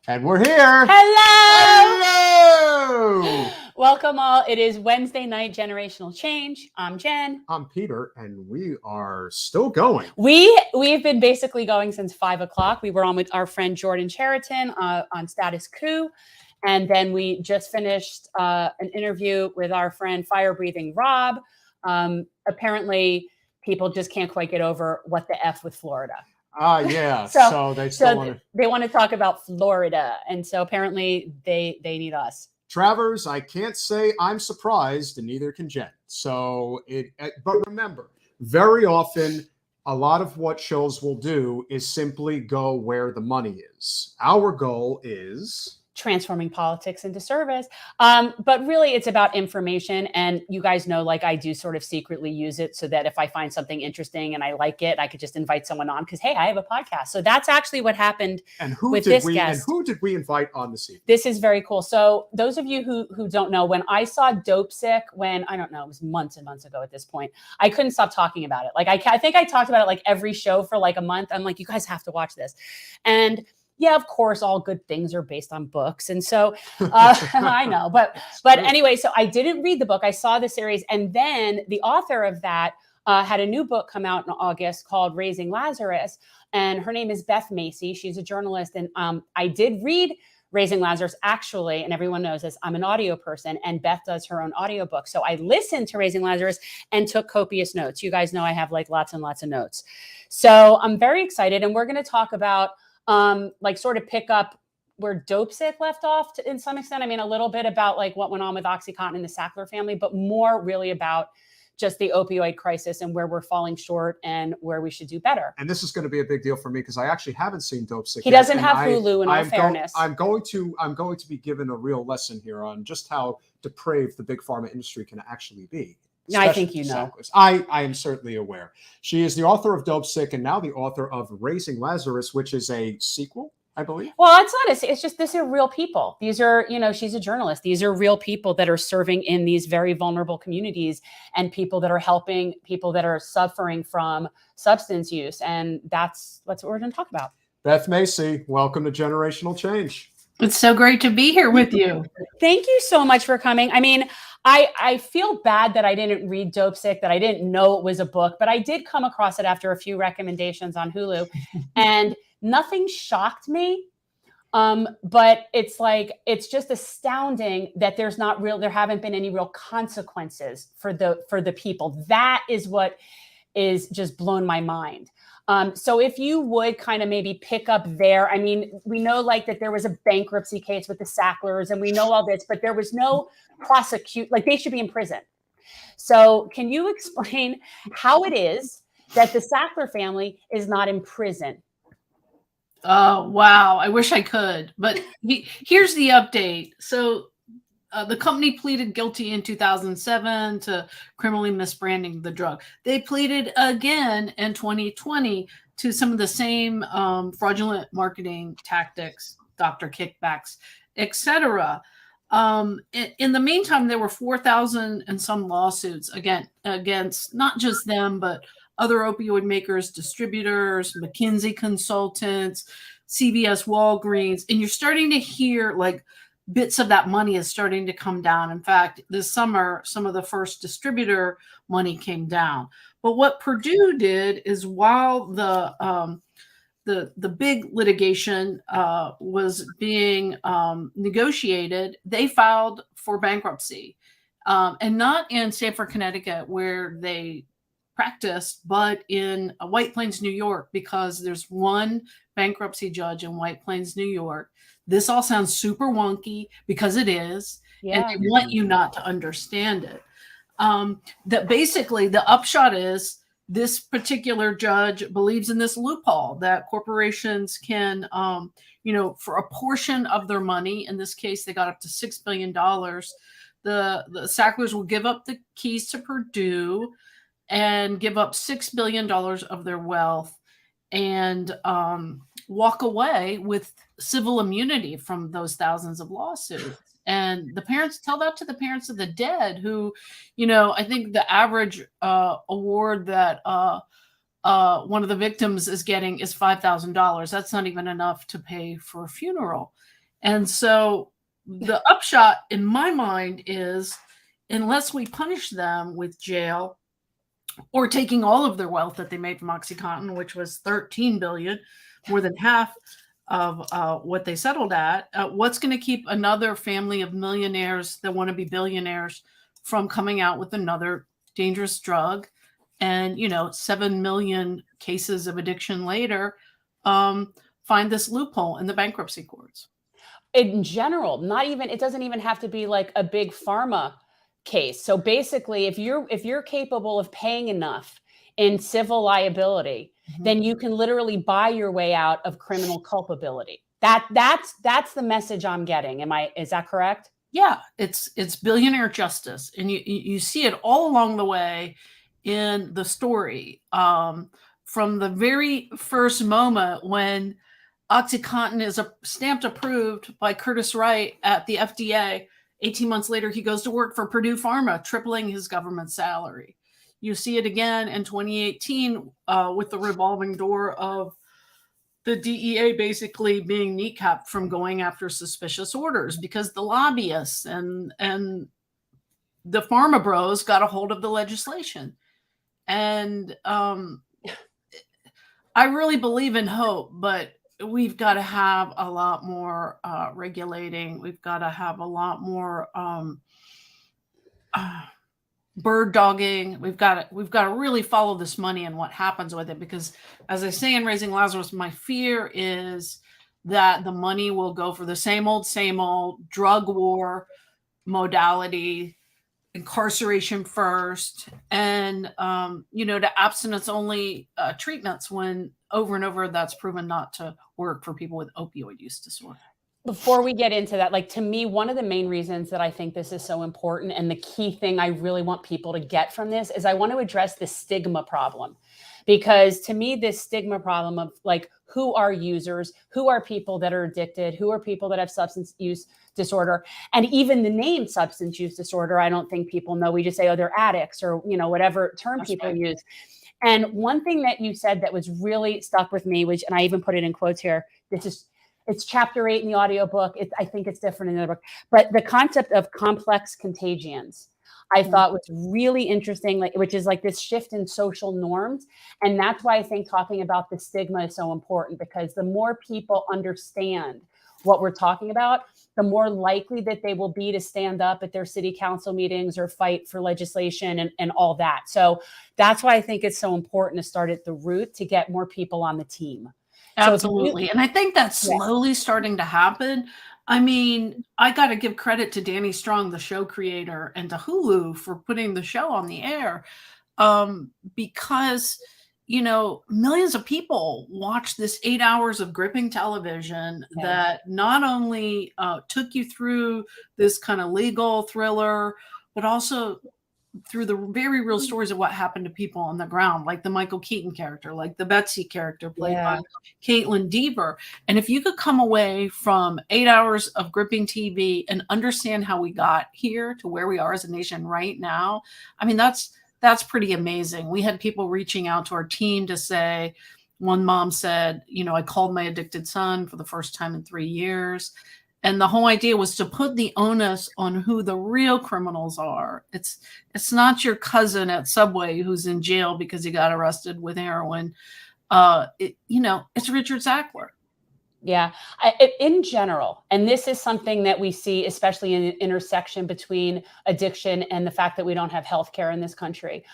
And we're here. Hello. Hello. Welcome all. It is Wednesday night, Generational Change. I'm Jen. I'm Peter, and we are still going. We've been basically going since 5 o'clock. We were on with our friend Jordan Cheriton on Status Coup. And then we just finished an interview with our friend Fire Breathing Rob. Apparently, people just can't quite get over what the F with Florida. Yeah. So they want to talk about Florida, and so apparently they need us. Travers, I can't say I'm surprised, and neither can Jen. But remember, very often, a lot of what shows will do is simply go where the money is. Our goal is transforming politics into service. But really it's about information. And you guys know, like I do sort of secretly use it so that if I find something interesting and I like it, I could just invite someone on because, hey, I have a podcast. So that's actually what happened with this guest. And who did we invite on this evening? This is very cool. So those of you who don't know, when I saw Dopesick, I don't know, it was months and months ago at this point, I couldn't stop talking about it. Like I think I talked about it like every show for like a month. I'm like, you guys have to watch this. And yeah, of course, all good things are based on books. And so I know, but anyway, so I didn't read the book. I saw the series. And then the author of that had a new book come out in August called Raising Lazarus. And her name is Beth Macy. She's a journalist. And I did read Raising Lazarus, actually, and everyone knows this, I'm an audio person, and Beth does her own audiobook. So I listened to Raising Lazarus and took copious notes. You guys know I have like lots and lots of notes. So I'm very excited. And we're going to talk about like sort of pick up where Dopesick left off in some extent. I mean, a little bit about like what went on with OxyContin and the Sackler family, but more really about just the opioid crisis and where we're falling short and where we should do better. And this is going to be a big deal for me because I actually haven't seen Dopesick. He doesn't have Hulu, in all fairness. I'm going to be given a real lesson here on just how depraved the big pharma industry can actually be. I think you know. I am certainly aware. She is the author of Dopesick and now the author of Raising Lazarus, which is a sequel, I believe. Well, it's not. It's just these are real people. These are, she's a journalist. These are real people that are serving in these very vulnerable communities and people that are helping people that are suffering from substance use. And that's what we're going to talk about. Beth Macy, welcome to Generational Change. It's so great to be here with you. Thank you so much for coming. I mean, I feel bad that I didn't read Dopesick, that I didn't know it was a book, but I did come across it after a few recommendations on Hulu and nothing shocked me. But it's just astounding that there haven't been any real consequences for the people. That is what is just blown my mind. So if you would kind of maybe pick up there, I mean, we know like that there was a bankruptcy case with the Sacklers and we know all this, but there was no like they should be in prison. So can you explain how it is that the Sackler family is not in prison? Oh, wow. I wish I could, but here's the update. So the company pleaded guilty in 2007 to criminally misbranding the drug. They pleaded again in 2020 to some of the same fraudulent marketing tactics, doctor kickbacks, etc. In the meantime, there were 4,000 and some lawsuits against not just them, but other opioid makers, distributors, McKinsey consultants, CVS, Walgreens, and you're starting to hear like bits of that money is starting to come down. In fact, this summer, some of the first distributor money came down. But what Purdue did is while the big litigation was being negotiated, they filed for bankruptcy, and not in Stamford, Connecticut, where they practiced, but in White Plains, New York, because there's one bankruptcy judge in White Plains, New York. This all sounds super wonky because it is, and they want you not to understand it. That basically the upshot is this particular judge believes in this loophole that corporations can, for a portion of their money, in this case, they got up to $6 billion. The Sacklers will give up the keys to Purdue and give up $6 billion of their wealth and walk away with civil immunity from those thousands of lawsuits. And the parents tell that to the parents of the dead who, I think the average award that one of the victims is getting is $5,000. That's not even enough to pay for a funeral. And so the upshot in my mind is, unless we punish them with jail or taking all of their wealth that they made from OxyContin, which was $13 billion, more than half of what they settled at, what's going to keep another family of millionaires that want to be billionaires from coming out with another dangerous drug? And, 7 million cases of addiction later, find this loophole in the bankruptcy courts. In general, it doesn't even have to be like a big pharma case. So basically, if you're capable of paying enough in civil liability, then you can literally buy your way out of criminal culpability. That's the message I'm getting. Is that correct? Yeah, it's billionaire justice. And you see it all along the way in the story. From the very first moment when OxyContin is stamped approved by Curtis Wright at the FDA, 18 months later, he goes to work for Purdue Pharma, tripling his government salary. You see it again in 2018 with the revolving door of the DEA basically being kneecapped from going after suspicious orders because the lobbyists and the pharma bros got a hold of the legislation. And I really believe in hope, but we've got to have a lot more regulating. We've got to have a lot more bird dogging. We've got to really follow this money and what happens with it, because as I say in Raising Lazarus, my fear is that the money will go for the same old drug war modality, incarceration first, and to abstinence only treatments, when over and over that's proven not to work for people with opioid use disorder. Before we get into that, to me, one of the main reasons that I think this is so important, and the key thing I really want people to get from this, is I want to address the stigma problem. Because to me, this stigma problem of who are users, who are people that are addicted, who are people that have substance use disorder, and even the name substance use disorder, I don't think people know. We just say, oh, they're addicts, or whatever term That's people right. use. And one thing that you said that was really stuck with me, and I even put it in quotes here, it's chapter 8 in the audiobook. I think it's different in the book, but the concept of complex contagions, I thought was really interesting, which is this shift in social norms. And that's why I think talking about the stigma is so important, because the more people understand what we're talking about, the more likely that they will be to stand up at their city council meetings or fight for legislation and all that. So that's why I think it's so important to start at the root to get more people on the team. Absolutely. And I think that's slowly starting to happen. I mean, I got to give credit to Danny Strong, the show creator, and to Hulu for putting the show on the air, because, millions of people watch this 8 hours of gripping television that not only took you through this kind of legal thriller, but also through the very real stories of what happened to people on the ground, like the Michael Keaton character, like the Betsy character played by Caitlin Dever. And if you could come away from 8 hours of gripping TV and understand how we got here to where we are as a nation right now, I mean, that's pretty amazing. We had people reaching out to our team to say, one mom said, I called my addicted son for the first time in 3 years. And the whole idea was to put the onus on who the real criminals are. It's not your cousin at Subway who's in jail because he got arrested with heroin. It's Richard Sackler. Yeah, in general, and this is something that we see, especially in the intersection between addiction and the fact that we don't have healthcare in this country.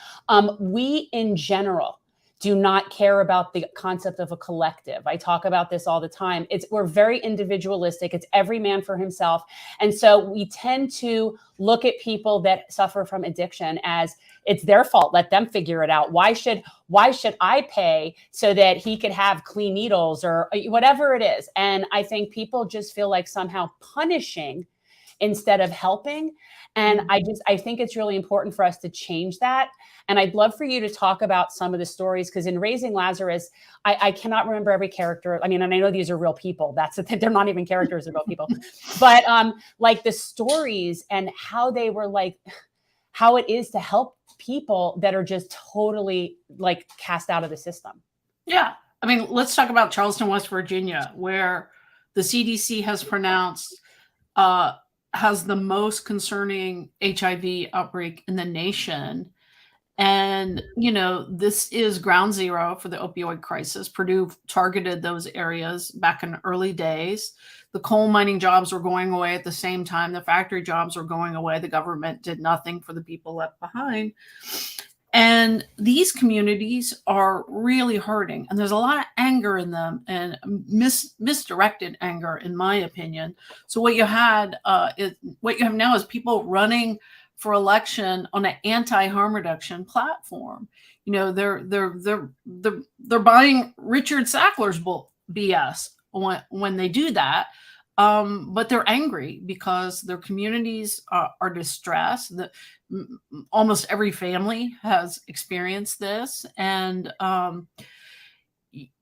We, in general, do not care about the concept of a collective. I talk about this all the time. We're very individualistic. It's every man for himself. And so we tend to look at people that suffer from addiction as it's their fault. Let them figure it out. Why should I pay so that he could have clean needles or whatever it is? And I think people just feel like somehow punishing instead of helping. And I think it's really important for us to change that. And I'd love for you to talk about some of the stories, because in Raising Lazarus, I cannot remember every character. I mean, and I know these are real people. They're not even characters, they're real people. But the stories and how they were how it is to help people that are just totally like cast out of the system. Yeah. I mean, let's talk about Charleston, West Virginia, where the CDC has pronounced has the most concerning HIV outbreak in the nation. And, you know, this is ground zero for the opioid crisis. Purdue targeted those areas back in early days. The coal mining jobs were going away at the same time. The factory jobs were going away. The government did nothing for the people left behind. And these communities are really hurting. And there's a lot of anger in them, and misdirected anger, in my opinion. So what you have now is people running for election on an anti-harm reduction platform. You know, they're buying Richard Sackler's BS when they do that. But they're angry because their communities are distressed. Almost every family has experienced this. And,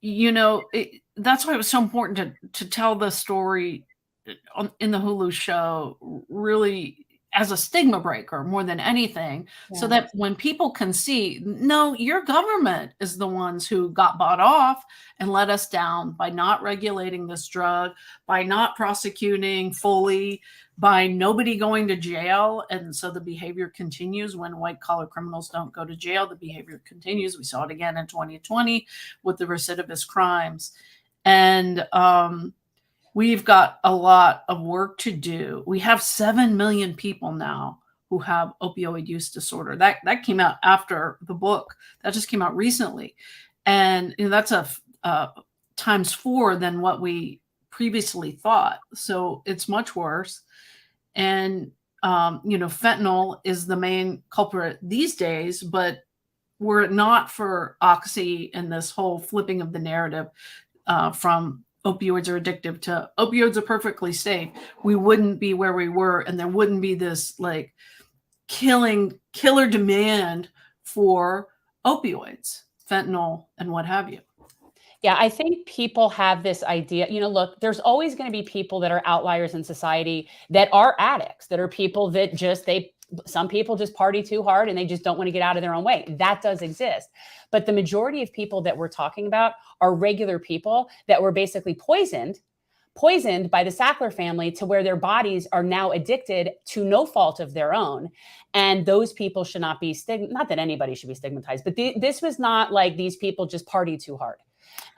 you know, that's why it was so important to tell the story in the Hulu show, really as a stigma breaker more than anything, so that when people can see, no, your government is the ones who got bought off and let us down by not regulating this drug, by not prosecuting fully, by nobody going to jail. And so the behavior continues. When white collar criminals don't go to jail, the behavior continues. We saw it again in 2020 with the recidivist crimes. And we've got a lot of work to do. We have 7 million people now who have opioid use disorder. That came out after the book. That just came out recently. And you know, that's a times 4 than what we previously thought. So it's much worse. And, you know, fentanyl is the main culprit these days, but were it not for Oxy and this whole flipping of the narrative from opioids are addictive to opioids are perfectly safe, we wouldn't be where we were. And there wouldn't be this like killer demand for opioids, fentanyl, and what have you. Yeah, I think people have this idea, you know, look, there's always going to be people that are outliers in society that are addicts, that are people that just, some people just party too hard and they just don't want to get out of their own way. That does exist. But the majority of people that we're talking about are regular people that were basically poisoned by the Sackler family to where their bodies are now addicted to no fault of their own. And those people should not be not that anybody should be stigmatized, but this was not like these people just party too hard.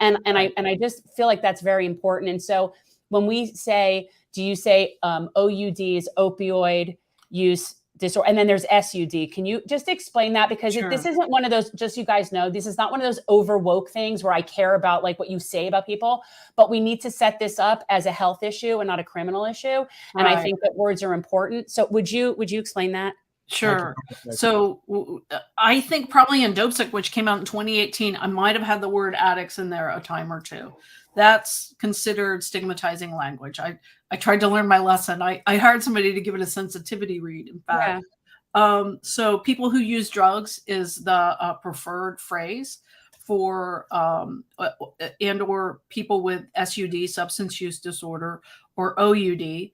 And I just feel like that's very important. And so when we say, do you say OUDs, opioid use disorder, and then there's SUD? Can you just explain that? Because Sure. this isn't one of those, just so you guys know, this is not one of those over woke things where I care about like what you say about people, but we need to set this up as a health issue and not a criminal issue. Right. And I think that words are important. So would you explain that? Sure. So I think probably in Dopesick, which came out in 2018, I might have had the word addicts in there a time or two. That's considered stigmatizing language. I tried to learn my lesson. I hired somebody to give it a sensitivity read, in fact. Yeah. So people who use drugs is the preferred phrase for and or people with SUD, substance use disorder, or OUD,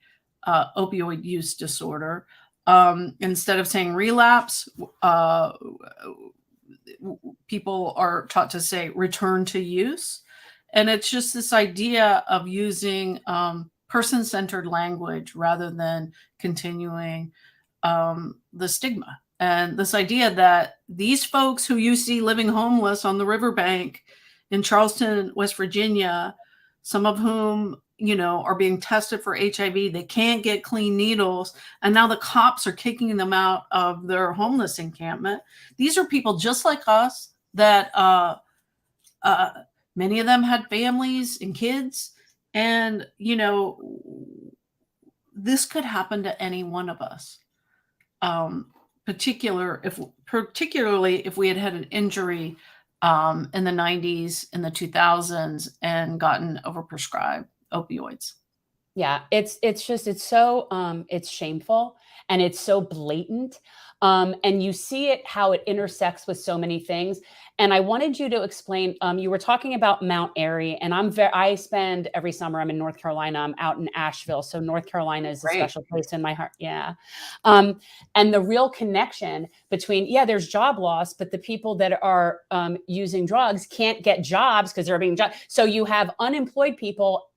opioid use disorder. Instead of saying relapse, people are taught to say return to use. And it's just this idea of using person-centered language rather than continuing the stigma. And this idea that these folks who you see living homeless on the riverbank in Charleston, West Virginia, some of whom, you know, are being tested for HIV, they can't get clean needles, and now the cops are kicking them out of their homeless encampment. These are people just like us that many of them had families and kids, and, you know, this could happen to any one of us. Particularly if we had an injury in the 90s, in the 2000s, and gotten overprescribed opioids. Yeah, it's so it's shameful and it's so blatant. And you see it how it intersects with so many things. And I wanted you to explain, you were talking about Mount Airy, and I spend every summer, I'm in North Carolina, I'm out in Asheville. So North Carolina is a Great. special place in my heart. Yeah. And the real connection between, yeah, there's job loss, but the people that are using drugs can't get jobs because they're being so you have unemployed people,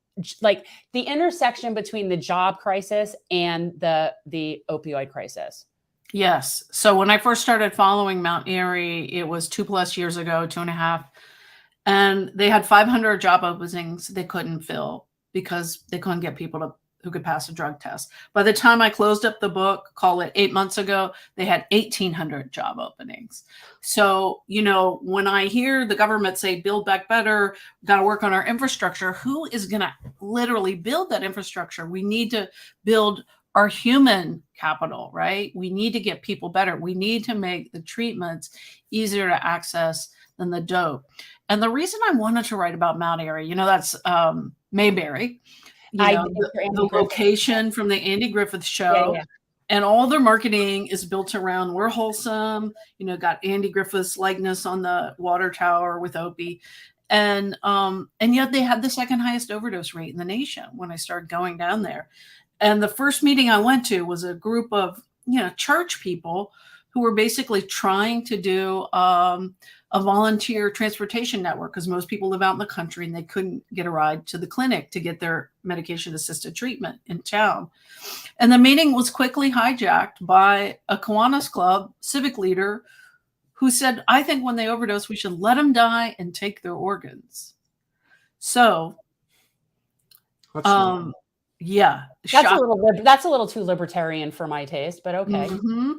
like the intersection between the job crisis and the opioid crisis. Yes. So when I first started following Mount Airy, it was 2+ years ago, 2.5, and they had 500 job openings they couldn't fill because they couldn't get people who could pass a drug test. By the time I closed up the book, call it 8 months ago, they had 1,800 job openings. So, when I hear the government say, build back better, got to work on our infrastructure, who is going to literally build that infrastructure? We need to build our human capital, right? We need to get people better. We need to make the treatments easier to access than the dope. And the reason I wanted to write about Mount Airy, that's Mayberry, the location from the Andy Griffith show. Yeah. And all their marketing is built around we're wholesome, got Andy Griffith's likeness on the water tower with Opie. And yet they had the second highest overdose rate in the nation when I started going down there. And the first meeting I went to was a group of, church people who were basically trying to do a volunteer transportation network because most people live out in the country and they couldn't get a ride to the clinic to get their medication-assisted treatment in town. And the meeting was quickly hijacked by a Kiwanis Club civic leader who said, I think when they overdose, we should let them die and take their organs. So, yeah, that's a little too libertarian for my taste, but okay. Mm-hmm.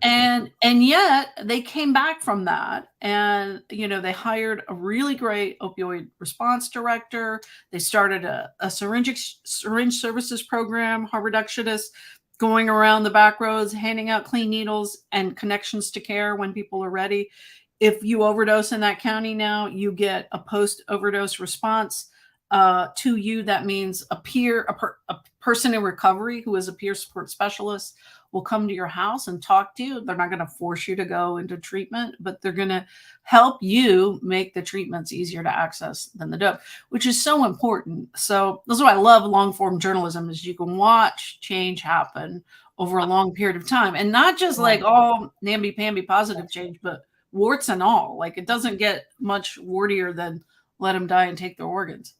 And yet they came back from that, and they hired a really great opioid response director. They started a syringe services program, harm reductionists going around the back roads, handing out clean needles and connections to care when people are ready. If you overdose in that county now, you get a post-overdose response to you. That means a person in recovery who is a peer support specialist will come to your house and talk to you. They're not going to force you to go into treatment, but they're going to help you make the treatments easier to access than the dope, which is so important. So that's why I love long form journalism, is you can watch change happen over a long period of time, and not just like all namby-pamby positive change, but warts and all. Like, it doesn't get much wartier than let them die and take their organs.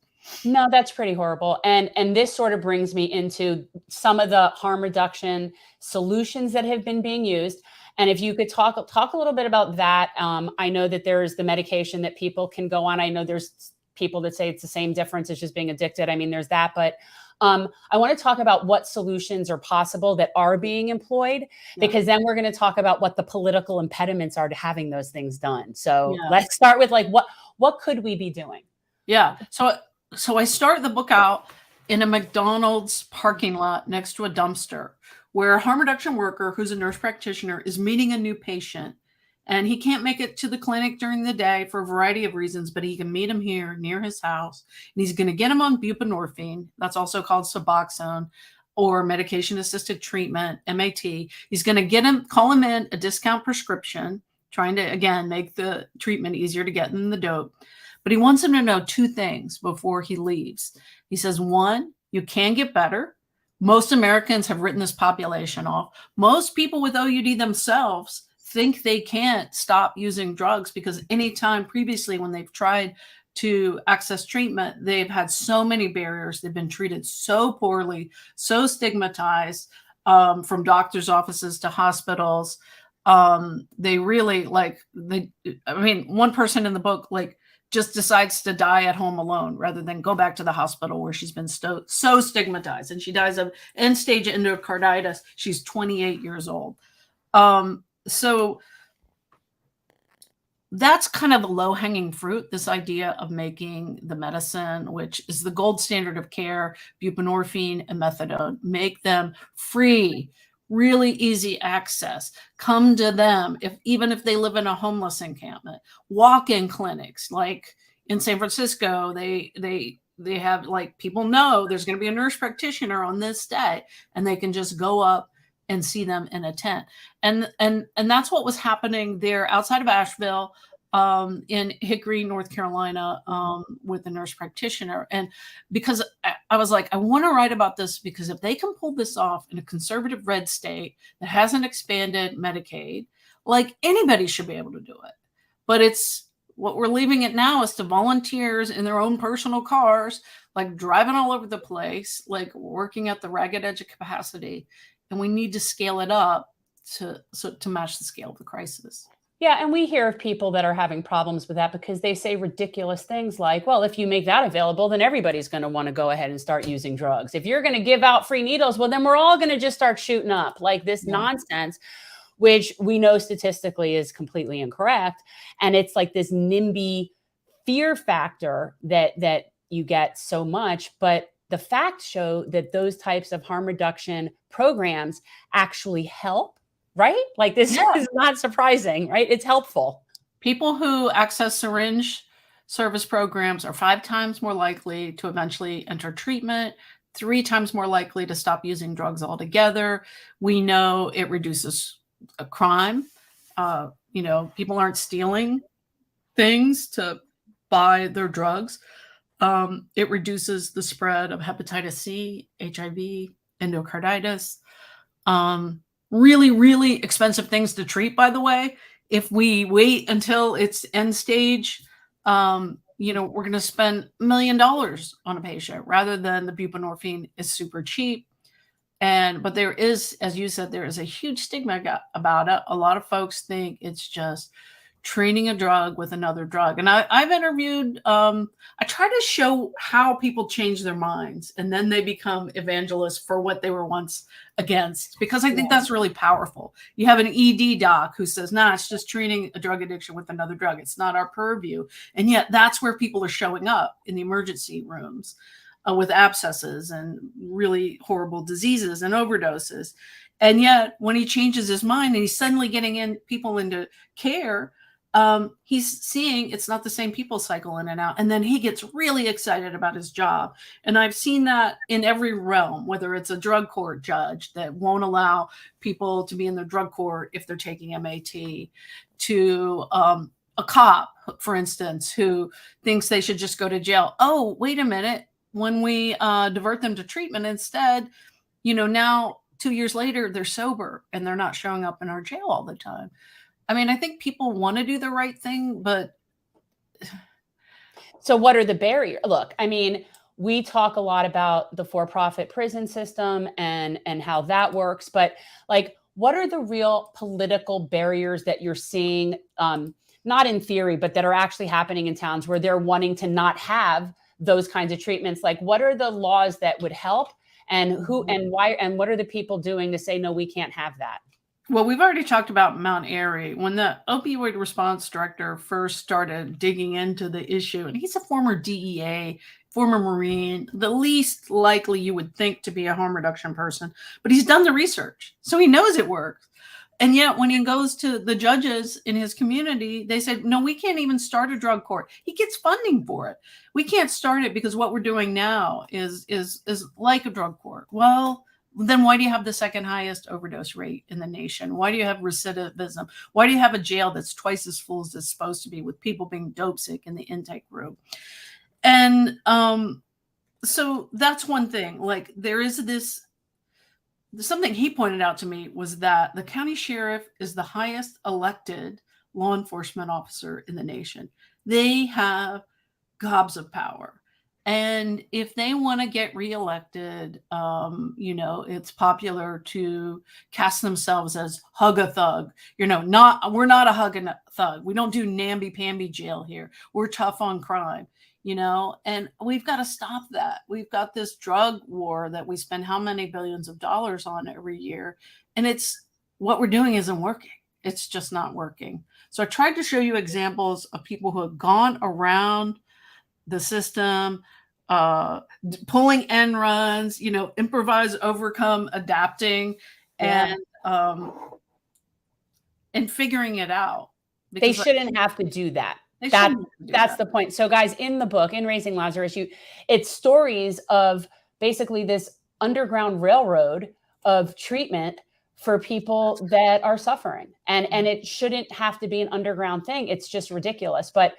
No, that's pretty horrible. And this sort of brings me into some of the harm reduction solutions that have been being used. And if you could talk a little bit about that. I know that there's the medication that people can go on. I know there's people that say it's the same difference as just being addicted. I mean, there's that. But I want to talk about what solutions are possible that are being employed, because then we're going to talk about what the political impediments are to having those things done. So let's start with like, what could we be doing? Yeah. So I start the book out in a McDonald's parking lot next to a dumpster where a harm reduction worker who's a nurse practitioner is meeting a new patient, and he can't make it to the clinic during the day for a variety of reasons, but he can meet him here near his house, and he's going to get him on buprenorphine. That's also called Suboxone, or medication assisted treatment, MAT. He's going to call him in a discount prescription, trying to, again, make the treatment easier to get than the dope. But he wants him to know two things before he leaves. He says, one, you can get better. Most Americans have written this population off. Most people with OUD themselves think they can't stop using drugs because anytime previously when they've tried to access treatment, they've had so many barriers. They've been treated so poorly, so stigmatized, from doctors' offices to hospitals. They really one person in the book, just decides to die at home alone rather than go back to the hospital where she's been so stigmatized. And she dies of end-stage endocarditis. She's 28 years old. So that's kind of a low-hanging fruit, this idea of making the medicine, which is the gold standard of care, buprenorphine and methadone, make them free, really easy access. Come to them even if they live in a homeless encampment. Walk-in clinics, like in San Francisco, they they have, like, people know there's going to be a nurse practitioner on this day, and they can just go up and see them in a tent. And that's what was happening there outside of Asheville, in Hickory, North Carolina, with the nurse practitioner. And because I was like, I want to write about this, because if they can pull this off in a conservative red state that hasn't expanded Medicaid, like, anybody should be able to do it. But it's, what we're leaving it now is to volunteers in their own personal cars, like driving all over the place, like working at the ragged edge of capacity. And we need to scale it up to match the scale of the crisis. Yeah, and we hear of people that are having problems with that because they say ridiculous things like, well, if you make that available, then everybody's going to want to go ahead and start using drugs. If you're going to give out free needles, well, then we're all going to just start shooting up, like this nonsense, which we know statistically is completely incorrect. And it's like this NIMBY fear factor that you get so much. But the facts show that those types of harm reduction programs actually help, right? Like, this is not surprising, right? It's helpful. People who access syringe service programs are 5 times more likely to eventually enter treatment, 3 times more likely to stop using drugs altogether. We know it reduces a crime. People aren't stealing things to buy their drugs. It reduces the spread of hepatitis C, HIV, endocarditis. Really, really expensive things to treat, by the way. If we wait until it's end stage, we're going to spend $1 million on a patient, rather than the buprenorphine is super cheap. But there is, as you said, there is a huge stigma about it. A lot of folks think it's just treating a drug with another drug. And I've interviewed, I try to show how people change their minds, and then they become evangelists for what they were once against, because I think that's really powerful. You have an ED doc who says, nah, it's just treating a drug addiction with another drug. It's not our purview. And yet that's where people are showing up in the emergency rooms. With abscesses and really horrible diseases and overdoses. And yet when he changes his mind and he's suddenly getting people into care, he's seeing it's not the same people cycle in and out. And then he gets really excited about his job. And I've seen that in every realm, whether it's a drug court judge that won't allow people to be in the drug court if they're taking MAT, to a cop, for instance, who thinks they should just go to jail. Oh, wait a minute. When we divert them to treatment instead, now 2 years later, they're sober and they're not showing up in our jail all the time. I mean, I think people want to do the right thing, but. So what are the barriers? Look, I mean, we talk a lot about the for-profit prison system and how that works, but like, what are the real political barriers that you're seeing, not in theory, but that are actually happening in towns where they're wanting to not have those kinds of treatments? Like, what are the laws that would help, and who and why, and what are the people doing to say, no, we can't have that? Well, we've already talked about Mount Airy. When the opioid response director first started digging into the issue, and he's a former DEA, former Marine, the least likely you would think to be a harm reduction person, but he's done the research, so he knows it works. And yet when he goes to the judges in his community, they said, no, we can't even start a drug court. He gets funding for it. We can't start it because what we're doing now is like a drug court. Well, then why do you have the second highest overdose rate in the nation? Why do you have recidivism? Why do you have a jail that's twice as full as it's supposed to be, with people being dope sick in the intake room? And so that's one thing. Like, there is this. Something he pointed out to me was that the county sheriff is the highest elected law enforcement officer in the nation. They have gobs of power. And if they want to get reelected, it's popular to cast themselves as hug a thug. We're not a hug a thug. We don't do namby-pamby jail here. We're tough on crime. And we've got to stop that. We've got this drug war that we spend how many billions of dollars on every year. And it's what we're doing isn't working. It's just not working. So I tried to show you examples of people who have gone around the system, pulling end runs, improvise, overcome, adapting, and figuring it out. They shouldn't have to do that. They That shouldn't do that's that. the point. So guys, in the book, in Raising Lazarus, it's stories of basically this underground railroad of treatment for people that are suffering. And it shouldn't have to be an underground thing. It's just ridiculous. But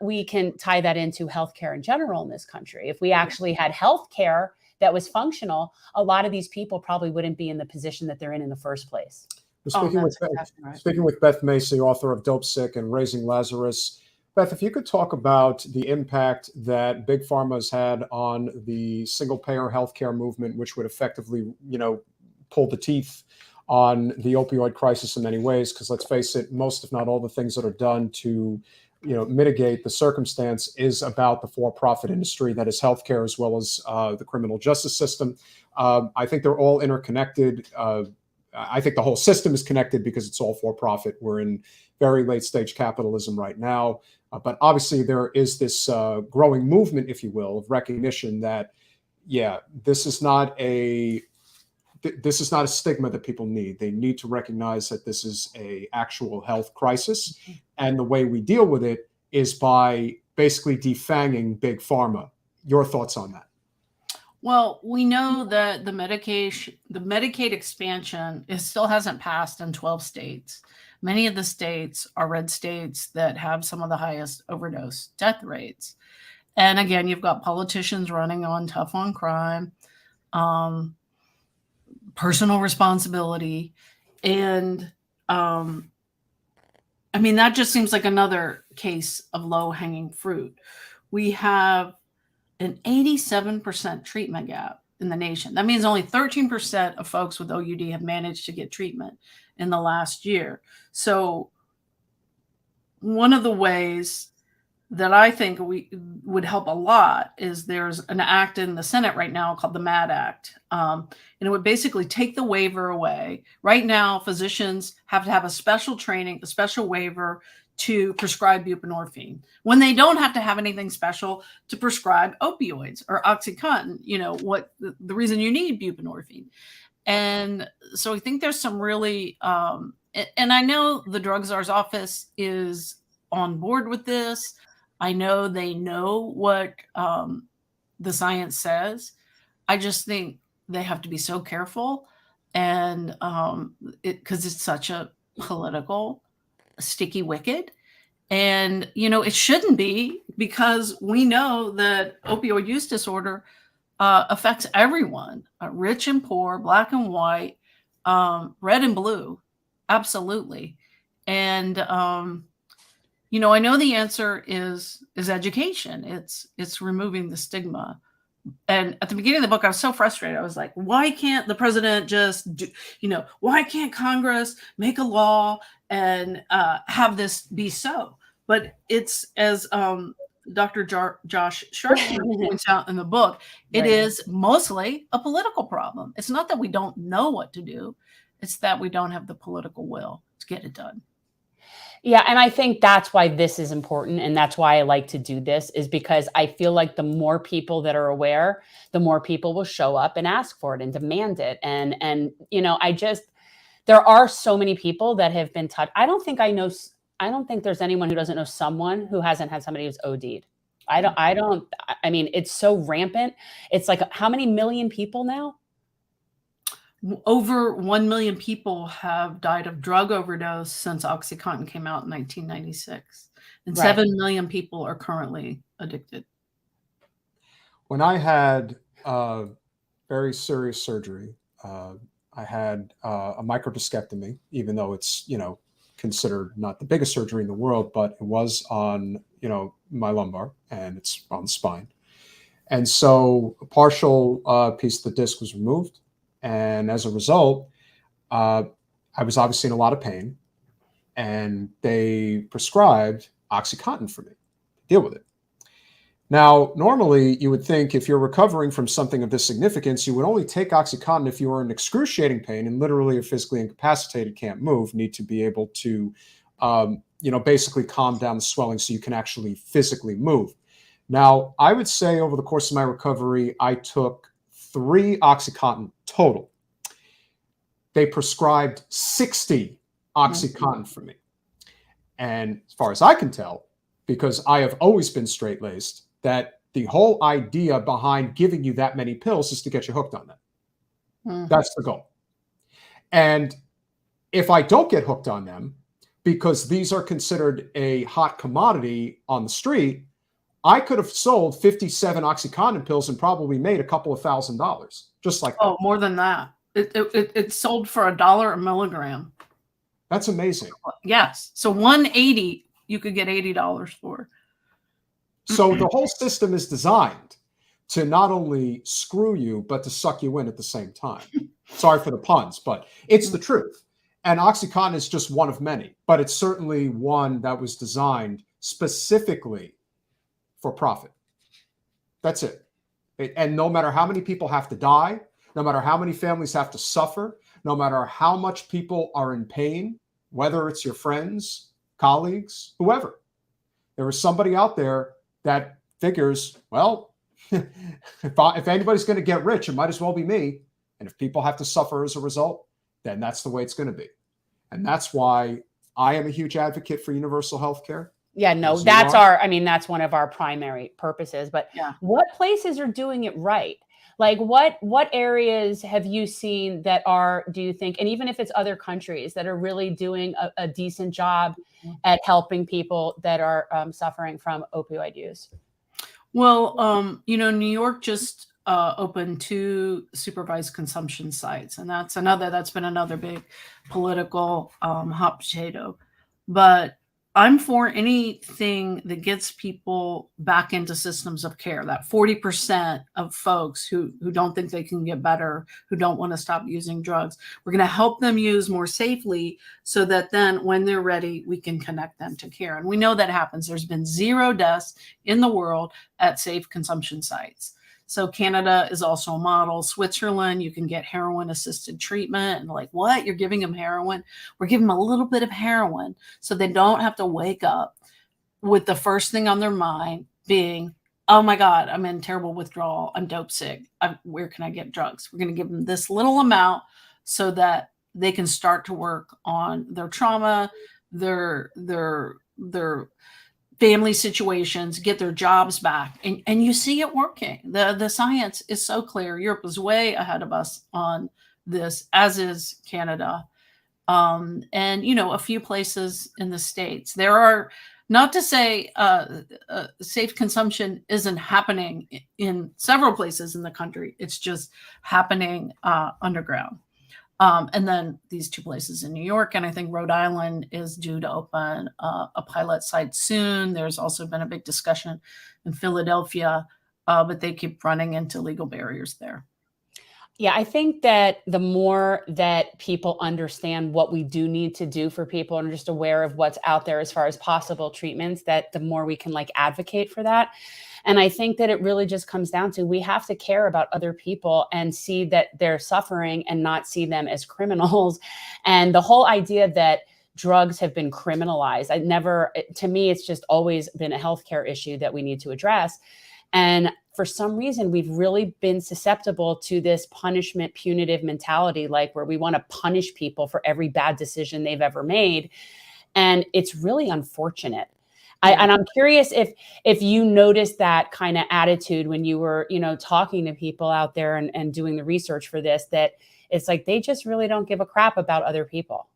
we can tie that into healthcare in general in this country. If we actually had healthcare that was functional, a lot of these people probably wouldn't be in the position that they're in the first place. That's exactly right. Speaking with Beth Macy, author of Dopesick and Raising Lazarus. Beth, if you could talk about the impact that Big Pharma has had on the single-payer healthcare movement, which would effectively, pull the teeth on the opioid crisis in many ways, because let's face it, most, if not all, the things that are done to mitigate the circumstance is about the for-profit industry that is healthcare, as well as the criminal justice system. I think they're all interconnected. I think the whole system is connected because it's all for profit. We're in very late stage capitalism right now. But obviously there is this growing movement, if you will, of recognition that, this is not a stigma that people need. They need to recognize that this is a actual health crisis. And the way we deal with it is by basically defanging Big Pharma. Your thoughts on that? Well, we know that the Medicaid expansion still hasn't passed in 12 states. Many of the states are red states that have some of the highest overdose death rates. And again, you've got politicians running on tough on crime, personal responsibility. And that just seems like another case of low-hanging fruit. We have an 87% treatment gap in the nation. That means only 13% of folks with OUD have managed to get treatment in the last year. So one of the ways that I think we would help a lot is there's an act in the Senate right now called the MAD Act. And it would basically take the waiver away. Right now, physicians have to have a special training, a special waiver to prescribe buprenorphine when they don't have to have anything special to prescribe opioids or OxyContin, what the reason you need buprenorphine. And so I think there's some really, and I know the Drug Czar's office is on board with this. I know they know what the science says. I just think they have to be so careful, and because it's such a political sticky wicket. And it shouldn't be, because we know that opioid use disorder affects everyone, rich and poor, black and white, red and blue, absolutely. And I know the answer is education. It's removing the stigma. And at the beginning of the book, I was so frustrated. I was like, why can't the president just do, why can't Congress make a law and have this be so? But it's, as Dr. Josh Sharkey points out in the book, it is mostly a political problem. It's not that we don't know what to do. It's that we don't have the political will to get it done. Yeah. And I think that's why this is important. And that's why I like to do this, is because I feel like the more people that are aware, the more people will show up and ask for it and demand it. And there are so many people that have been touched. I don't think there's anyone who doesn't know someone who hasn't had somebody who's OD'd. It's so rampant. It's like, how many million people now? Over 1 million people have died of drug overdose since OxyContin came out in 1996. And 7 million people are currently addicted. When I had very serious surgery, I had a microdiscectomy, even though it's, considered not the biggest surgery in the world, but it was on, my lumbar, and it's on the spine. And so a partial piece of the disc was removed. And as a result, I was obviously in a lot of pain, and they prescribed OxyContin for me to deal with it. Now, normally you would think if you're recovering from something of this significance, you would only take OxyContin if you were in excruciating pain and literally are physically incapacitated, can't move, need to be able to, basically calm down the swelling so you can actually physically move. Now, I would say over the course of my recovery, I took 3 OxyContin total. They prescribed 60 OxyContin for me. And as far as I can tell, because I have always been straight-laced, that the whole idea behind giving you that many pills is to get you hooked on them. That's the goal. And if I don't get hooked on them, because these are considered a hot commodity on the street, I could have sold 57 OxyContin pills and probably made a couple of $1,000s, just like that. Oh, more than that. It sold for $1 a milligram. That's amazing. Yes. So 180, you could get $80 for. So the whole system is designed to not only screw you, but to suck you in at the same time. Sorry for the puns, but it's the truth. And OxyContin is just one of many, but it's certainly one that was designed specifically for profit. That's it. And no matter how many people have to die, no matter how many families have to suffer, no matter how much people are in pain, whether it's your friends, colleagues, whoever, there is somebody out there that figures, well, if anybody's going to get rich, it might as well be me. And if people have to suffer as a result, then that's the way it's going to be. And that's why I am a huge advocate for universal health care. Yeah, no, that's that's one of our primary purposes. But yeah, what places are doing it right? Like what areas have you seen that are, do you think, and even if it's other countries that are really doing a decent job at helping people that are suffering from opioid use? Well, New York just opened 2 supervised consumption sites, and that's been another big political hot potato. But I'm for anything that gets people back into systems of care. That 40% of folks who don't think they can get better, who don't want to stop using drugs, we're going to help them use more safely so that then when they're ready, we can connect them to care. And we know that happens. There's been 0 deaths in the world at safe consumption sites. So Canada is also a model. Switzerland, you can get heroin-assisted treatment. And like, what? You're giving them heroin? We're giving them a little bit of heroin so they don't have to wake up with the first thing on their mind being, oh my God, I'm in terrible withdrawal. I'm dope sick. Where can I get drugs? We're going to give them this little amount so that they can start to work on their trauma, their family situations, get their jobs back. And you see it working. The science is so clear. Europe is way ahead of us on this, as is Canada. And, a few places in the States. There are, not to say safe consumption isn't happening in several places in the country. It's just happening underground. And then these 2 places in New York, and I think Rhode Island is due to open a pilot site soon. There's also been a big discussion in Philadelphia, but they keep running into legal barriers there. Yeah, I think that the more that people understand what we do need to do for people and are just aware of what's out there as far as possible treatments, that the more we can advocate for that. And I think that it really just comes down to, we have to care about other people and see that they're suffering and not see them as criminals. And the whole idea that drugs have been criminalized, to me, it's just always been a healthcare issue that we need to address. And for some reason, we've really been susceptible to this punishment, punitive mentality, where we want to punish people for every bad decision they've ever made. And it's really unfortunate. And I'm curious if you noticed that kind of attitude when you were, talking to people out there and doing the research for this, that it's like they just really don't give a crap about other people.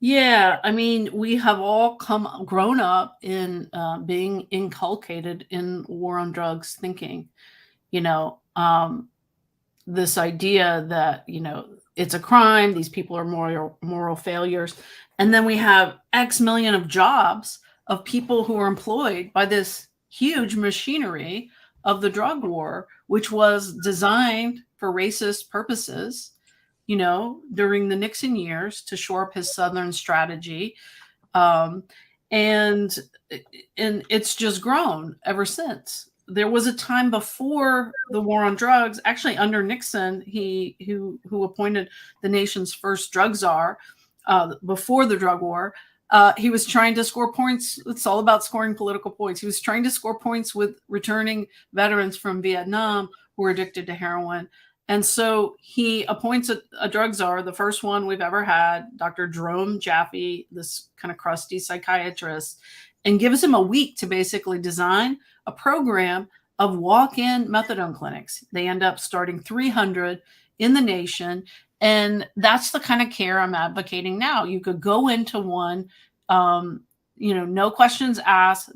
Yeah, I mean, we have all grown up in being inculcated in war on drugs thinking, this idea that, it's a crime, these people are moral failures. And then we have X million of jobs of people who are employed by this huge machinery of the drug war, which was designed for racist purposes, during the Nixon years to shore up his Southern strategy. And it's just grown ever since. There was a time before the war on drugs, actually under Nixon, who appointed the nation's first drug czar before the drug war. He was trying to score points. It's all about scoring political points. He was trying to score points with returning veterans from Vietnam who were addicted to heroin. And so he appoints a drug czar, the first one we've ever had, Dr. Jerome Jaffe, this kind of crusty psychiatrist. and gives him a week to basically design a program of walk-in methadone clinics. They end up starting 300 in the nation. And that's the kind of care I'm advocating now. You could go into one, no questions asked,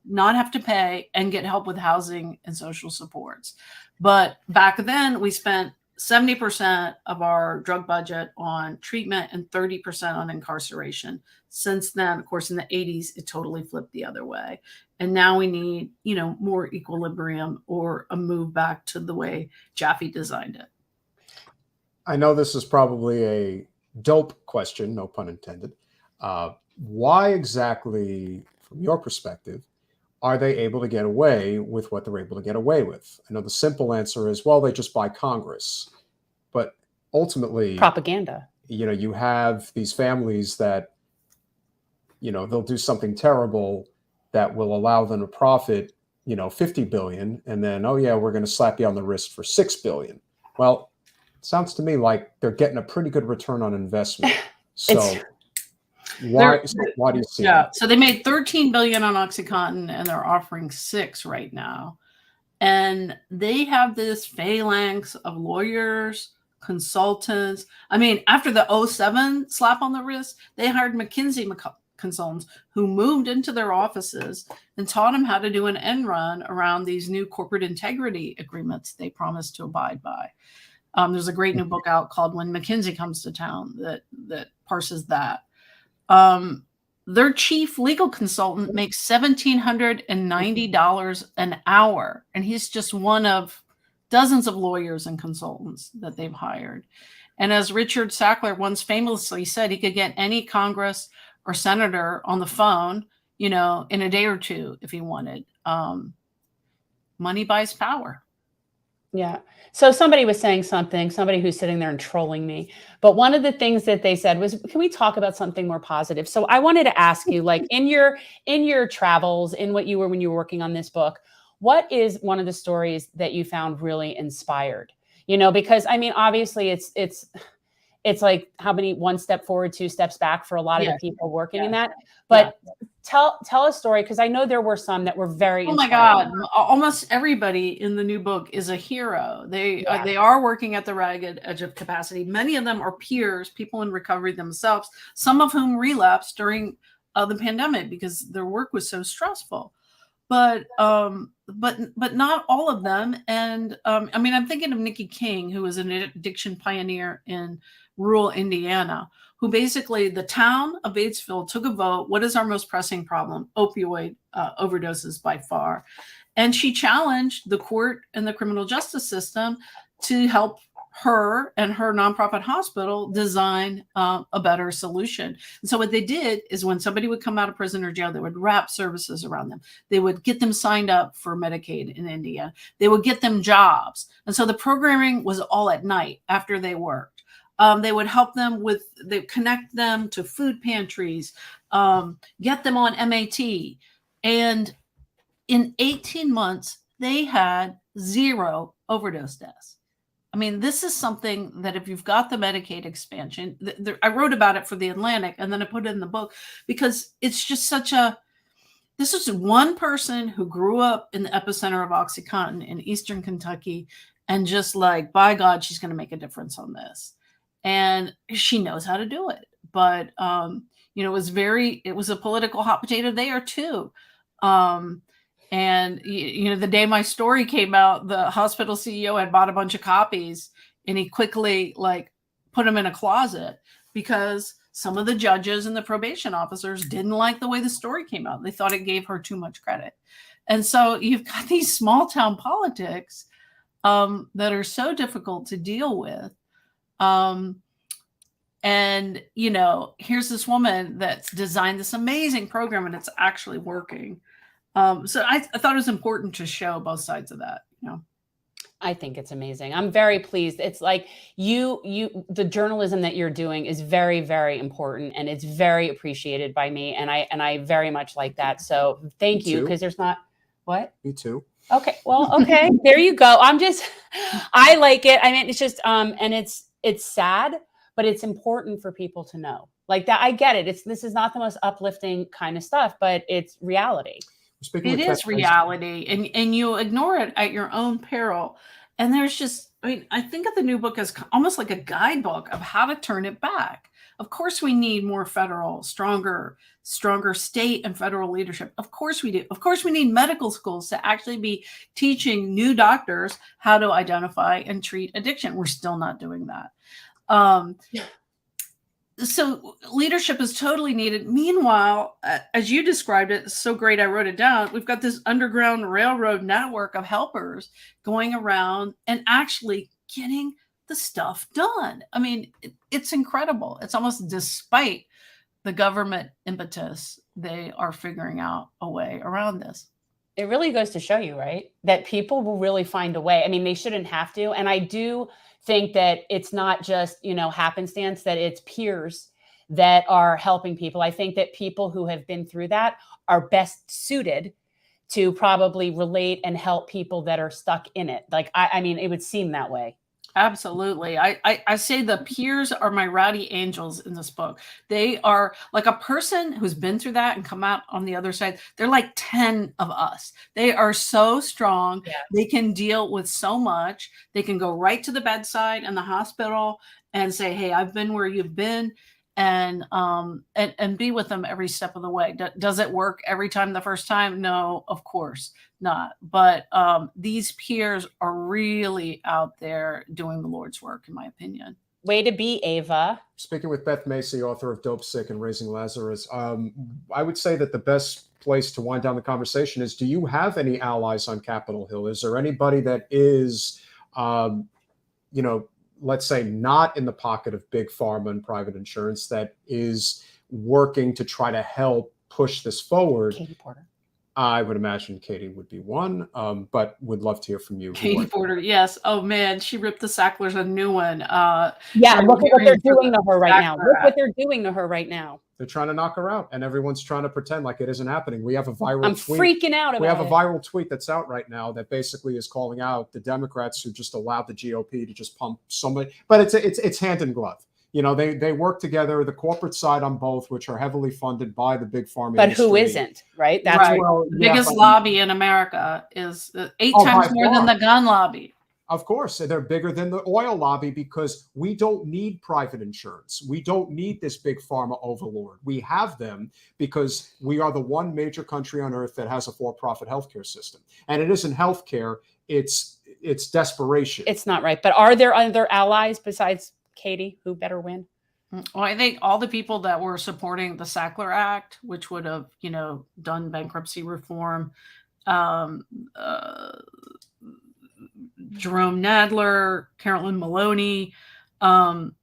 not have to pay, and get help with housing and social supports. But back then, we spent 70% of our drug budget on treatment and 30% on incarceration. Since then, of course, in the 80s, it totally flipped the other way. And now we need, more equilibrium or a move back to the way Jaffe designed it. I know this is probably a dope question, no pun intended. Why exactly, from your perspective, are they able to get away with what they're able to get away with? I know the simple answer is, well, they just buy Congress. But ultimately, propaganda. You have these families that, they'll do something terrible that will allow them to profit, 50 billion. And then, oh, yeah, we're going to slap you on the wrist for 6 billion. Well, it sounds to me like they're getting a pretty good return on investment. So why do you see that? So they made 13 billion on OxyContin, and they're offering 6 right now. And they have this phalanx of lawyers, consultants. I mean, after the 2007 slap on the wrist, they hired McKinsey consultants who moved into their offices and taught them how to do an end run around these new corporate integrity agreements they promised to abide by. There's a great new book out called When McKinsey Comes to Town that parses that. Their chief legal consultant makes $1,790 an hour, and he's just one of dozens of lawyers and consultants that they've hired. And as Richard Sackler once famously said, he could get any Congress or senator on the phone, in a day or two if he wanted. Money buys power. Yeah. So somebody was saying somebody who's sitting there and trolling me. But one of the things that they said was, can we talk about something more positive? So I wanted to ask you, like in your travels, in what you were when you were working on this book, what is one of the stories that you found really inspired? Because I mean, obviously it's like how many one step forward, 2 steps back for a lot of the people working in that. But tell a story, because I know there were some that were very inspiring. My God, almost everybody in the new book is a hero. They are working at the ragged edge of capacity. Many of them are peers, people in recovery themselves, some of whom relapsed during the pandemic because their work was so stressful. But not all of them. And I mean, I'm thinking of Nikki King, who was an addiction pioneer in rural Indiana, who basically the town of Batesville took a vote. What is our most pressing problem? Opioid overdoses by far. And she challenged the court and the criminal justice system to help her and her nonprofit hospital design a better solution. And so what they did is when somebody would come out of prison or jail, they would wrap services around them. They would get them signed up for Medicaid in India. They would get them jobs. And so the programming was all at night after they worked. They would help them they connect them to food pantries, get them on MAT. And in 18 months, they had 0 overdose deaths. I mean, this is something that if you've got the Medicaid expansion, I wrote about it for The Atlantic, and then I put it in the book because it's just this is one person who grew up in the epicenter of OxyContin in Eastern Kentucky, and just like, by God, she's going to make a difference on this. And she knows how to do it. But, it was a political hot potato there too. And, the day my story came out, the hospital CEO had bought a bunch of copies and he quickly put them in a closet because some of the judges and the probation officers didn't like the way the story came out. They thought it gave her too much credit. And so you've got these small town politics that are so difficult to deal with. And, here's this woman that's designed this amazing program and it's actually working. So I thought it was important to show both sides of that, I think it's amazing. I'm very pleased. It's like the journalism that you're doing is very, very important and it's very appreciated by me. And I very much like that. So thank you. Because there's not what? Me too. Okay. Well, okay. There you go. I like it. I mean, it's just, and it's sad, but it's important for people to know. Like that, I get it. This is not the most uplifting kind of stuff, but it's reality. It is reality, and you ignore it at your own peril. And there's just, I mean, I think of the new book as almost like a guidebook of how to turn it back. Of course, we need more federal, stronger state and federal leadership. Of course we do. Of course, we need medical schools to actually be teaching new doctors how to identify and treat addiction. We're still not doing that. So leadership is totally needed. Meanwhile, as you described it, so great, I wrote it down. We've got this underground railroad network of helpers going around and actually getting the stuff done. I mean, it's incredible. It's almost despite the government impetus, they are figuring out a way around this. It really goes to show you, right, that people will really find a way. I mean, they shouldn't have to. And I do think that it's not just, happenstance, that it's peers that are helping people. I think that people who have been through that are best suited to probably relate and help people that are stuck in it. Like, I mean, it would seem that way. Absolutely. I say the peers are my rowdy angels in this book. They are like a person who's been through that and come out on the other side. They're like 10 of us. They are so strong. Yeah. They can deal with so much. They can go right to the bedside in the hospital and say, hey, I've been where you've been, and be with them every step of the way. Does it work every time the first time? No, of course not. But these peers are really out there doing the Lord's work, in my opinion. Way to be, Ava. Speaking with Beth Macy, author of Dopesick and Raising Lazarus, I would say that the best place to wind down the conversation is, do you have any allies on Capitol Hill? Is there anybody that is, let's say, not in the pocket of big pharma and private insurance that is working to try to help push this forward? Katie Porter. I would imagine Katie would be one, but would love to hear from you. Katie Porter, yes. Oh man, she ripped the Sacklers a new one. Yeah, look at what they're doing to her right now. Look what they're doing to her right now. They're trying to knock her out, and everyone's trying to pretend like it isn't happening. We have a viral I'm tweet. freaking out about it. We have a viral tweet that's out right now that basically is calling out the Democrats who just allowed the GOP to just pump somebody. But it's hand in glove. They work together, the corporate side on both, which are heavily funded by the big pharma But industry. who isn't, right? That's right. The biggest lobby in America is 8 times more than the gun lobby. Of course, they're bigger than the oil lobby because we don't need private insurance. We don't need this big pharma overlord. We have them because we are the one major country on earth that has a for-profit healthcare system. And it isn't healthcare, it's desperation. It's not right. But are there other allies besides Katie who better win? Well, I think all the people that were supporting the Sackler Act, which would have, done bankruptcy reform, Jerome Nadler, Carolyn Maloney. I'm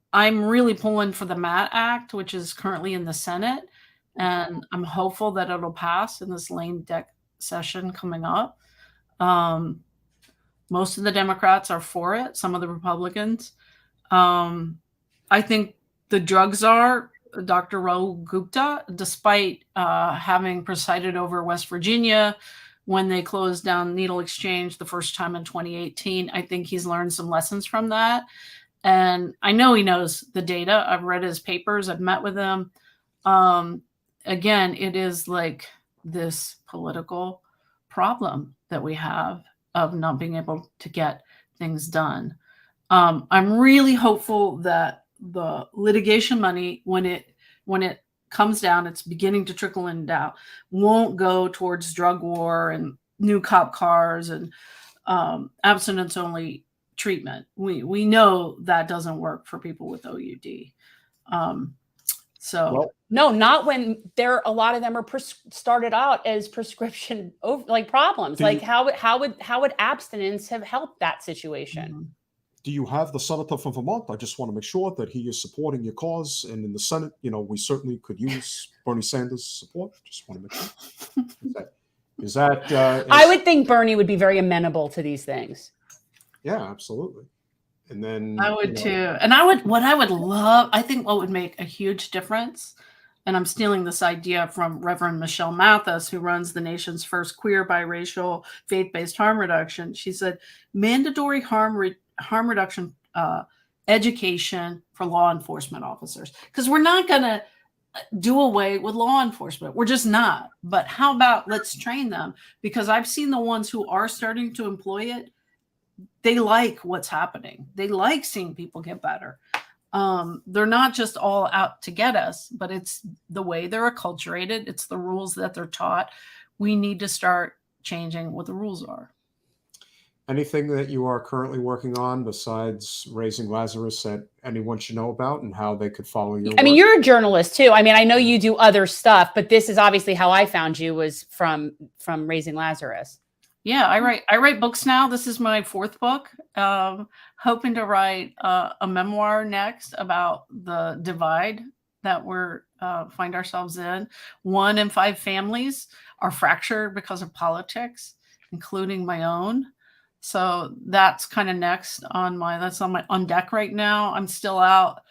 really pulling for the MAT Act, which is currently in the Senate, and I'm hopeful that it'll pass in this lame deck session coming up. Most of the Democrats are for it, some of the Republicans. I think the drug czar, Dr. Rahul Gupta, despite having presided over West Virginia when they closed down needle exchange the first time in 2018, I think he's learned some lessons from that. And I know he knows the data. I've read his papers. I've met with him. Again, it is like this political problem that we have of not being able to get things done. I'm really hopeful that the litigation money, when it comes down, it's beginning to trickle in down, won't go towards drug war and new cop cars and abstinence only treatment. We know that doesn't work for people with OUD. No, not when a lot of them are started out as prescription problems. How would abstinence have helped that situation? Mm-hmm. Do you have the senator from Vermont? I just want to make sure that he is supporting your cause. And in the Senate, we certainly could use Bernie Sanders' support. Just want to make sure. Is that I would think Bernie would be very amenable to these things. Yeah, absolutely. And then I would too. And I think what would make a huge difference, and I'm stealing this idea from Reverend Michelle Mathis, who runs the nation's first queer, biracial, faith-based harm reduction. She said, mandatory harm reduction education for law enforcement officers. Because we're not going to do away with law enforcement. We're just not. But how about let's train them? Because I've seen the ones who are starting to employ it. They like what's happening. They like seeing people get better. They're not just all out to get us, but it's the way they're acculturated. It's the rules that they're taught. We need to start changing what the rules are. Anything that you are currently working on besides Raising Lazarus that anyone should know about and how they could follow your work? I mean, you're a journalist too. I mean, I know you do other stuff, but this is obviously how I found you, was from Raising Lazarus. Yeah, I write books now. This is my 4th book. Hoping to write a memoir next about the divide that we're find ourselves in. 1 in 5 families are fractured because of politics, including my own. So that's kind of next that's on deck right now. I'm still out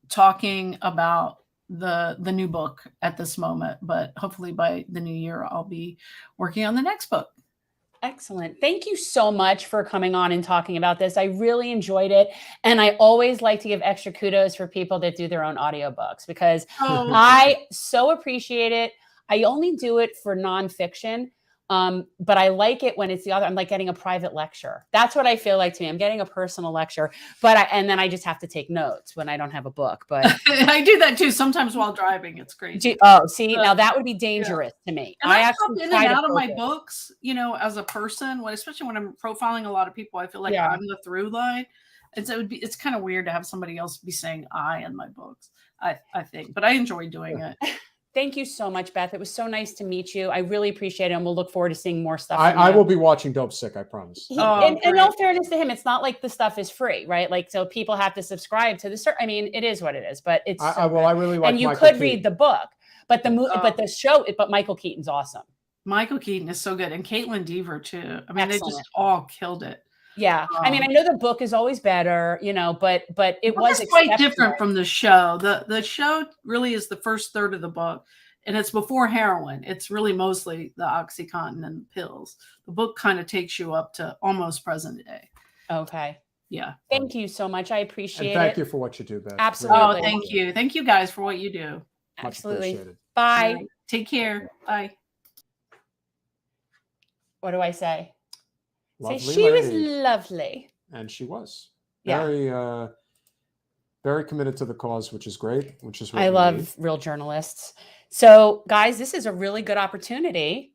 talking about the new book at this moment, but hopefully by the new year, I'll be working on the next book. Excellent. Thank you so much for coming on and talking about this. I really enjoyed it. And I always like to give extra kudos for people that do their own audiobooks, because I so appreciate it. I only do it for nonfiction. But I like it when it's the other. I'm like getting a private lecture. That's what I feel like to me. I'm getting a personal lecture, and then I just have to take notes when I don't have a book. But I do that too. Sometimes while driving, it's crazy. See, now that would be dangerous to me. And I actually in and out of my books, as a person, especially when I'm profiling a lot of people, I feel like I'm the through line. And so it's kind of weird to have somebody else be saying I in my books, I think, but I enjoy doing it. Thank you so much, Beth. It was so nice to meet you. I really appreciate it, and we'll look forward to seeing more stuff. I will be watching Dopesick, I promise. In all fairness to him, it's not like the stuff is free, right? Like, so people have to subscribe to the. I mean, it is what it is, but it's. I really like. And you Michael could Keaton. read the book, but the show. But Michael Keaton's awesome. Michael Keaton is so good, and Caitlin Dever too. I mean, They just all killed it. Yeah, I mean, I know the book is always better, but it was quite different from the show. The show really is the first third of the book. And it's before heroin. It's really mostly the OxyContin and pills. The book kind of takes you up to almost present day. Okay. Yeah. Thank you so much. I appreciate it. Thank you for what you do, Beth. Absolutely. Oh, thank you. Thank you guys for what you do. Absolutely. Bye. Right. Take care. Bye. What do I say? Lovely she was lady. Lovely. And she was. Yeah. Very committed to the cause, which is great. Which is what I love real journalists. So, guys, this is a really good opportunity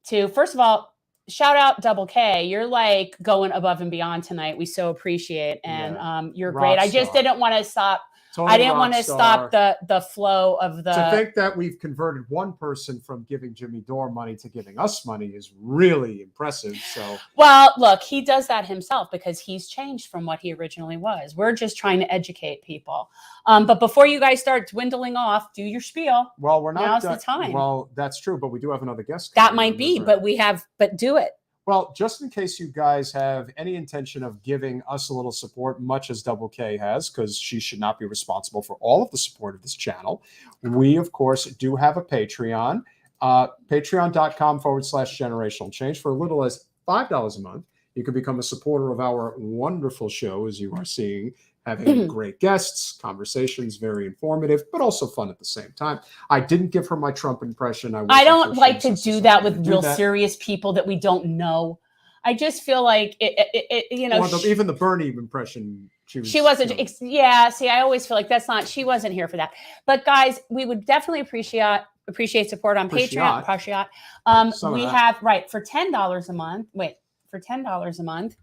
to, first of all, shout out Double K. You're like going above and beyond tonight. We so appreciate, and you're great. I just didn't want to stop. I didn't want to stop the flow of the. To think that we've converted one person from giving Jimmy Dore money to giving us money is really impressive. So, well, look, he does that himself because he's changed from what he originally was. We're just trying to educate people. But before you guys start dwindling off, do your spiel. Well, we're not. Now's the time. Well, that's true, but we do have another guest. That might be, but do it. Well, just in case you guys have any intention of giving us a little support, much as Double K has, because she should not be responsible for all of the support of this channel, we, of course, do have a Patreon, patreon.com/generational change. For as little as $5 a month, you can become a supporter of our wonderful show, as you are seeing, having great guests, conversations, very informative, but also fun at the same time. I didn't give her my Trump impression. I don't like to do that with real serious people that we don't know. I just feel like even the Bernie impression. She wasn't. Yeah. See, I always feel like she wasn't here for that. But guys, we would definitely appreciate support on Patreon. We have for $10 a month. For $10 a month.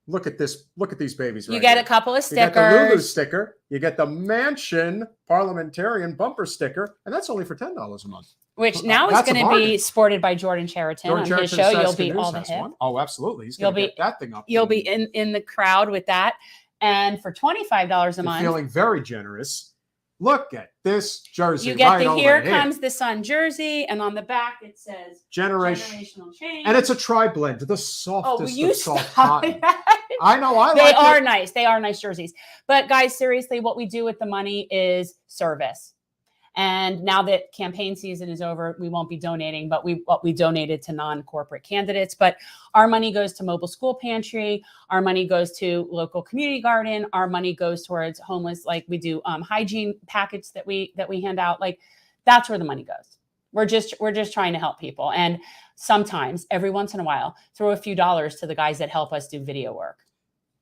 Look at this. Look at these babies. You get a couple of stickers. You get the Lulu sticker. You get the Mansion Parliamentarian bumper sticker, and that's only for $10 a month. Which now is going to be sported by Jordan Cheriton on his show. You'll be all the hip. Oh, absolutely. He's going to get that thing up. You'll be in the crowd with that. And for $25 a month. Feeling very generous. Look at this jersey. You get the Here Comes the Sun jersey, and on the back it says Generational Change. And it's a tri-blend, the softest of soft cotton. I know, They are nice. They are nice jerseys. But guys, seriously, what we do with the money is service. And now that campaign season is over, we won't be donating, but we donated to non-corporate candidates. But our money goes to mobile school pantry. Our money goes to local community garden. Our money goes towards homeless. Like we do hygiene packets that we hand out. Like that's where the money goes. We're just trying to help people. And sometimes, every once in a while, throw a few dollars to the guys that help us do video work.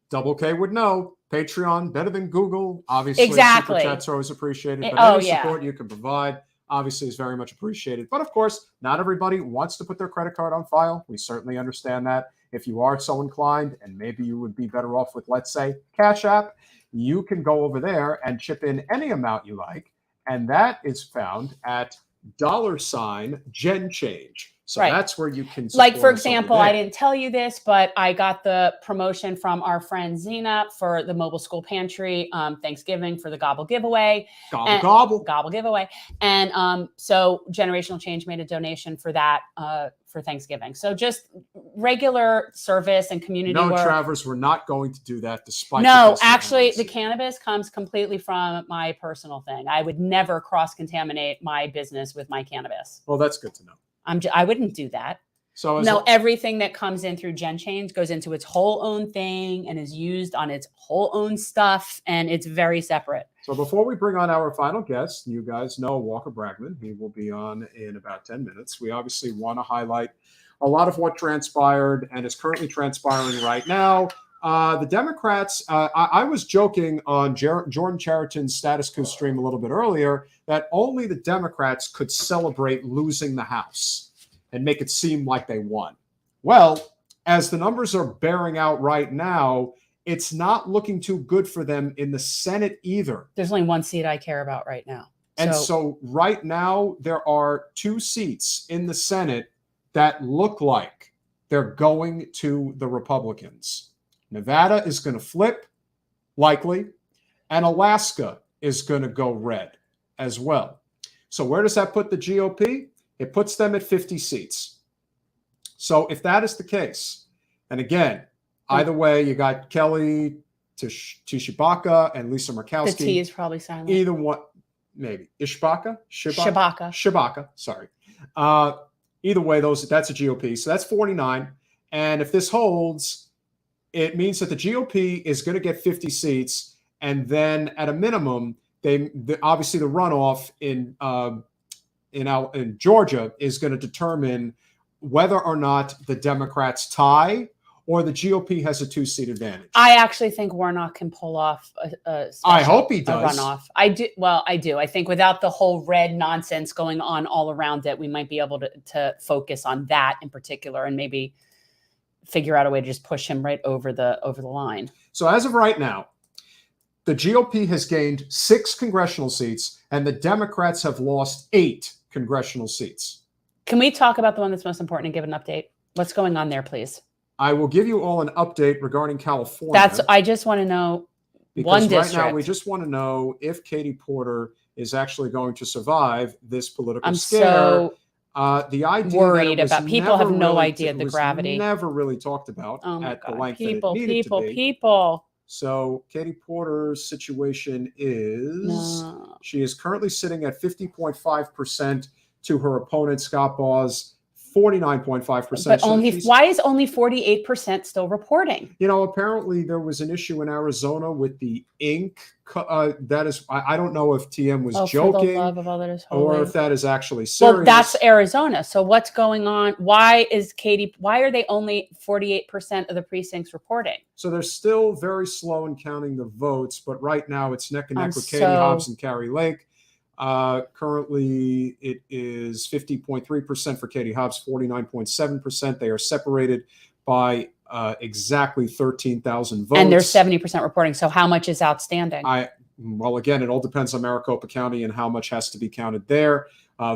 Double K would know. Patreon, better than Google. Obviously, Exactly. Super chats are always appreciated. But Oh, any yeah. support you can provide, obviously, is very much appreciated. But of course, not everybody wants to put their credit card on file. We certainly understand that. If you are so inclined, and maybe you would be better off with, let's say, Cash App, you can go over there and chip in any amount you like. And that is found at $GenChange. So Right. that's where you can Like, for support us over example, there. I didn't tell you this, but I got the promotion from our friend Zena for the mobile school pantry Thanksgiving for the gobble giveaway. Gobble. Giveaway. And so Generational Change made a donation for that for Thanksgiving. So just regular service and community No, work. Travers, we're not going to do that despite No, the actually, testimonies. the cannabis comes completely from my personal thing. I would never cross-contaminate my business with my cannabis. Well, that's good to know. I wouldn't do that. So No, everything that comes in through GenChange goes into its whole own thing and is used on its whole own stuff, and it's very separate. So before we bring on our final guest, you guys know Walker Bragman. He will be on in about 10 minutes. We obviously want to highlight a lot of what transpired and is currently transpiring right now. The Democrats, I was joking on Jordan Chariton's Status Quo stream a little bit earlier that only the Democrats could celebrate losing the House and make it seem like they won. Well, as the numbers are bearing out right now, it's not looking too good for them in the Senate either. There's only one seat I care about right now. And so right now, there are 2 seats in the Senate that look like they're going to the Republicans. Nevada is going to flip, likely, and Alaska is going to go red as well. So where does that put the GOP? It puts them at 50 seats. So if that is the case, and again, either way, you got Kelly Tshibaka and Lisa Murkowski. The T is probably silent. Either one, maybe. Shabaka, sorry. Either way, that's a GOP. So that's 49. And if this holds, it means that the GOP is going to get 50 seats. And then at a minimum, obviously the runoff in Georgia is going to determine whether or not the Democrats tie or the GOP has a 2-seat advantage. I actually think Warnock can pull off I hope he does. a runoff. I do. Well, I do. I think without the whole red nonsense going on all around it, we might be able to focus on that in particular and maybe figure out a way to just push him right over the line. So as of right now, the GOP has gained 6 congressional seats and the Democrats have lost 8 congressional seats. Can we talk about the one that's most important and give an update? What's going on there, please? I will give you all an update regarding California. I just want to know one district. Right now we just want to know if Katie Porter is actually going to survive this political scare. So the idea worried that it was about people have no really, idea the gravity. Never really talked about at the length that it needed to be. People. So Katie Porter's situation is she is currently sitting at 50.5% to her opponent Scott Baugh's 49.5%. But why is only 48% still reporting? You know, apparently there was an issue in Arizona with the ink. That is, I don't know if TM was joking for the love of all that is holy. or if that is actually serious. Well, that's Arizona. So what's going on? Why are they only 48% of the precincts reporting? So they're still very slow in counting the votes, but right now it's neck and neck with Katie Hobbs and Carrie Lake. Currently, it is 50.3% for Katie Hobbs, 49.7%. They are separated by exactly 13,000 votes. And there's 70% reporting. So how much is outstanding? Well, again, it all depends on Maricopa County and how much has to be counted there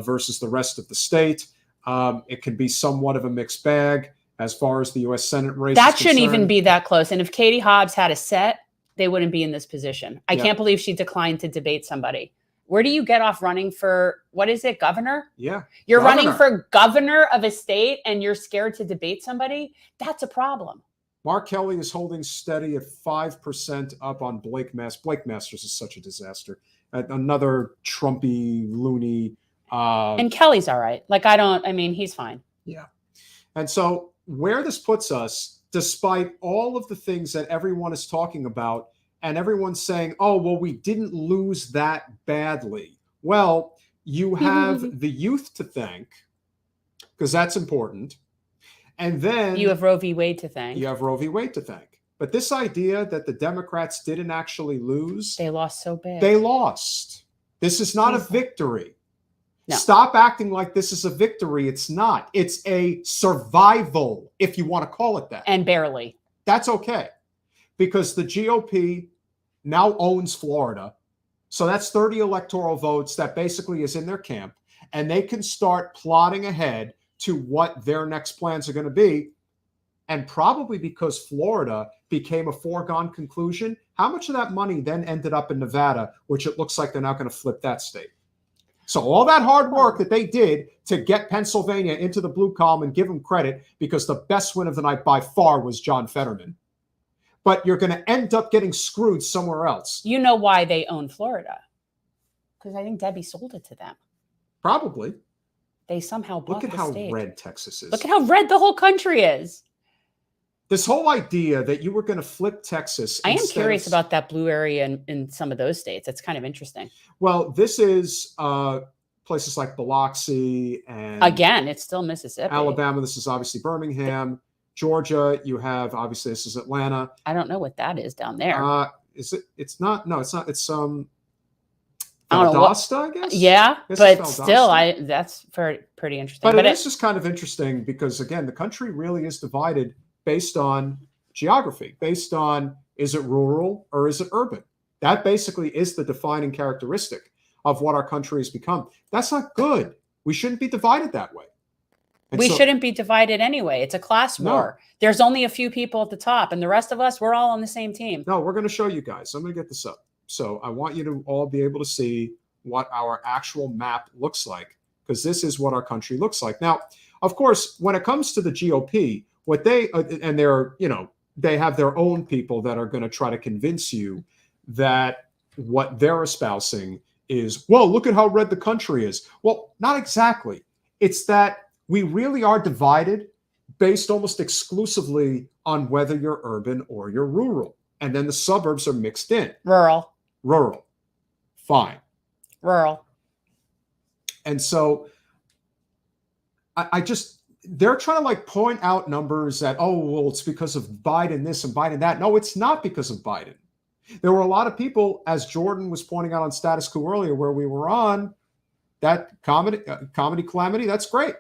versus the rest of the state. It can be somewhat of a mixed bag as far as the U.S. Senate race. That shouldn't even be that close. And if Katie Hobbs had a set, they wouldn't be in this position. I can't believe she declined to debate somebody. Where do you get off running for, what is it, governor? Yeah. You're running for governor of a state and you're scared to debate somebody? That's a problem. Mark Kelly is holding steady at 5% up on Blake Masters. Blake Masters is such a disaster. Another Trumpy, loony. And Kelly's all right. Like, I mean, he's fine. Yeah. And so where this puts us, despite all of the things that everyone is talking about, and everyone's saying, oh, well, we didn't lose that badly. Well, you have the youth to thank, because that's important. And then you have Roe v. Wade to thank. You have Roe v. Wade to thank. But this idea that the Democrats didn't actually lose. They lost so bad. They lost. This is not a victory. No. Stop acting like this is a victory. It's not. It's a survival, if you want to call it that. And barely. That's okay. Because the GOP now owns Florida. So that's 30 electoral votes that basically is in their camp. And they can start plotting ahead to what their next plans are going to be. And probably because Florida became a foregone conclusion, how much of that money then ended up in Nevada, which it looks like they're not going to flip that state. So all that hard work that they did to get Pennsylvania into the blue column, and give them credit, because the best win of the night by far was John Fetterman. But you're going to end up getting screwed somewhere else. You know why they own Florida? Because I think Debbie sold it to them. Probably. They somehow bought Look at the how state. red Texas is. Look at how red the whole country is. This whole idea that you were going to flip Texas. I am curious about that blue area in some of those states. It's kind of interesting. Well, this is places like Biloxi and again, it's still Mississippi. Alabama. This is obviously Birmingham. Georgia, you have obviously this is Atlanta. I don't know what that is down there. Is it? It's not. No, it's not. It's Valdosta, I guess. Yeah, but still, that's pretty interesting. But it is just kind of interesting because again, the country really is divided based on geography, based on is it rural or is it urban? That basically is the defining characteristic of what our country has become. That's not good. We shouldn't be divided that way. And we shouldn't be divided anyway. It's a class war. There's only a few people at the top, and the rest of us, we're all on the same team. No, we're going to show you guys. I'm going to get this up. So I want you to all be able to see what our actual map looks like, because this is what our country looks like. Now, of course, when it comes to the GOP, what they and they're, they have their own people that are going to try to convince you that what they're espousing is, well, look at how red the country is. Well, not exactly. It's that we really are divided based almost exclusively on whether you're urban or you're rural. And then the suburbs are mixed in. Rural. Fine. Rural. And so they're trying to like point out numbers that, oh, well, it's because of Biden this and Biden that. No, it's not because of Biden. There were a lot of people, as Jordan was pointing out on Status Quo earlier, where we were on, that comedy calamity, that's great.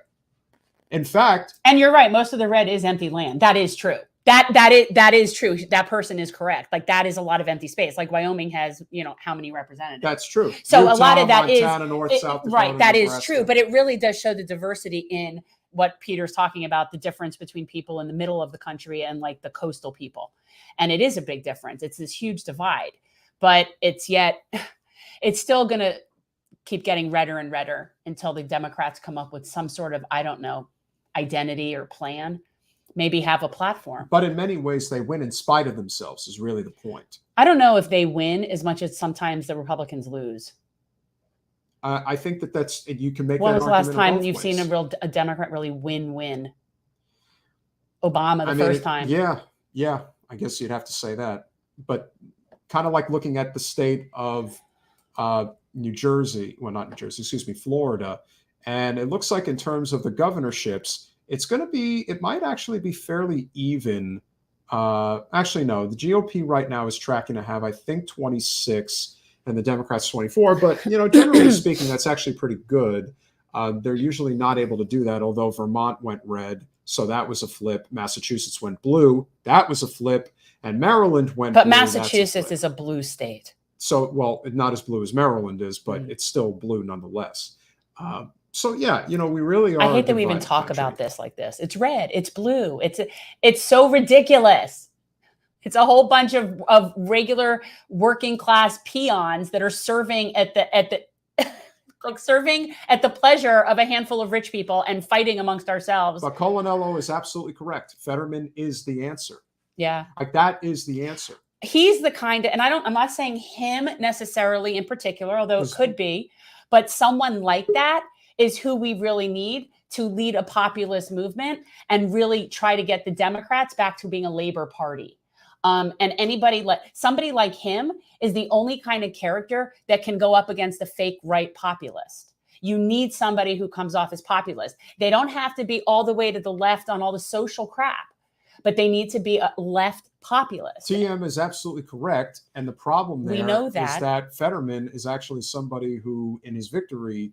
In fact. And you're right. Most of the red is empty land. That is true. That is true. That person is correct. Like that is a lot of empty space. Like Wyoming has, how many representatives? That's true. So Utah, a lot of that Montana, North, South Dakota, right. That Nebraska. Is true. But it really does show the diversity in what Peter's talking about, the difference between people in the middle of the country and like the coastal people. And it is a big difference. It's this huge divide, but it's still going to keep getting redder and redder until the Democrats come up with some sort of, I don't know, identity or plan. Maybe have a platform. But in many ways, they win in spite of themselves is really the point. I don't know if they win as much as sometimes the Republicans lose. I think that's, you can make when that was the last time you've seen a Democrat really win? Obama first time. Yeah. I guess you'd have to say that. But kind of like looking at the state of New Jersey, well, not New Jersey, excuse me, Florida. And it looks like in terms of the governorships, it might actually be fairly even. Actually, no, the GOP right now is tracking to have, I think, 26 and the Democrats 24. But, generally speaking, that's actually pretty good. They're usually not able to do that, although Vermont went red. So that was a flip. Massachusetts went blue. That was a flip. And Maryland went blue. But Massachusetts is a blue state. So, well, not as blue as Maryland is, but it's still blue nonetheless. So yeah, we really are. I hate that we even talk about this like this. It's red. It's blue. It's so ridiculous. It's a whole bunch of regular working class peons that are serving at the like serving at the pleasure of a handful of rich people and fighting amongst ourselves. But Colanello is absolutely correct. Fetterman is the answer. Yeah. Like that is the answer. He's the kind of, and I'm not saying him necessarily in particular, although it could be, but someone like that is who we really need to lead a populist movement and really try to get the Democrats back to being a labor party. And somebody like him is the only kind of character that can go up against the fake right populist. You need somebody who comes off as populist. They don't have to be all the way to the left on all the social crap, but they need to be a left populist. TM is absolutely correct. And the problem there is that Fetterman is actually somebody who, in his victory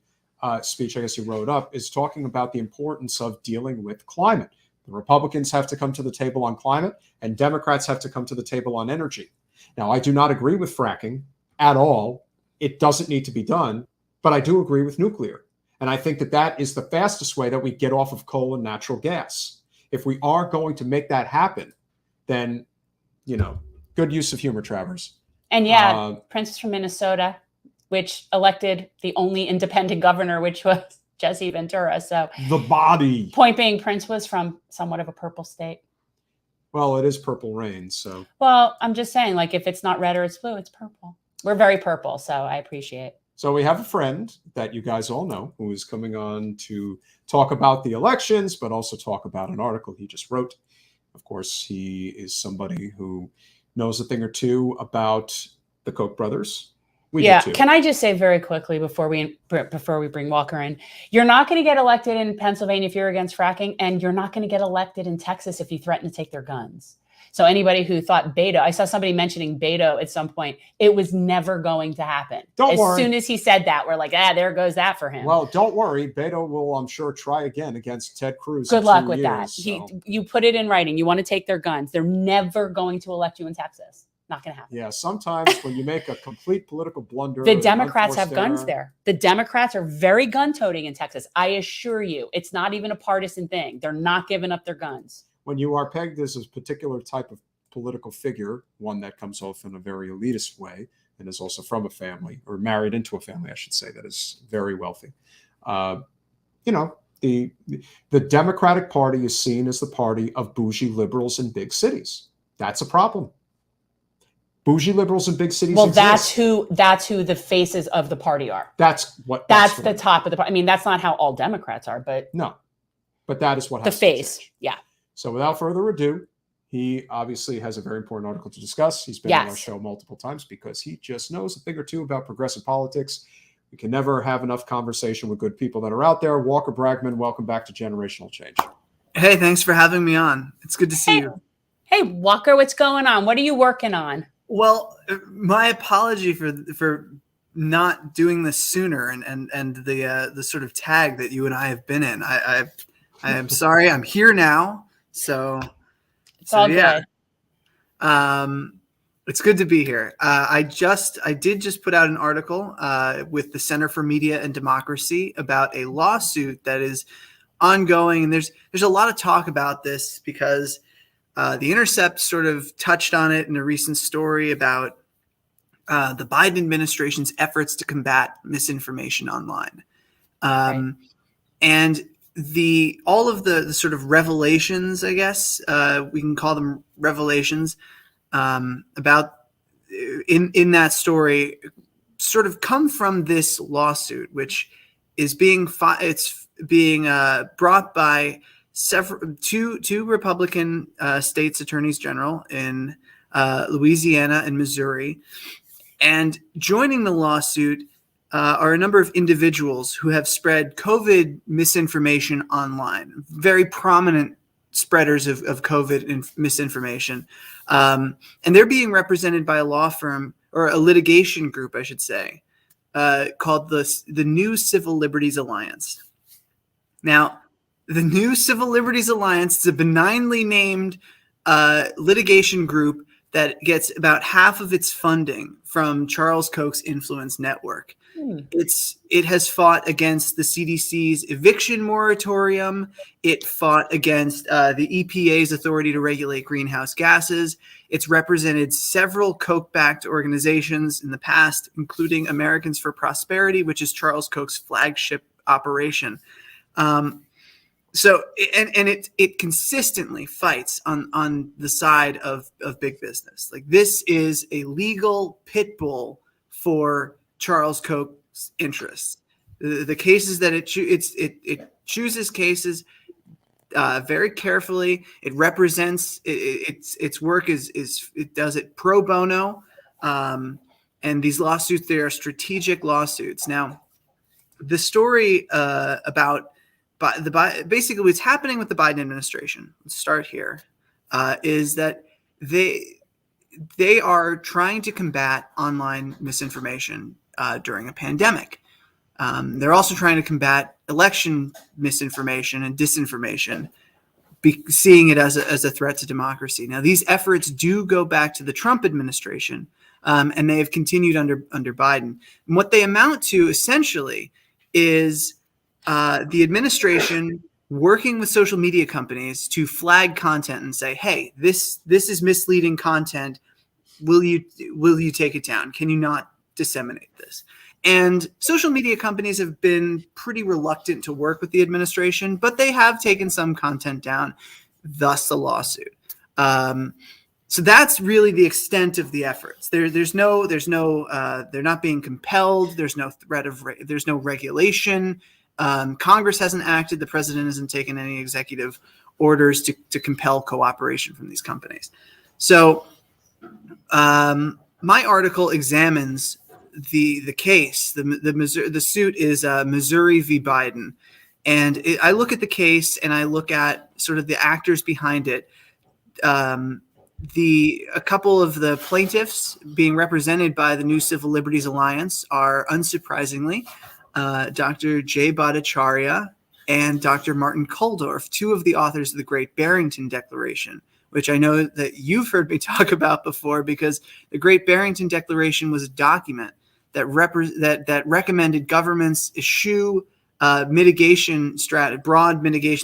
speech, I guess he wrote up, is talking about the importance of dealing with climate. The Republicans have to come to the table on climate, and Democrats have to come to the table on energy. Now, I do not agree with fracking at all. It doesn't need to be done, but I do agree with nuclear. And I think that that is the fastest way that we get off of coal and natural gas. If we are going to make that happen, then, good use of humor, Travers. And Prince is from Minnesota, which elected the only independent governor, which was Jesse Ventura. So the body. Point being, Prince was from somewhat of a purple state. Well, it is purple rain, so. Well, I'm just saying, like, if it's not red or it's blue, it's purple. We're very purple, so I appreciate it. So we have a friend that you guys all know who is coming on to talk about the elections, but also talk about an article he just wrote. Of course, he is somebody who knows a thing or two about the Koch brothers. We do too. Can I just say very quickly before we bring Walker in, you're not going to get elected in Pennsylvania if you're against fracking, and you're not going to get elected in Texas if you threaten to take their guns. So anybody who thought Beto, I saw somebody mentioning Beto at some point. It was never going to happen. Don't worry. As soon as he said that, we're like, there goes that for him. Well, don't worry. Beto will, I'm sure, try again against Ted Cruz. Good luck with that. So. You put it in writing. You want to take their guns. They're never going to elect you in Texas. Not going to happen. Yeah, sometimes when you make a complete political blunder. The Democrats have guns there. The Democrats are very gun-toting in Texas. I assure you, it's not even a partisan thing. They're not giving up their guns. When you are pegged as a particular type of political figure, one that comes off in a very elitist way and is also from a family, or married into a family, I should say, that is very wealthy. The Democratic Party is seen as the party of bougie liberals in big cities. That's a problem. Bougie liberals in big cities. Well, exist. that's who the faces of the party are. That's the top of the party. I mean, that's not how all Democrats are, but no, but that is what the face. Yeah. So without further ado, he obviously has a very important article to discuss. He's been on our show multiple times because he just knows a thing or two about progressive politics. We can never have enough conversation with good people that are out there. Walker Bragman, welcome back to Generational Change. Hey, thanks for having me on. It's good to see you. Hey, Walker, what's going on? What are you working on? Well, my apology for not doing this sooner and the sort of tag that you and I have been in. I am sorry. I'm here now. So it's all good. It's good to be here. I did just put out an article with the Center for Media and Democracy about a lawsuit that is ongoing, and there's a lot of talk about this because The Intercept sort of touched on it in a recent story about the Biden administration's efforts to combat misinformation online. Right. And all of the sort of revelations, I guess, we can call them revelations, about in that story sort of come from this lawsuit, which is being brought by two Republican states attorneys general in Louisiana and Missouri, and joining the lawsuit are a number of individuals who have spread COVID misinformation online, very prominent spreaders of COVID misinformation, and they're being represented by a law firm, or a litigation group, I should say, called the New Civil Liberties Alliance. Now, the New Civil Liberties Alliance is a benignly named litigation group that gets about half of its funding from Charles Koch's influence network. It has fought against the CDC's eviction moratorium. It fought against the EPA's authority to regulate greenhouse gases. It's represented several Koch-backed organizations in the past, including Americans for Prosperity, which is Charles Koch's flagship operation. So it consistently fights on the side of big business. Like, this is a legal pit bull for Charles Koch's interests. The cases that it chooses cases very carefully. It represents its work is it does it pro bono, and these lawsuits, they are strategic lawsuits. Now, the story about basically what's happening with the Biden administration, let's start here, is that they are trying to combat online misinformation during a pandemic. They're also trying to combat election misinformation and disinformation, seeing it as a threat to democracy. Now, these efforts do go back to the Trump administration, and they have continued under Biden. And what they amount to essentially is the administration working with social media companies to flag content and say, "Hey, this is misleading content. Will you take it down? Can you not disseminate this?" And social media companies have been pretty reluctant to work with the administration, but they have taken some content down, thus the lawsuit. So that's really the extent of the efforts. They're not being compelled. There's no threat there's no regulation. Congress hasn't acted. The president hasn't taken any executive orders to compel cooperation from these companies. So my article examines the case. The suit is Missouri v. Biden. And I look at the case and I look at sort of the actors behind it. A couple of the plaintiffs being represented by the New Civil Liberties Alliance are, unsurprisingly, Dr. Jay Bhattacharya and Dr. Martin Kulldorff, two of the authors of the Great Barrington Declaration, which I know that you've heard me talk about before, because the Great Barrington Declaration was a document that recommended governments eschew broad mitigation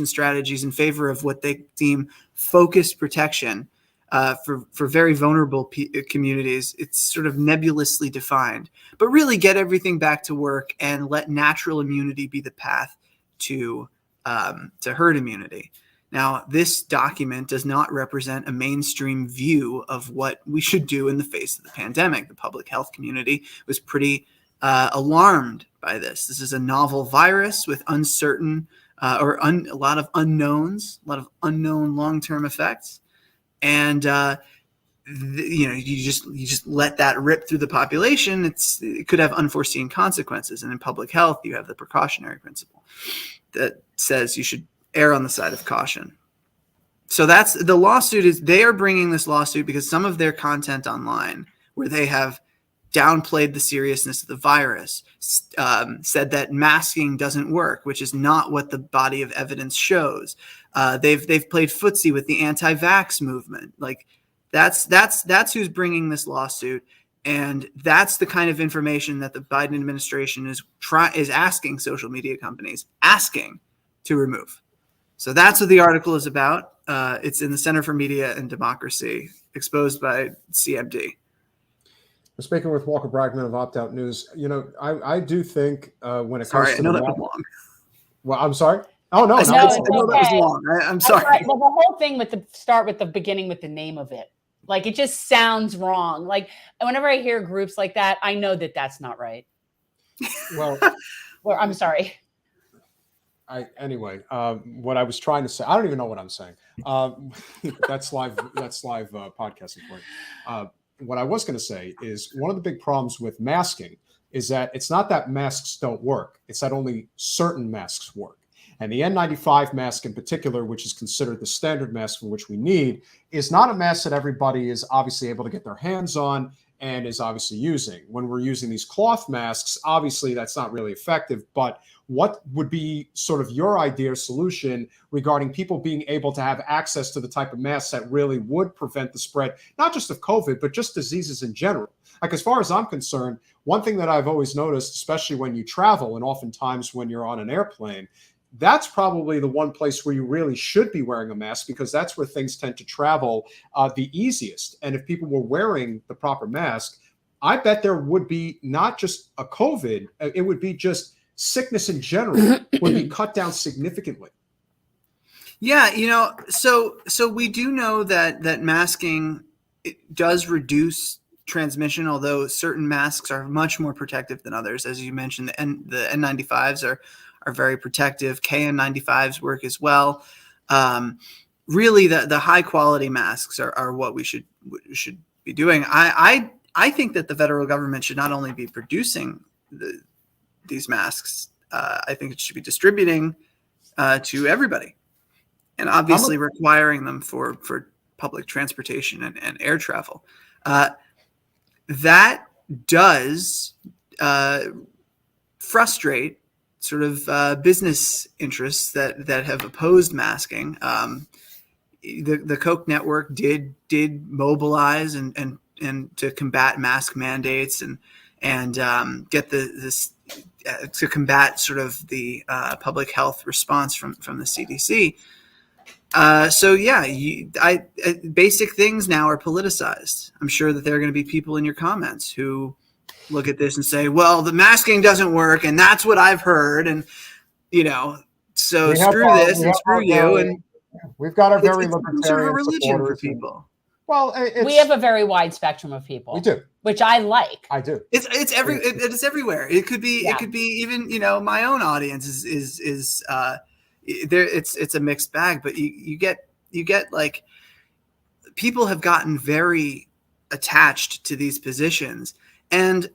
strategies in favor of what they deem focused protection for very vulnerable communities. It's sort of nebulously defined, but really get everything back to work and let natural immunity be the path to herd immunity. Now, this document does not represent a mainstream view of what we should do in the face of the pandemic. The public health community was pretty alarmed by this. This is a novel virus with uncertain a lot of unknowns, a lot of unknown long-term effects. And you just let that rip through the population. It could have unforeseen consequences. And in public health, you have the precautionary principle that says you should err on the side of caution. So that's the lawsuit. They are bringing this lawsuit because some of their content online, where they have downplayed the seriousness of the virus, said that masking doesn't work, which is not what the body of evidence shows. They've played footsie with the anti-vax movement. Like, that's who's bringing this lawsuit, and that's the kind of information that the Biden administration is asking social media companies to remove. So that's what the article is about. It's in the Center for Media and Democracy, exposed by CMD. We're speaking with Walker Bragman of Opt Out News. I do think when it comes Sorry, to I know that was long. Well, I'm sorry. Oh no, I no, know it's that was long. I'm sorry. Well, the whole thing start with the beginning with the name of it. Like, it just sounds wrong. Like, whenever I hear groups like that, I know that that's not right. Well, I'm sorry. Anyway, what I was trying to say, I don't even know what I'm saying. That's live podcasting for you. What I was going to say is, one of the big problems with masking is that it's not that masks don't work. It's that only certain masks work. And the N95 mask in particular, which is considered the standard mask for which we need, is not a mask that everybody is obviously able to get their hands on and is obviously using. When we're using these cloth masks, obviously that's not really effective. But what would be sort of your idea solution regarding people being able to have access to the type of masks that really would prevent the spread, not just of COVID, but just diseases in general? Like, as far as I'm concerned, one thing that I've always noticed, especially when you travel and oftentimes when you're on an airplane, that's probably the one place where you really should be wearing a mask, because that's where things tend to travel the easiest. And if people were wearing the proper mask, I bet there would be not just a COVID, it would be just sickness in general would be cut down significantly. Yeah, so we do know that masking, it does reduce transmission, although certain masks are much more protective than others. As you mentioned, the N95s are very protective. KN95s work as well. Really, the high quality masks are what we should be doing. I think that the federal government should not only be producing these masks. I think it should be distributing to everybody, and obviously requiring them for public transportation and air travel. That does frustrate sort of business interests that have opposed masking. The Koch network did mobilize and to combat mask mandates and get this to combat sort of the public health response from the CDC. So yeah, basic things now are politicized. I'm sure that there are going to be people in your comments who look at this and say, well, the masking doesn't work, and that's what I've heard, and so screw this and screw you. And we've got a very it's libertarian sort of a religion supporters for people. Well, we have a very wide spectrum of people. We do, which I like. I do. It's everywhere. It could be even my own audience is there. It's a mixed bag, but you get like people have gotten very attached to these positions, and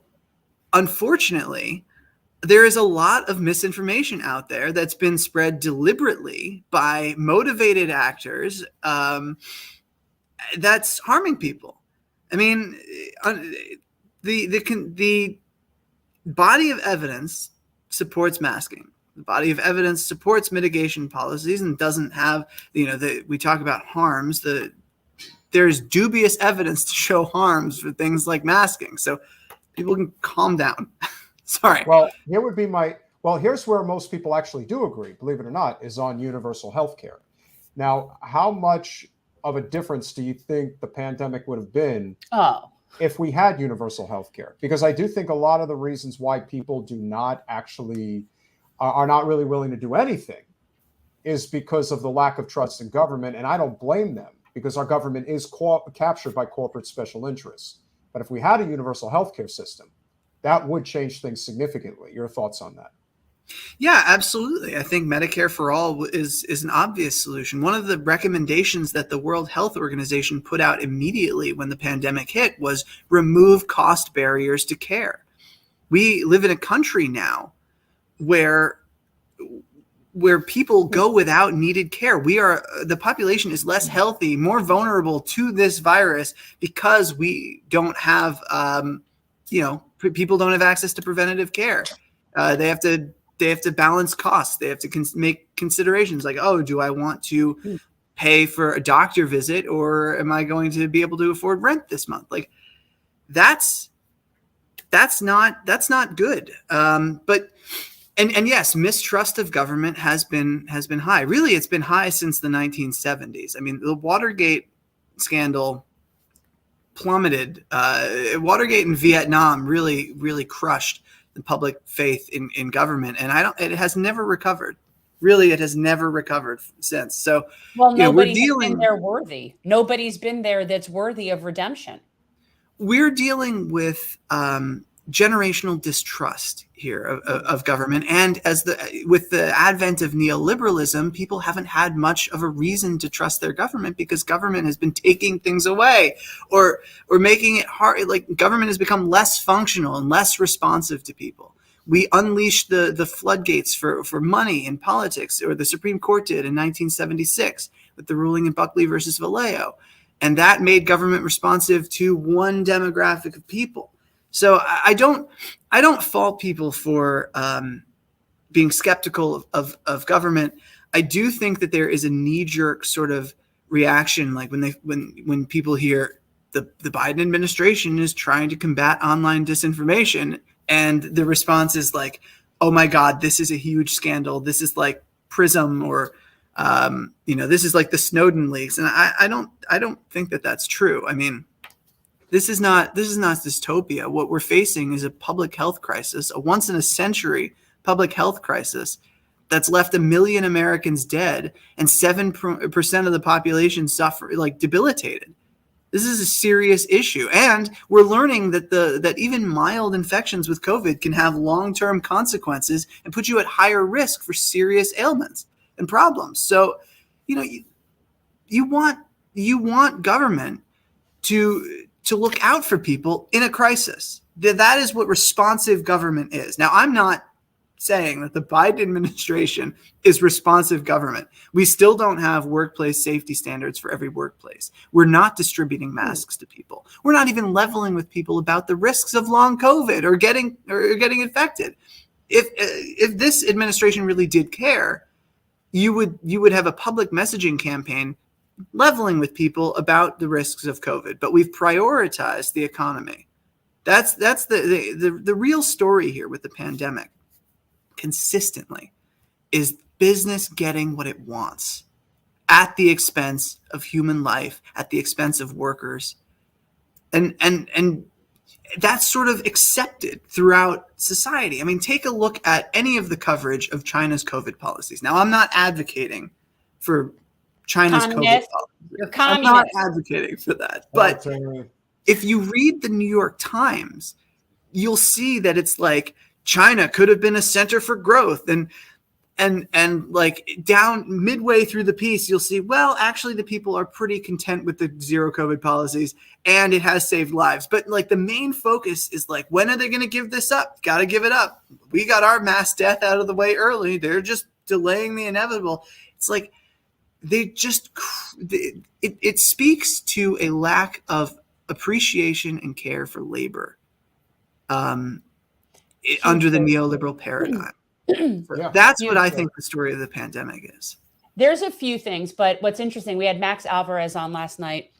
unfortunately, there is a lot of misinformation out there that's been spread deliberately by motivated actors. That's harming people. I mean, the body of evidence supports masking. The body of evidence supports mitigation policies and doesn't have, we talk about harms. There's dubious evidence to show harms for things like masking. So people can calm down. Sorry. Well, here's where most people actually do agree, believe it or not, is on universal health care. Now, how much of a difference do you think the pandemic would have been if we had universal health care? Because I do think a lot of the reasons why people do not actually are not really willing to do anything is because of the lack of trust in government. And I don't blame them, because our government is captured by corporate special interests. But if we had a universal health care system, that would change things significantly. Your thoughts on that? Yeah, absolutely. I think Medicare for all is an obvious solution. One of the recommendations that the World Health Organization put out immediately when the pandemic hit was remove cost barriers to care. We live in a country now where people go without needed care. The population is less healthy, more vulnerable to this virus because we don't have, people don't have access to preventative care. They have to balance costs. They have to make considerations like, oh, do I want to pay for a doctor visit, or am I going to be able to afford rent this month? Like that's not good. But yes, mistrust of government has been high. Really, it's been high since the 1970s. I mean, the Watergate scandal plummeted. Watergate in Vietnam really, really crushed the public faith in government, and it has never recovered. Really, it has never recovered since. So, nobody's been there worthy. Nobody's been there that's worthy of redemption. We're dealing with generational distrust here of government, and with the advent of neoliberalism, people haven't had much of a reason to trust their government because government has been taking things away or making it hard. Like government has become less functional and less responsive to people. We unleashed the floodgates for money in politics, or the Supreme Court did in 1976 with the ruling in Buckley versus Vallejo, and that made government responsive to one demographic of people. So I don't fault people for being skeptical of government. I do think that there is a knee-jerk sort of reaction, like when people hear the Biden administration is trying to combat online disinformation, and the response is like, "Oh my God, this is a huge scandal. This is like PRISM, or this is like the Snowden leaks." And I don't think that that's true. I mean, This is not dystopia. What we're facing is a public health crisis, a once in a century public health crisis that's left 1 million Americans dead and 7% of the population debilitated. This is a serious issue. And we're learning that even mild infections with COVID can have long-term consequences and put you at higher risk for serious ailments and problems. So, you want government to look out for people in a crisis. That is what responsive government is. Now, I'm not saying that the Biden administration is responsive government. We still don't have workplace safety standards for every workplace. We're not distributing masks to people. We're not even leveling with people about the risks of long COVID or getting infected. If this administration really did care, you would have a public messaging campaign leveling with people about the risks of COVID. But we've prioritized the economy. That's the real story here with the pandemic. Consistently is business getting what it wants at the expense of human life, at the expense of workers. And that's sort of accepted throughout society. I mean, take a look at any of the coverage of China's COVID policies. Now, I'm not advocating for China's COVID policies. I'm not advocating for that. But if you read the New York Times, you'll see that it's like China could have been a center for growth. And like down midway through the piece, you'll see, well, actually the people are pretty content with the zero COVID policies and it has saved lives. But like the main focus is like, when are they going to give this up? Got to give it up. We got our mass death out of the way early. They're just delaying the inevitable. It's like it speaks to a lack of appreciation and care for labor under the neoliberal paradigm. That's what I think the story of the pandemic is. There's a few things, but what's interesting, we had Max Alvarez on last night,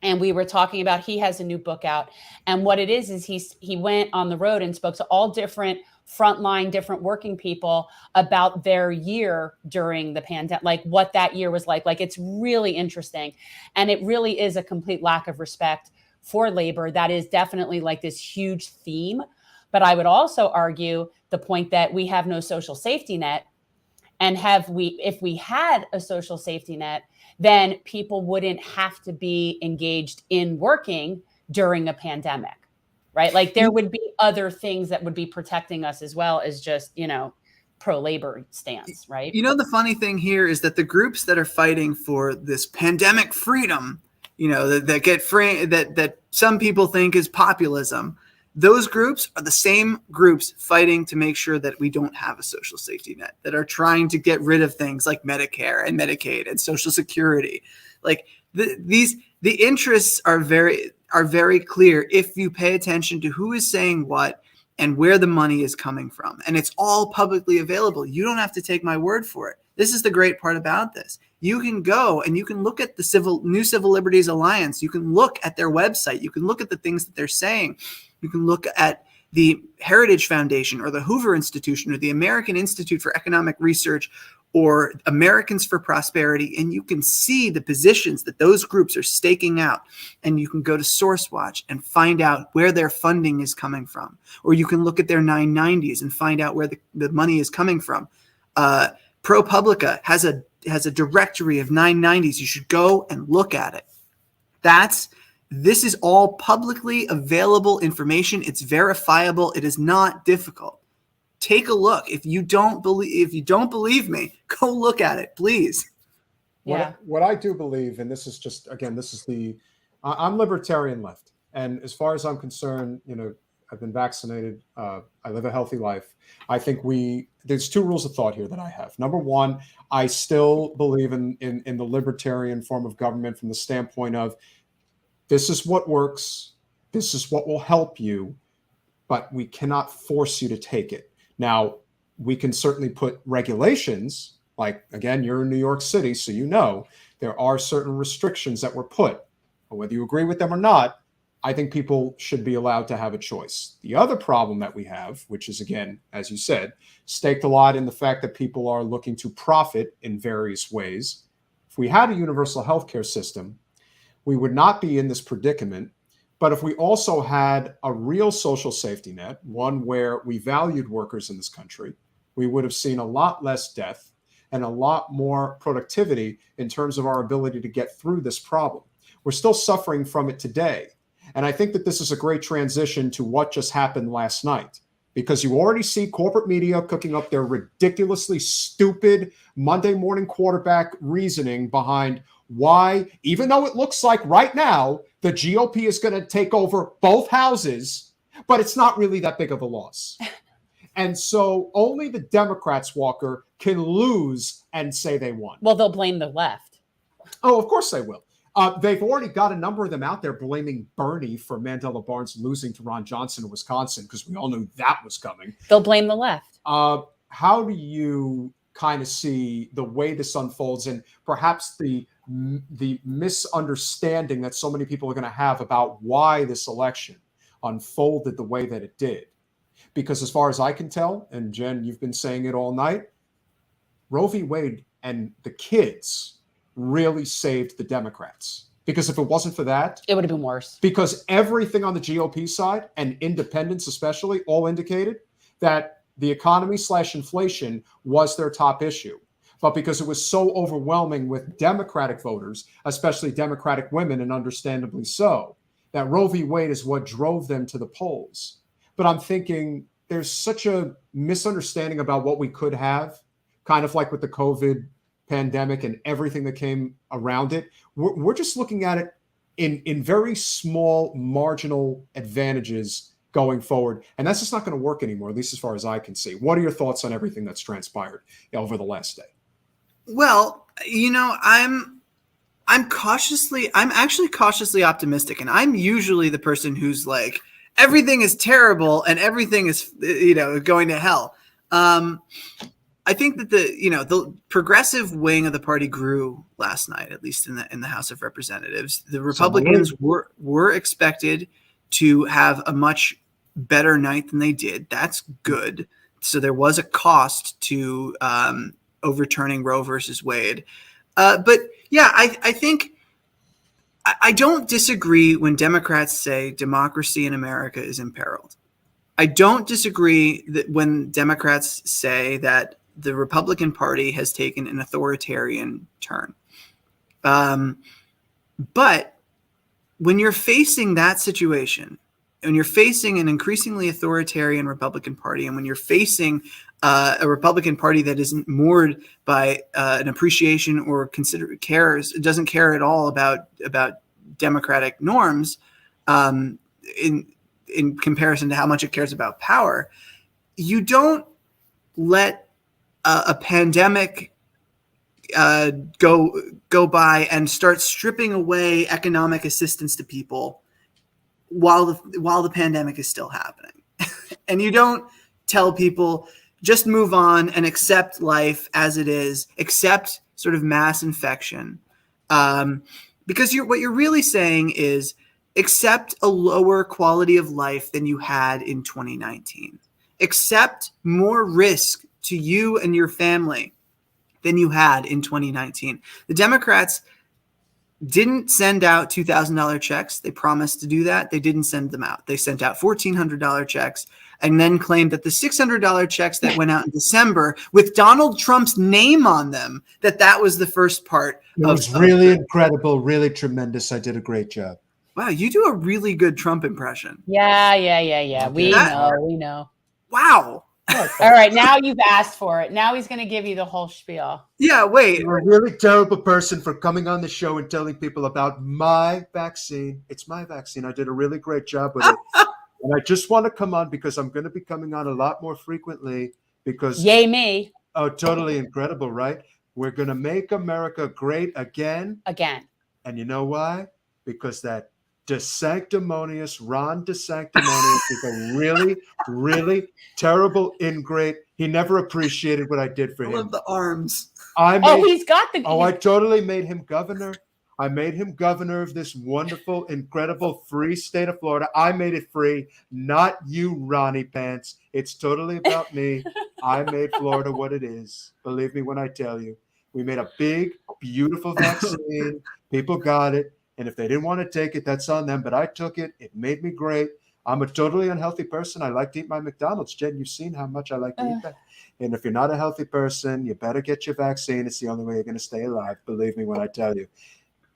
and we were talking about, he has a new book out. And what it is he went on the road and spoke to all different frontline, different working people about their year during the pandemic, like what that year was like. Like, it's really interesting. And it really is a complete lack of respect for labor. That is definitely like this huge theme. But I would also argue the point that we have no social safety net. And if we had a social safety net, then people wouldn't have to be engaged in working during a pandemic, right? Like there would be other things that would be protecting us as well as just, pro-labor stance, right? The funny thing here is that the groups that are fighting for this pandemic freedom, that some people think is populism, those groups are the same groups fighting to make sure that we don't have a social safety net, that are trying to get rid of things like Medicare and Medicaid and Social Security. Like the interests are very clear if you pay attention to who is saying what and where the money is coming from. And it's all publicly available. You don't have to take my word for it. This is the great part about this. You can go and you can look at the New Civil Liberties Alliance. You can look at their website. You can look at the things that they're saying. You can look at the Heritage Foundation or the Hoover Institution or the American Institute for Economic Research or Americans for Prosperity, and you can see the positions that those groups are staking out. And you can go to SourceWatch and find out where their funding is coming from. Or you can look at their 990s and find out where the money is coming from. ProPublica has a directory of 990s. You should go and look at it. This is all publicly available information. It's verifiable. It is not difficult. Take a look. If you don't believe me, go look at it, please. Yeah. What I do believe, and this is just, again, I'm libertarian left. And as far as I'm concerned, I've been vaccinated. I live a healthy life. I think there's two rules of thought here that I have. Number one, I still believe in the libertarian form of government from the standpoint of, this is what works. This is what will help you, but we cannot force you to take it. Now, we can certainly put regulations, like, again, you're in New York City, so there are certain restrictions that were put. But whether you agree with them or not, I think people should be allowed to have a choice. The other problem that we have, which is, again, as you said, staked a lot in the fact that people are looking to profit in various ways. If we had a universal healthcare system, we would not be in this predicament. But if we also had a real social safety net, one where we valued workers in this country, we would have seen a lot less death and a lot more productivity in terms of our ability to get through this problem. We're still suffering from it today. And I think that this is a great transition to what just happened last night, because you already see corporate media cooking up their ridiculously stupid Monday morning quarterback reasoning behind why, even though it looks like right now the GOP is going to take over both houses, but it's not really that big of a loss. And so only the Democrats, Walker, can lose and say they won. Well, they'll blame the left. Oh, of course they will. They've already got a number of them out there blaming Bernie for Mandela Barnes losing to Ron Johnson in Wisconsin, because we all knew that was coming. They'll blame the left. How do you kind of see the way this unfolds, and perhaps the misunderstanding that so many people are going to have about why this election unfolded the way that it did? Because as far as I can tell, and Jen, you've been saying it all night, Roe v. Wade and the kids really saved the Democrats. Because if it wasn't for that, it would have been worse. Because everything on the GOP side, and independents especially, all indicated that the economy / inflation was their top issue. But because it was so overwhelming with Democratic voters, especially Democratic women, and understandably so, that Roe v. Wade is what drove them to the polls. But I'm thinking there's such a misunderstanding about what we could have, kind of like with the COVID pandemic and everything that came around it. We're just looking at it in very small marginal advantages going forward. And that's just not going to work anymore, at least as far as I can see. What are your thoughts on everything that's transpired over the last day? Well, I'm actually cautiously optimistic. And I'm usually the person who's like, everything is terrible and everything is, going to hell. I think that the progressive wing of the party grew last night, at least in the House of Representatives. The Republicans were expected to have a much better night than they did. That's good. So there was a cost to overturning Roe versus Wade. But yeah, I think I don't disagree when Democrats say democracy in America is imperiled. I don't disagree that when Democrats say that the Republican Party has taken an authoritarian turn. But when you're facing that situation, when you're facing an increasingly authoritarian Republican Party, and when you're facing a Republican Party that isn't moored by an appreciation or doesn't care at all about democratic norms in comparison to how much it cares about power, you don't let a pandemic go by and start stripping away economic assistance to people while the pandemic is still happening. And you don't tell people just move on and accept life as it is, accept sort of mass infection. Because what you're really saying is accept a lower quality of life than you had in 2019. Accept more risk to you and your family than you had in 2019. The Democrats didn't send out $2,000 checks. They promised to do that. They didn't send them out. They sent out $1,400 checks and then claimed that the $600 checks that went out in December with Donald Trump's name on them, that was the first part. It was really incredible, really tremendous. I did a great job. Wow, you do a really good Trump impression. Yeah. We know. Wow. All right, now you've asked for it. Now he's going to give you the whole spiel. Yeah, wait. You're a really terrible person for coming on the show and telling people about my vaccine. It's my vaccine. I did a really great job with it. And I just want to come on because I'm going to be coming on a lot more frequently because... Yay me. Oh, totally incredible, right? We're going to make America great again. Again. And you know why? Because that Ron DeSanctimonious is a really, really terrible ingrate. He never appreciated what I did for him. I love the arms. He's got the... I totally made him governor. I made him governor of this wonderful, incredible, free state of Florida. I made it free, not you, Ronnie Pants. It's totally about me. I made Florida what it is. Believe me when I tell you. We made a big, beautiful vaccine. People got it. And if they didn't want to take it, that's on them. But I took it. It made me great. I'm a totally unhealthy person. I like to eat my McDonald's. Jen, you've seen how much I like to eat that. And if you're not a healthy person, you better get your vaccine. It's the only way you're going to stay alive. Believe me when I tell you.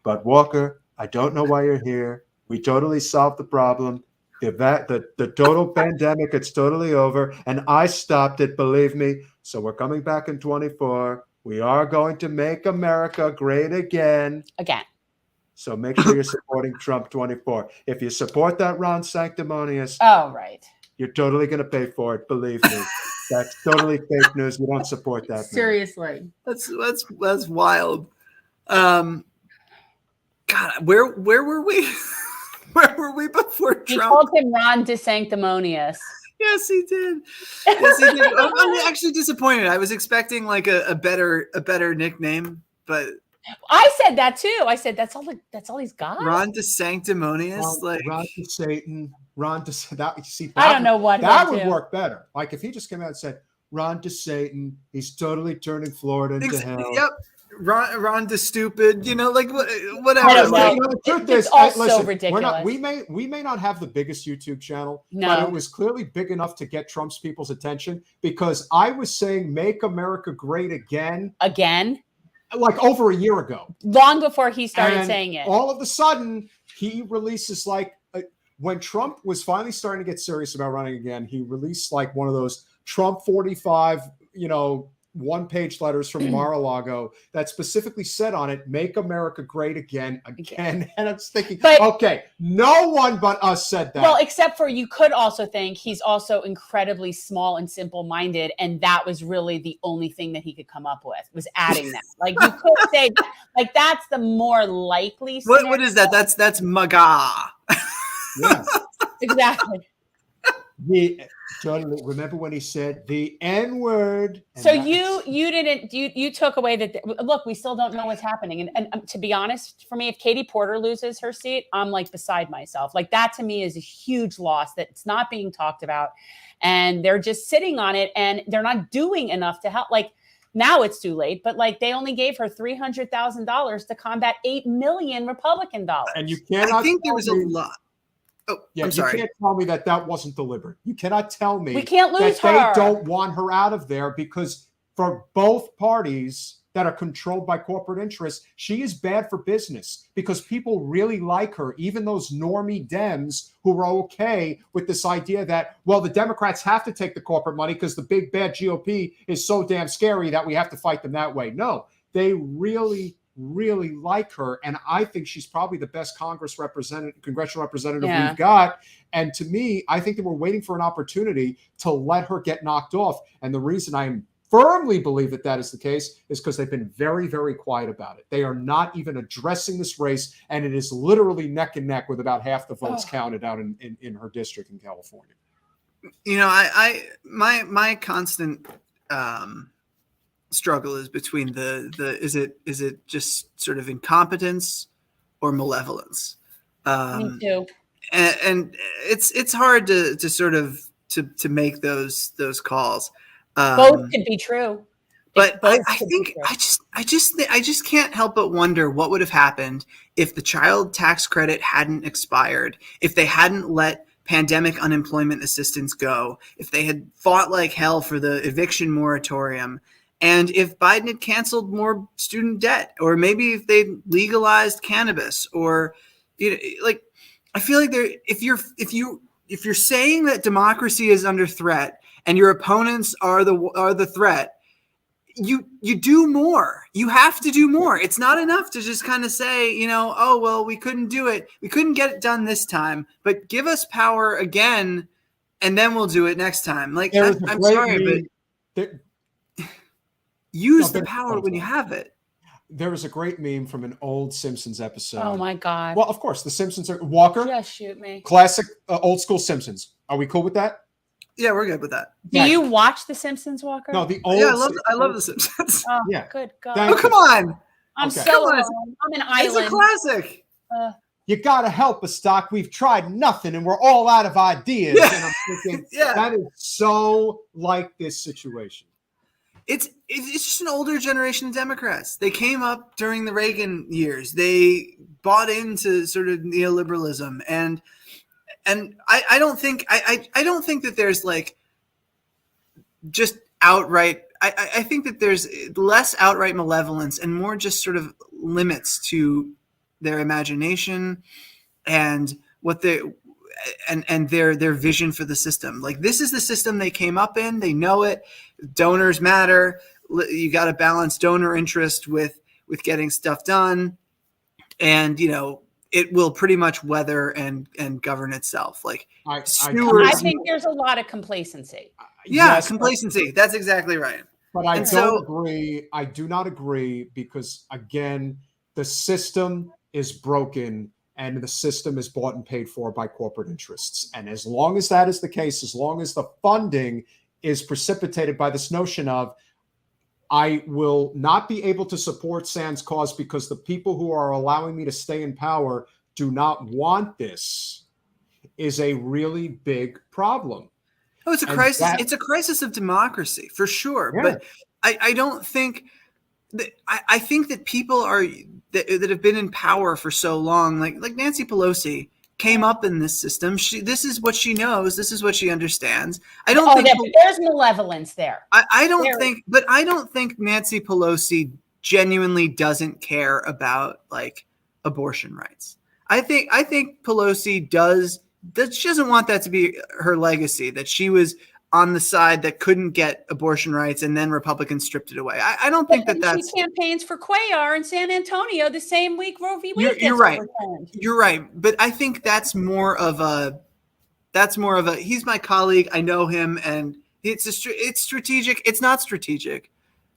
But Walker, I don't know why you're here. We totally solved the problem. The total pandemic, it's totally over. And I stopped it, believe me. So we're coming back in 24. We are going to make America great again. Again. So make sure you're supporting Trump 24. If you support that Ron Sanctimonious, Oh, right. you're totally going to pay for it. Believe me. That's totally fake news. You don't support that. Seriously. That's wild. God, where were we? Where were we before He Trump? called him Ron DeSanctimonious. Yes, he did. Yes, he did. I'm actually disappointed. I was expecting like a better nickname, but I said that too. I said that's all he's got. Ron DeSanctimonious, Ron to Satan, Ron to that. See, I don't know what that would work better. Like if he just came out and said Ron to Satan, he's totally turning Florida into hell. Yep. Ron to stupid, like whatever. I don't know. The truth It's is, all listen, so ridiculous. We may not have the biggest YouTube channel, No. but it was clearly big enough to get Trump's people's attention because I was saying "Make America Great Again" like over a year ago, long before he started and saying it. All of a sudden, he releases when Trump was finally starting to get serious about running again. He released like one of those Trump 45, one-page letters from Mar-a-Lago that specifically said on it, "Make America Great Again." And I was thinking, okay, no one but us said that. Well, except for you could also think he's also incredibly small and simple-minded, and that was really the only thing that he could come up with, was adding that. Like you could say, like that's the more likely scenario. What is that? That's MAGA. Yeah. Exactly. Totally. Remember when he said the N-word? So you took away that. Look, we still don't know what's happening. And to be honest, for me, if Katie Porter loses her seat, I'm like beside myself. Like that to me is a huge loss that it's not being talked about. And they're just sitting on it and they're not doing enough to help. Like now it's too late, but like they only gave her $300,000 to combat 8 million Republican dollars. And you cannot. I think there was a lot. Oh, yeah, I'm sorry. You can't tell me that wasn't deliberate. You cannot tell me we can't lose that her. They don't want her out of there because for both parties that are controlled by corporate interests, she is bad for business because people really like her, even those normie Dems who are okay with this idea that, well, the Democrats have to take the corporate money because the big bad GOP is so damn scary that we have to fight them that way. No, they really like her, and I think she's probably the best congressional representative we've got. And to me, I think that we're waiting for an opportunity to let her get knocked off. And the reason I firmly believe that is the case is because they've been very, very quiet about it. They are not even addressing this race, and it is literally neck and neck with about half the votes counted out in her district in California. My constant struggle is between is it just sort of incompetence or malevolence? Me too. And it's hard to sort of to make those calls. Both could be true. But I think I just can't help but wonder what would have happened if the child tax credit hadn't expired, if they hadn't let pandemic unemployment assistance go, if they had fought like hell for the eviction moratorium, and if Biden had canceled more student debt, or maybe if they legalized cannabis, or I feel like if you're saying that democracy is under threat and your opponents are the threat, you do more. You have to do more. It's not enough to just kind of say, oh well, we couldn't do it. We couldn't get it done this time, but give us power again, and then we'll do it next time. Like I'm sorry, but use the power when you have it. There was a great meme from an old Simpsons episode. Oh my God. Well, of course, the Simpsons are Walker. Just shoot me. Classic old school Simpsons. Are we cool with that? Yeah, we're good with that. Do you watch The Simpsons, Walker? No, the old. Yeah, I love The Simpsons. Oh, yeah. Good God. Thank Oh, come on. I'm Okay. so alone. I'm an island. It's a classic. You got to help us, Doc. We've tried nothing and we're all out of ideas. Yeah. And I'm thinking, Yeah. that is so like this situation. It's just an older generation of Democrats. They came up during the Reagan years. They bought into sort of neoliberalism, and and I don't think I don't think that there's like just outright. I think that there's less outright malevolence and more just sort of limits to their imagination and what they and their vision for the system. Like, this is the system they came up in. They know it. Donors matter. You got to balance donor interest with getting stuff done, and it will pretty much weather and govern itself. Like, I stewards. think there's a lot of complacency. Yeah, Yes, complacency. That's exactly right. but I And don't so- agree. I do not agree because, again, the system is broken and the system is bought and paid for by corporate interests. And as long as that is the case, as long as the funding is precipitated by this notion of, I will not be able to support Sand's cause because the people who are allowing me to stay in power do not want this, is a really big problem. Oh, it's a And crisis. that- It's a crisis of democracy for sure. Yeah. But I don't think that I think that people that have been in power for so long, like Nancy Pelosi, came up in this system. This is what she knows. This is what she understands. I don't think There's malevolence there. I don't There- think, but I don't think Nancy Pelosi genuinely doesn't care about like abortion rights. I think Pelosi does. That she doesn't want that to be her legacy, that she was on the side that couldn't get abortion rights and then Republicans stripped it away. I don't think But that's. she campaigns for Cuellar in San Antonio the same week Roe v. Wade You're gets right. overturned. You're right, but I think that's more of a. He's my colleague. I know him, and it's strategic. It's not strategic,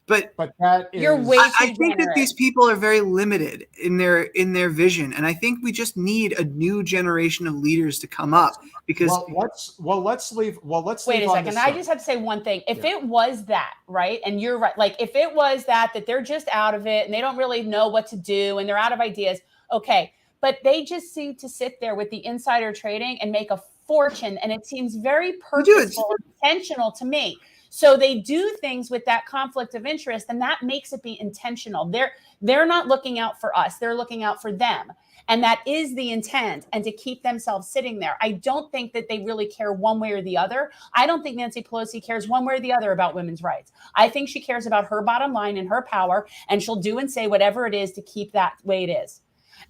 but that is, You're way I too think that generous. these people are very limited in their vision, and I think we just need a new generation of leaders to come up because let's leave. Wait a on second. this I side. just have to say one thing. If Yeah. it was that, right, and you're right, like if it was that they're just out of it and they don't really know what to do and they're out of ideas, okay. But they just seem to sit there with the insider trading and make a fortune, and it seems very purposeful and intentional to me. So they do things with that conflict of interest, and that makes it be intentional. They're not looking out for us; they're looking out for them, and that is the intent. And to keep themselves sitting there, I don't think that they really care one way or the other. I don't think Nancy Pelosi cares one way or the other about women's rights. I think she cares about her bottom line and her power, and she'll do and say whatever it is to keep that way it is.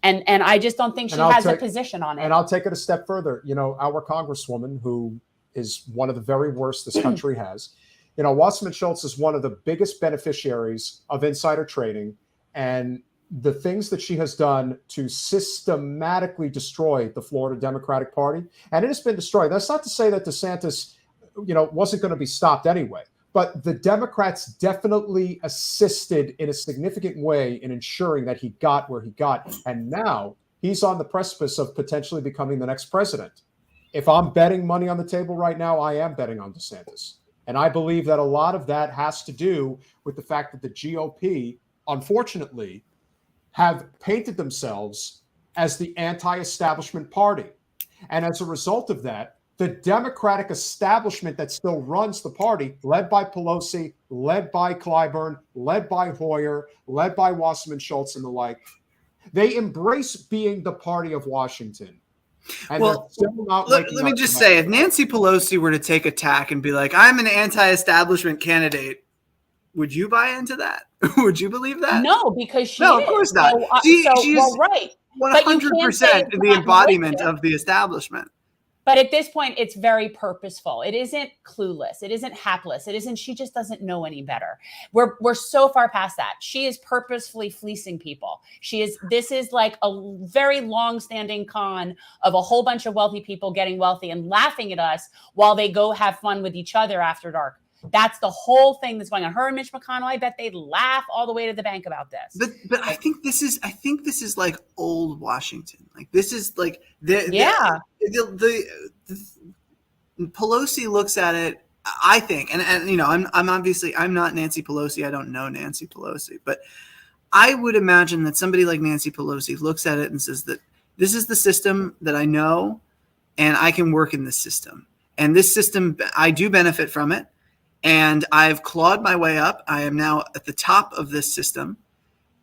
And I just don't think she has a position on it. And I'll take it a step further. Our congresswoman, who is one of the very worst this country has, Wasserman Schultz is one of the biggest beneficiaries of insider trading, and the things that she has done to systematically destroy the Florida Democratic Party, and it has been destroyed. That's not to say that DeSantis, wasn't going to be stopped anyway, but the Democrats definitely assisted in a significant way in ensuring that he got where he got, and now he's on the precipice of potentially becoming the next president. If I'm betting money on the table right now, I am betting on DeSantis. And I believe that a lot of that has to do with the fact that the GOP, unfortunately, have painted themselves as the anti-establishment party. And as a result of that, the Democratic establishment that still runs the party, led by Pelosi, led by Clyburn, led by Hoyer, led by Wasserman Schultz and the like, they embrace being the party of Washington. And well, let me just say, if Nancy Pelosi were to take a tack and be like, I'm an anti-establishment candidate, would you buy into that? Would you believe that? No, because she No, is. of course not. She's right. 100% the embodiment of the establishment. But at this point, it's very purposeful. It isn't clueless. It isn't hapless. It isn't, she just doesn't know any better. We're so far past that. She is purposefully fleecing people. This is like a very long-standing con of a whole bunch of wealthy people getting wealthy and laughing at us while they go have fun with each other after dark. That's the whole thing that's going on. Her and Mitch McConnell, I bet they'd laugh all the way to the bank about this. But I think this is like old Washington. Like this is like the Pelosi looks at it, I think, and I'm obviously I'm not Nancy Pelosi. I don't know Nancy Pelosi, but I would imagine that somebody like Nancy Pelosi looks at it and says that this is the system that I know, and I can work in this system. And this system, I do benefit from it. And I've clawed my way up. I am now at the top of this system.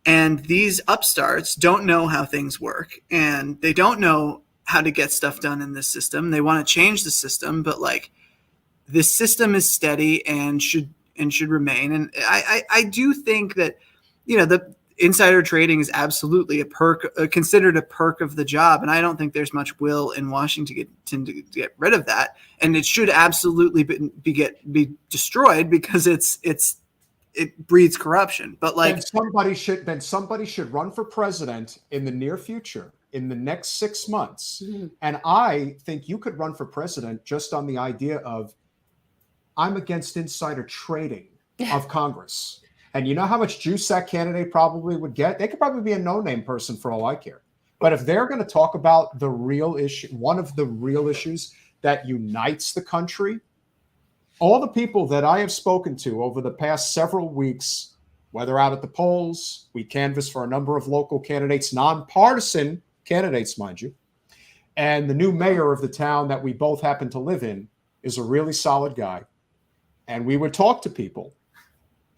And these upstarts don't know how things work. And they don't know how to get stuff done in this system. They want to change the system, but like this system is steady and should remain. And I do think that, the insider trading is absolutely a perk, considered a perk of the job. And I don't think there's much will in Washington to get rid of that. And it should absolutely be destroyed because it breeds corruption. But like then somebody should run for president in the near future, in the next 6 months. Mm-hmm. And I think you could run for president just on the idea of, I'm against insider trading of Congress. And you know how much juice that candidate probably would get? They could probably be a no-name person for all I care. But if they're going to talk about the real issue, one of the real issues that unites the country, all the people that I have spoken to over the past several weeks, whether out at the polls, we canvassed for a number of local candidates, nonpartisan candidates, mind you, and the new mayor of the town that we both happen to live in is a really solid guy. And we would talk to people.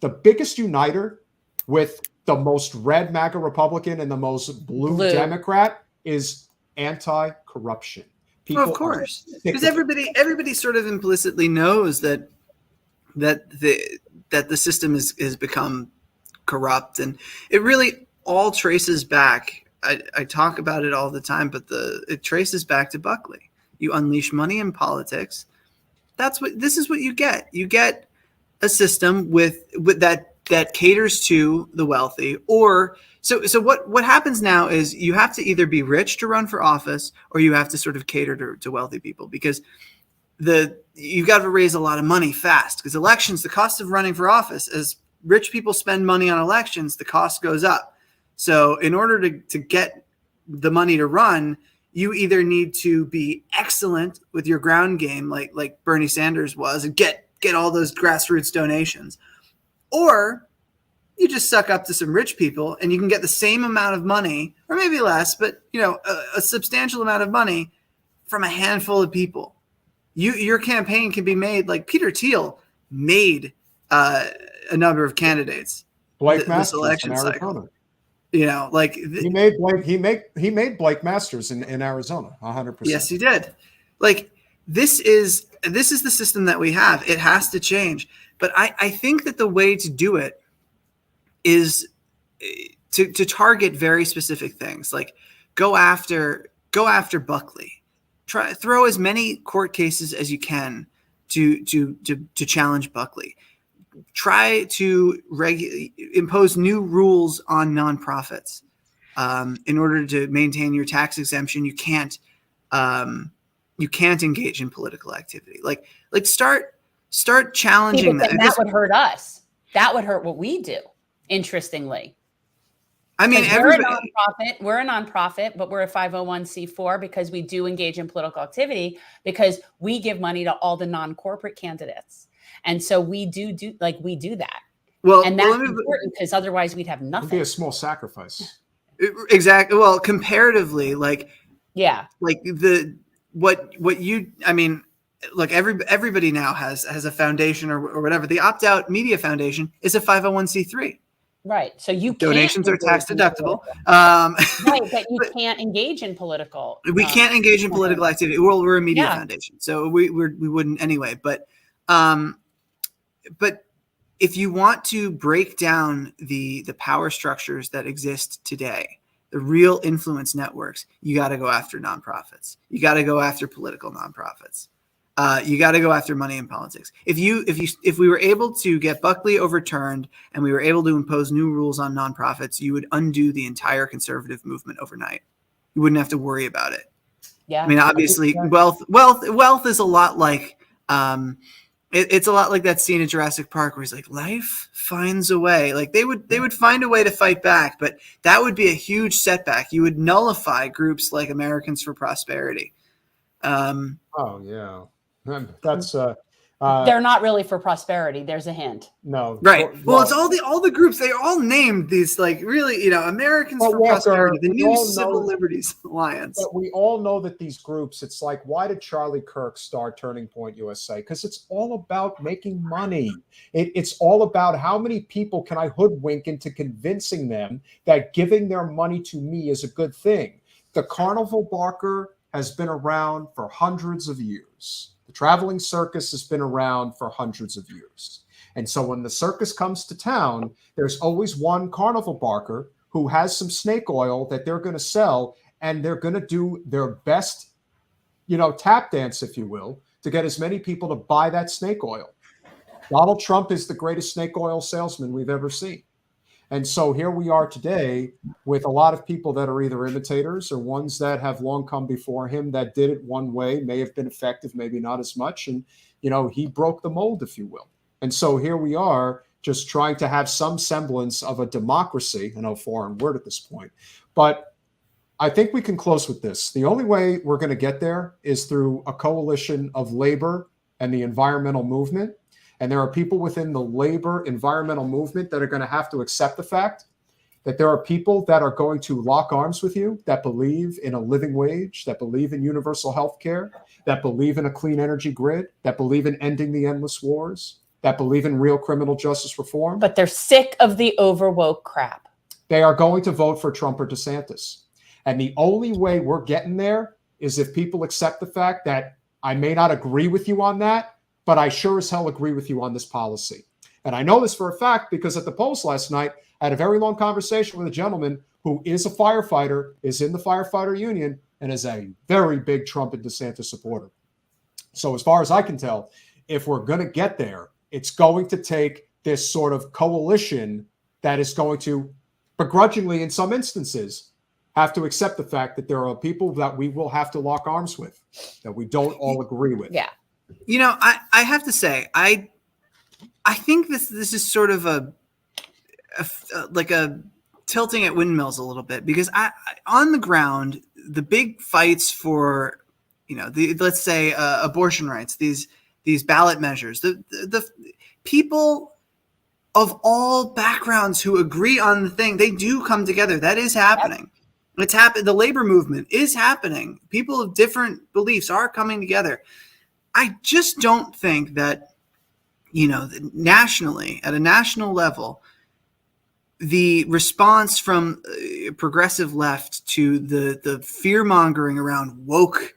The biggest uniter with the most red MAGA Republican and the most blue Democrat is anti-corruption. Well, of course, because everybody sort of implicitly knows that the system has become corrupt, and it really all traces back. I talk about it all the time, but it traces back to Buckley. You unleash money in politics. This is what you get. You get a system with that caters to the wealthy, or so what happens now is you have to either be rich to run for office, or you have to sort of cater to wealthy people, because you've got to raise a lot of money fast, because elections, the cost of running for office, as rich people spend money on elections, the cost goes up. So in order to get the money to run, you either need to be excellent with your ground game, like Bernie Sanders was, and get all those grassroots donations, or you just suck up to some rich people and you can get the same amount of money, or maybe less, but a substantial amount of money from a handful of people. Your campaign can be made, like Peter Thiel made a number of candidates. Blake this Masters election in cycle. He made Blake Masters in Arizona 100%. Yes, he did. Like this is the system that we have. It has to change. But I think that the way to do it is to target very specific things. Like go after Buckley. Throw as many court cases as you can to challenge Buckley. Try to impose new rules on nonprofits. In order to maintain your tax exemption, you can't engage in political activity. Like start challenging that. That would hurt us. That would hurt what we do. Interestingly, I mean, we're a nonprofit, but we're a 501c4 because we do engage in political activity, because we give money to all the non-corporate candidates. And so we do that. Well, and that's important, because otherwise we'd have nothing. It'd be a small sacrifice. Exactly. Well, comparatively, like everybody now has a foundation or whatever. The Opt-out Media Foundation is a 501c3. Right. So donations are tax deductible. Right, but you can't engage in political. We can't engage in political activity. Well, we're a media foundation, so we wouldn't anyway. But if you want to break down the power structures that exist today, the real influence networks, you got to go after nonprofits. You got to go after political nonprofits. You got to go after money in politics. If we were able to get Buckley overturned and we were able to impose new rules on nonprofits, you would undo the entire conservative movement overnight. You wouldn't have to worry about it. Yeah. I mean, obviously, wealth is a lot like it's a lot like that scene in Jurassic Park where he's like, life finds a way. Like they would find a way to fight back, but that would be a huge setback. You would nullify groups like Americans for Prosperity. Oh yeah. That's they're not really for prosperity. There's a hint. No. Right. Well, it's all the groups. They all named these, like, really, Americans for Prosperity, the New Civil Liberties Alliance. But we all know that these groups, it's like, why did Charlie Kirk start Turning Point USA? Because it's all about making money. It's all about how many people can I hoodwink into convincing them that giving their money to me is a good thing. The carnival barker has been around for hundreds of years. The traveling circus has been around for hundreds of years. And so when the circus comes to town, there's always one carnival barker who has some snake oil that they're going to sell, and they're going to do their best, tap dance, if you will, to get as many people to buy that snake oil. Donald Trump is the greatest snake oil salesman we've ever seen. And so here we are today with a lot of people that are either imitators or ones that have long come before him that did it one way, may have been effective, maybe not as much. And, he broke the mold, if you will. And so here we are just trying to have some semblance of a democracy. I know, foreign word at this point, but I think we can close with this. The only way we're going to get there is through a coalition of labor and the environmental movement. And there are people within the labor environmental movement that are going to have to accept the fact that there are people that are going to lock arms with you that believe in a living wage, that believe in universal health care, that believe in a clean energy grid, that believe in ending the endless wars, that believe in real criminal justice reform. But they're sick of the overwoke crap. They are going to vote for Trump or DeSantis. And the only way we're getting there is if people accept the fact that I may not agree with you on that, but I sure as hell agree with you on this policy. And I know this for a fact because at the polls last night, I had a very long conversation with a gentleman who is a firefighter, is in the firefighter union, and is a very big Trump and DeSantis supporter. So as far as I can tell, if we're going to get there, it's going to take this sort of coalition that is going to, begrudgingly in some instances, have to accept the fact that there are people that we will have to lock arms with, that we don't all agree with. Yeah. I have to say, I think this is sort of a tilting at windmills a little bit, because I on the ground, the big fights for, let's say abortion rights, these ballot measures, the people of all backgrounds who agree on the thing, they do come together. That is happening. It's happened. The labor movement is happening. People of different beliefs are coming together. I just don't think that, nationally, at a national level, the response from progressive left to the fear mongering around woke,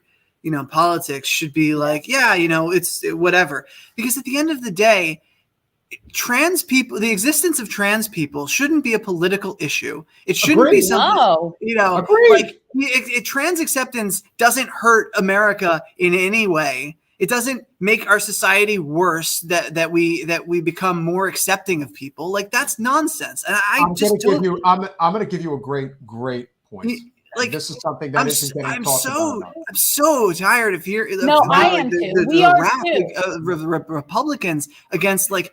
politics should be like, it's whatever. Because at the end of the day, trans people, the existence of trans people shouldn't be a political issue. It shouldn't be something, trans acceptance doesn't hurt America in any way. It doesn't make our society worse that we become more accepting of people. Like, that's nonsense. And I'm going to give you a great point. Like, this is something that isn't getting talked about. I'm so tired of hearing. I am too. We are too. Republicans against they're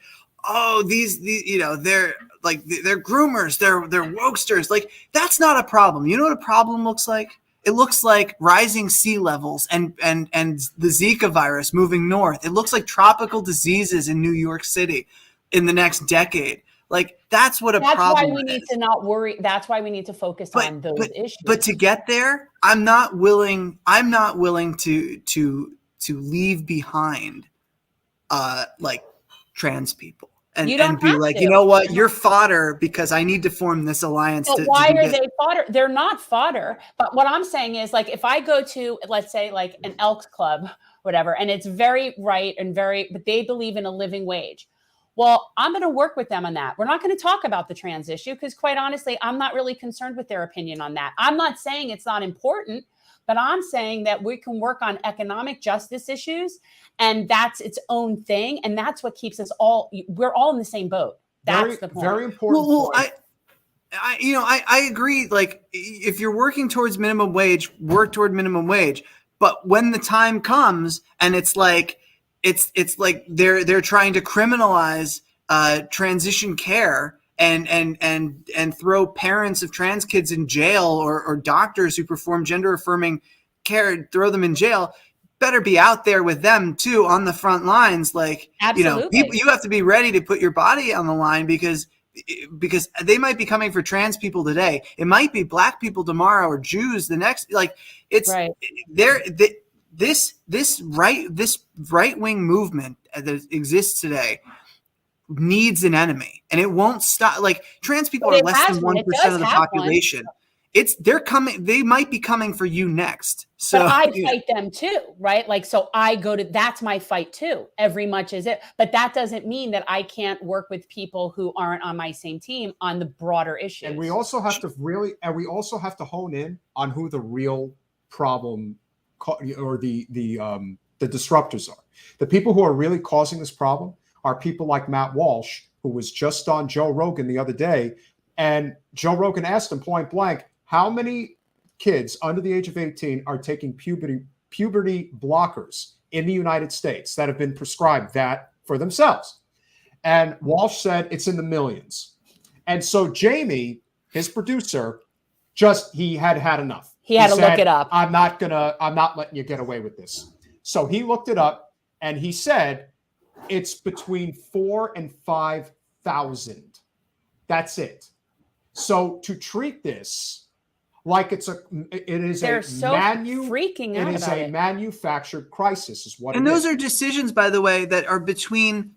groomers, they're wokesters. Like, that's not a problem. You know what a problem looks like? It looks like rising sea levels and the Zika virus moving north. It looks like tropical diseases in New York City in the next decade. Like, that's what problem is. That's why we need to not worry. That's why we need to focus on those issues. But to get there, I'm not willing to leave behind trans people. And be like, you know what, you're fodder because I need to form this alliance. But why are they fodder? They're not fodder. But what I'm saying is, like, if I go to, let's say, like an Elks Club, whatever, and it's very right and but they believe in a living wage. Well, I'm going to work with them on that. We're not going to talk about the trans issue because, quite honestly, I'm not really concerned with their opinion on that. I'm not saying it's not important, but I'm saying that we can work on economic justice issues, and that's its own thing. And that's what keeps us we're all in the same boat. That's the point. Very important. Well, I agree. Like, if you're working towards minimum wage, work toward minimum wage. But when the time comes and it's like they're trying to criminalize transition care and throw parents of trans kids in jail or doctors who perform gender affirming care, throw them in jail, better be out there with them too on the front lines. Like, absolutely. You have to be ready to put your body on the line because they might be coming for trans people today. It might be black people tomorrow or Jews the next. Like, it's right. This right-wing movement that exists today needs an enemy, and it won't stop. Like, trans people are less than 1% of the population. they're coming. They might be coming for you next. So but I fight them too, right? Like, so I go to, that's my fight too, every much as it, but that doesn't mean that I can't work with people who aren't on my same team on the broader issues. And we also have to hone in on who the real problem or the disruptors are. The people who are really causing this problem are people like Matt Walsh, who was just on Joe Rogan the other day. And Joe Rogan asked him point blank, how many kids under the age of 18 are taking puberty blockers in the United States that have been prescribed that for themselves? And Walsh said it's in the millions. And so Jamie, his producer, he had enough. He had to look it up. I'm not letting you get away with this. So he looked it up and he said it's between 4,000 and 5,000. That's it. So to treat this like they're so freaking out about it. Manufactured crisis is what it is. And those are decisions, by the way, that are between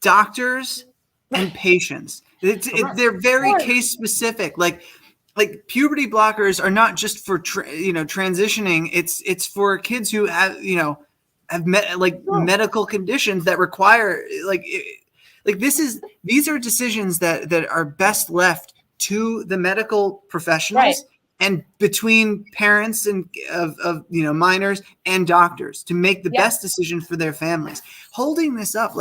doctors and patients. They're very case specific. Like puberty blockers are not just for transitioning. It's for kids who have medical conditions that require these are decisions that are best left to the medical professionals. Right. And between parents and of minors and doctors to make the best decision for their families. Holding this up,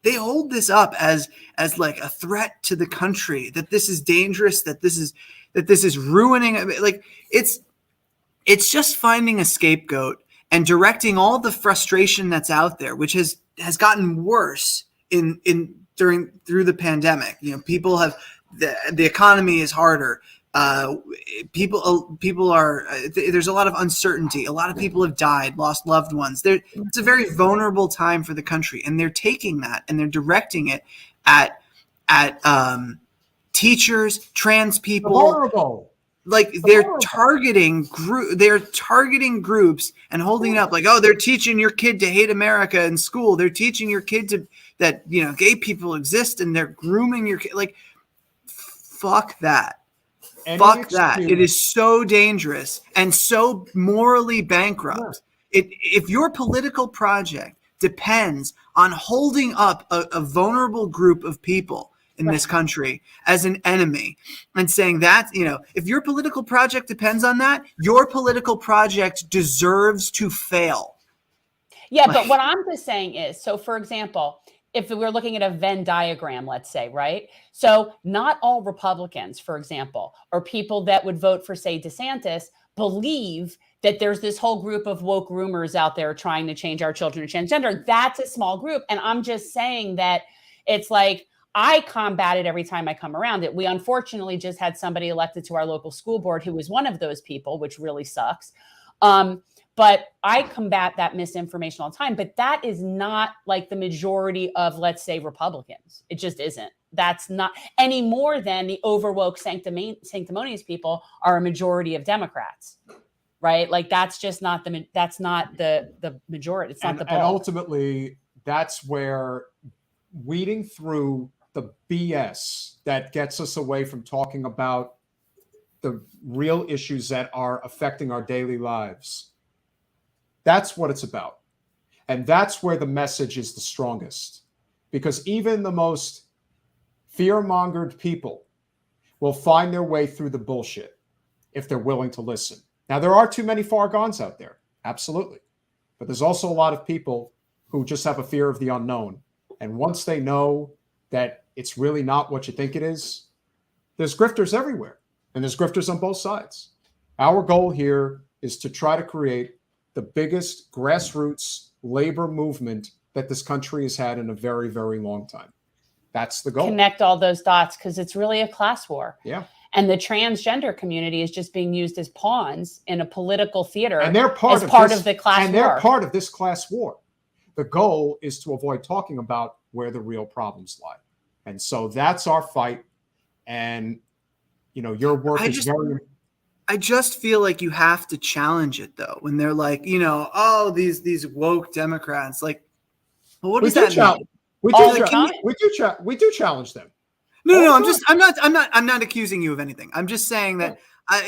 they hold this up as like a threat to the country, that this is dangerous, that this is ruining. It's just finding a scapegoat and directing all the frustration that's out there, which has gotten worse through the pandemic. People have the economy is harder. People are there's a lot of uncertainty. A lot of people have died, lost loved ones. It's a very vulnerable time for the country, and they're taking that and they're directing it at teachers, trans people. Vulnerable. They're targeting groups and holding it up they're teaching your kid to hate America in school. They're teaching your kid that gay people exist, and they're grooming your kid. Fuck that. Fuck that. It is so dangerous and so morally bankrupt. Yeah. If your political project depends on holding up a vulnerable group of people in this country as an enemy and saying that, if your political project depends on that, your political project deserves to fail. Yeah, but what I'm just saying is, so for example, if we're looking at a Venn diagram, let's say, right? So not all Republicans, for example, or people that would vote for, say, DeSantis, believe that there's this whole group of woke groomers out there trying to change our children to transgender. That's a small group. And I'm just saying that it's I combat it every time I come around it. We unfortunately just had somebody elected to our local school board who was one of those people, which really sucks. But I combat that misinformation all the time. But that is not the majority of, let's say, Republicans. It just isn't. That's not any more than the overwoke sanctimonious people are a majority of Democrats, right? That's just not the majority. It's not the bulk. And ultimately, that's where weeding through the BS that gets us away from talking about the real issues that are affecting our daily lives. That's what it's about. And that's where the message is the strongest. Because even the most fear-mongered people will find their way through the bullshit if they're willing to listen. Now, there are too many far gones out there. Absolutely. But there's also a lot of people who just have a fear of the unknown. And once they know that it's really not what you think it is, there's grifters everywhere. And there's grifters on both sides. Our goal here is to try to create the biggest grassroots labor movement that this country has had in a very, very long time. That's the goal. Connect all those dots, because it's really a class war. Yeah. And the transgender community is just being used as pawns in a political theater. And they're part of the class war. And they're part of this class war. The goal is to avoid talking about where the real problems lie. And so that's our fight. And, your work is very... I just feel like you have to challenge it, though, when they're these woke Democrats. Well, what does that mean? We do challenge them. No. I'm not accusing you of anything. I'm just saying that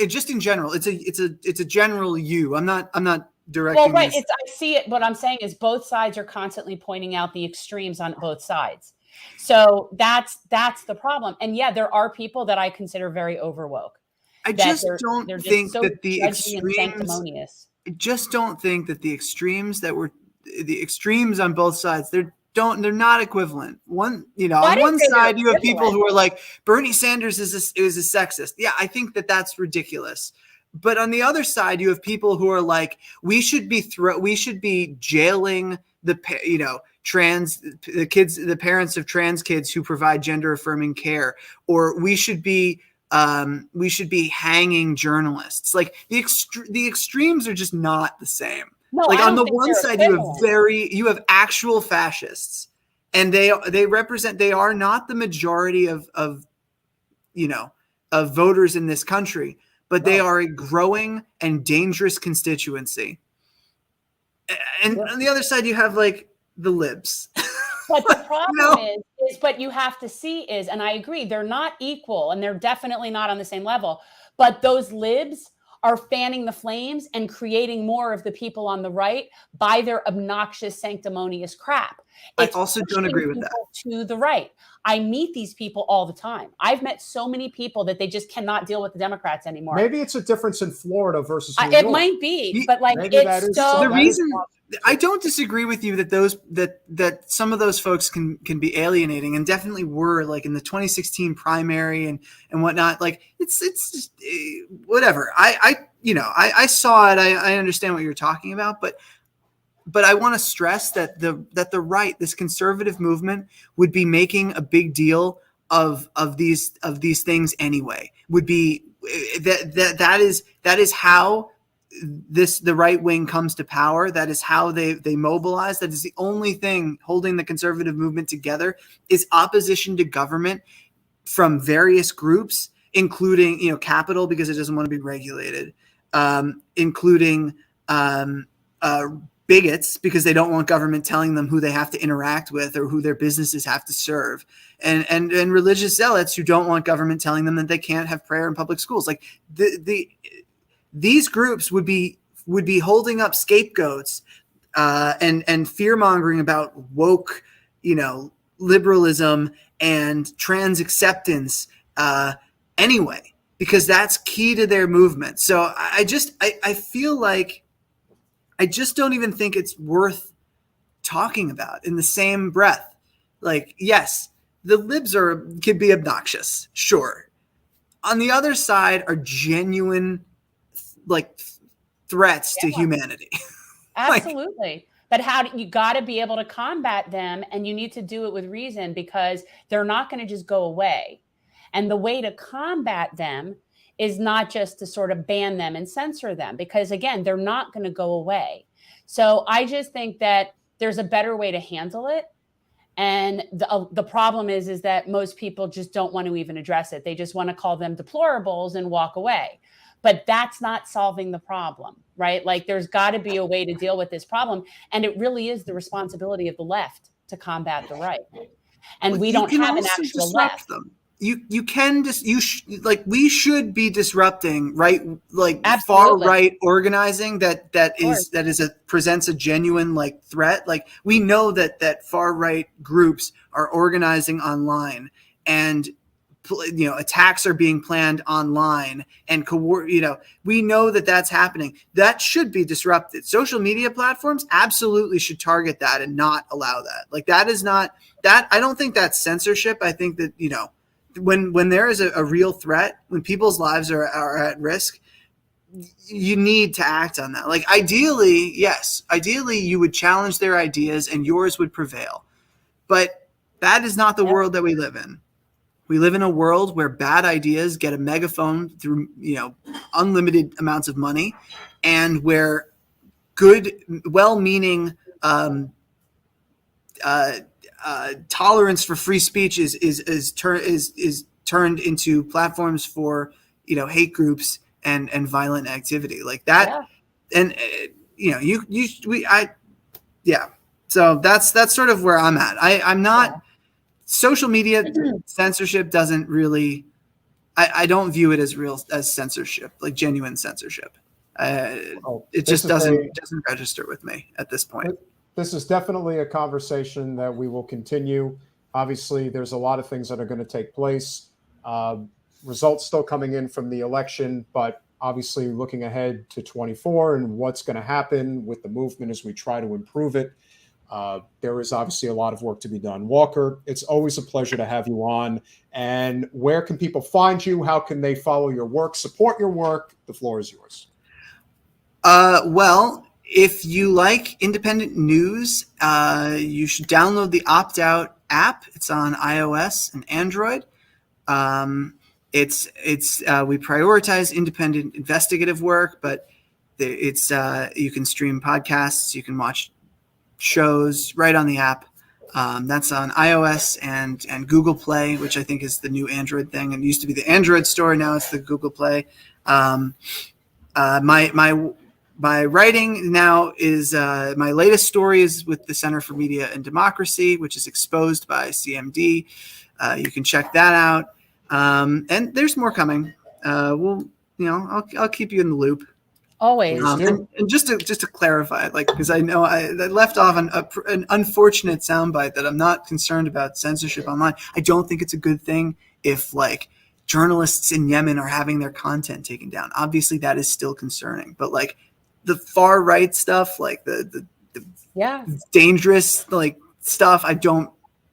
just in general, it's a general you. I'm not directing. Well, right. This. I see it. What I'm saying is both sides are constantly pointing out the extremes on both sides. So that's the problem. And yeah, there are people that I consider very overwoke. I just don't think so that the judgy and extremes. sanctimonious. I just don't think that the extremes on both sides, they're not equivalent. On one side you have people who are like, Bernie Sanders is a sexist. Yeah, I think that's ridiculous. But on the other side, you have people who are like, we should be jailing the parents of trans kids who provide gender affirming care, or we should be hanging journalists. Like the extremes are just not the same. No, like on the one side, you have actual fascists, and they are not the majority of voters in this country, but they are a growing and dangerous constituency. And on the other side, you have like the libs. But the problem is what you have to see is, and I agree, they're not equal and they're definitely not on the same level, but those libs are fanning the flames and creating more of the people on the right by their obnoxious, sanctimonious crap. I also don't agree with that. To the right. I meet these people all the time. I've met so many people that they just cannot deal with the Democrats anymore. Maybe it's a difference in Florida versus New It York. might be, but like it's so. The reason I don't disagree with you that some of those folks can be alienating, and definitely were, like in the 2016 primary and whatnot. Like it's just, whatever. I saw it. I understand what you're talking about, but I want to stress that the right, this conservative movement, would be making a big deal of these things anyway. Would be that is how the right wing comes to power. That is how they mobilize. That is the only thing holding the conservative movement together, is opposition to government from various groups, including capital, because it doesn't want to be regulated, including bigots, because they don't want government telling them who they have to interact with or who their businesses have to serve, and religious zealots who don't want government telling them that they can't have prayer in public schools. Like these groups would be holding up scapegoats and fear mongering about woke, liberalism and trans acceptance anyway, because that's key to their movement. So I feel like I just don't even think it's worth talking about in the same breath. Like, yes, the libs could be obnoxious, sure. On the other side are genuine, like, threats to humanity. Absolutely. But you got to be able to combat them, and you need to do it with reason, because they're not going to just go away. And the way to combat them is not just to sort of ban them and censor them, because again, they're not going to go away. So I just think that there's a better way to handle it. And the problem is that most people just don't want to even address it. They just want to call them deplorables and walk away. But that's not solving the problem, right? Like, there's got to be a way to deal with this problem. And it really is the responsibility of the left to combat the right. And we don't have an actual left. Them. You can just we should be disrupting, right? Like, far right organizing that presents a genuine, like, threat. Like, we know that far right groups are organizing online, and attacks are being planned online, and we know that that's happening. That should be disrupted. Social media platforms absolutely should target that and not allow that. Like, that is not that. I don't think that's censorship. I think that when there is a real threat, when people's lives are at risk, you need to act on that. Like, ideally you would challenge their ideas and yours would prevail. But that is not the world that we live in. We live in a world where bad ideas get a megaphone through, unlimited amounts of money, and where good, well-meaning tolerance for free speech is turned into platforms for hate groups and violent activity like that. Yeah. And so that's sort of where I'm at. I'm not social media censorship doesn't really I don't view it as censorship, like genuine censorship. It just doesn't register with me at this point. This is definitely a conversation that we will continue. Obviously, there's a lot of things that are going to take place. Results still coming in from the election, but obviously looking ahead to 24 and what's going to happen with the movement as we try to improve it. There is obviously a lot of work to be done. Walker, it's always a pleasure to have you on. And where can people find you? How can they follow your work, support your work? The floor is yours. Well, if you like independent news, you should download the Opt Out app. It's on iOS and Android. We prioritize independent investigative work, but you can stream podcasts, you can watch shows right on the app. That's on iOS and Google Play, which I think is the new Android thing. It used to be the Android store, now it's the Google Play. My writing now is my latest story is with the Center for Media and Democracy, which is exposed by CMD. You can check that out, and there's more coming. I'll keep you in the loop. Always. And just to clarify, like, because I know I left off an unfortunate soundbite that I'm not concerned about censorship online. I don't think it's a good thing if like journalists in Yemen are having their content taken down. Obviously, that is still concerning, but like the far right stuff, like the dangerous like stuff, I don't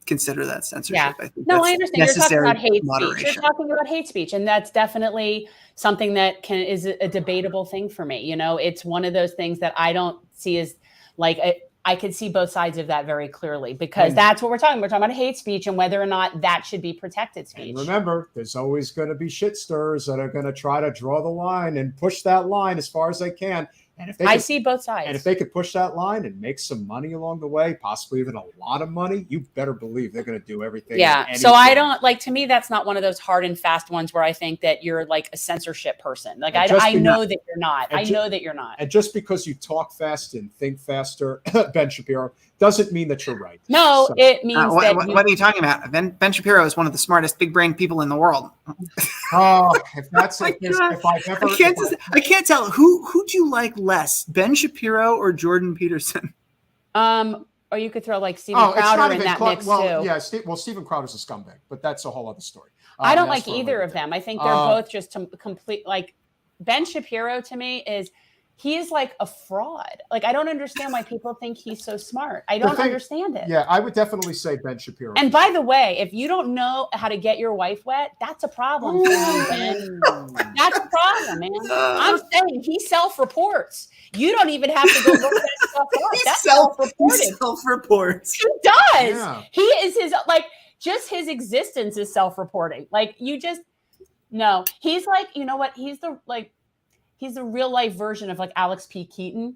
consider that censorship. Yeah. I think I understand. You're talking about hate moderation. speech. You're talking about hate speech, and that's definitely something that is a debatable thing for me. You know, it's one of those things that I don't see as like I could see both sides of that very clearly, because that's what we're talking. We're talking about hate speech and whether or not that should be protected speech. And remember, there's always going to be shit stirrers that are going to try to draw the line and push that line as far as they can. And if they see both sides. And if they could push that line and make some money along the way, possibly even a lot of money, you better believe they're going to do everything. Yeah. So I don't like, to me, that's not one of those hard and fast ones where I think that you're like a censorship person. Like I know that you're not. I know that you're not. And just because you talk fast and think faster, Ben Shapiro, doesn't mean that you're right. No, it means that. What are you talking about? Ben Shapiro is one of the smartest big brain people in the world. Oh, if that's like this, I can't tell who do you like less, Ben Shapiro or Jordan Peterson? Or you could throw like Steven Crowder in that mix too. Yeah, Steven Crowder's a scumbag, but that's a whole other story. I don't like either of them. I think they're both just complete. Like Ben Shapiro to me he is like a fraud. Like, I don't understand why people think he's so smart. I don't understand it. Yeah, I would definitely say Ben Shapiro. And by the way, if you don't know how to get your wife wet, that's a problem for you, Ben. That's a problem, man. I'm saying he self-reports. You don't even have to go look that stuff up. That's self-reported. He self-reports. He does. Yeah. He is just his existence is self-reporting. Like, no. He's like, you know what? He's the real life version of like Alex P. Keaton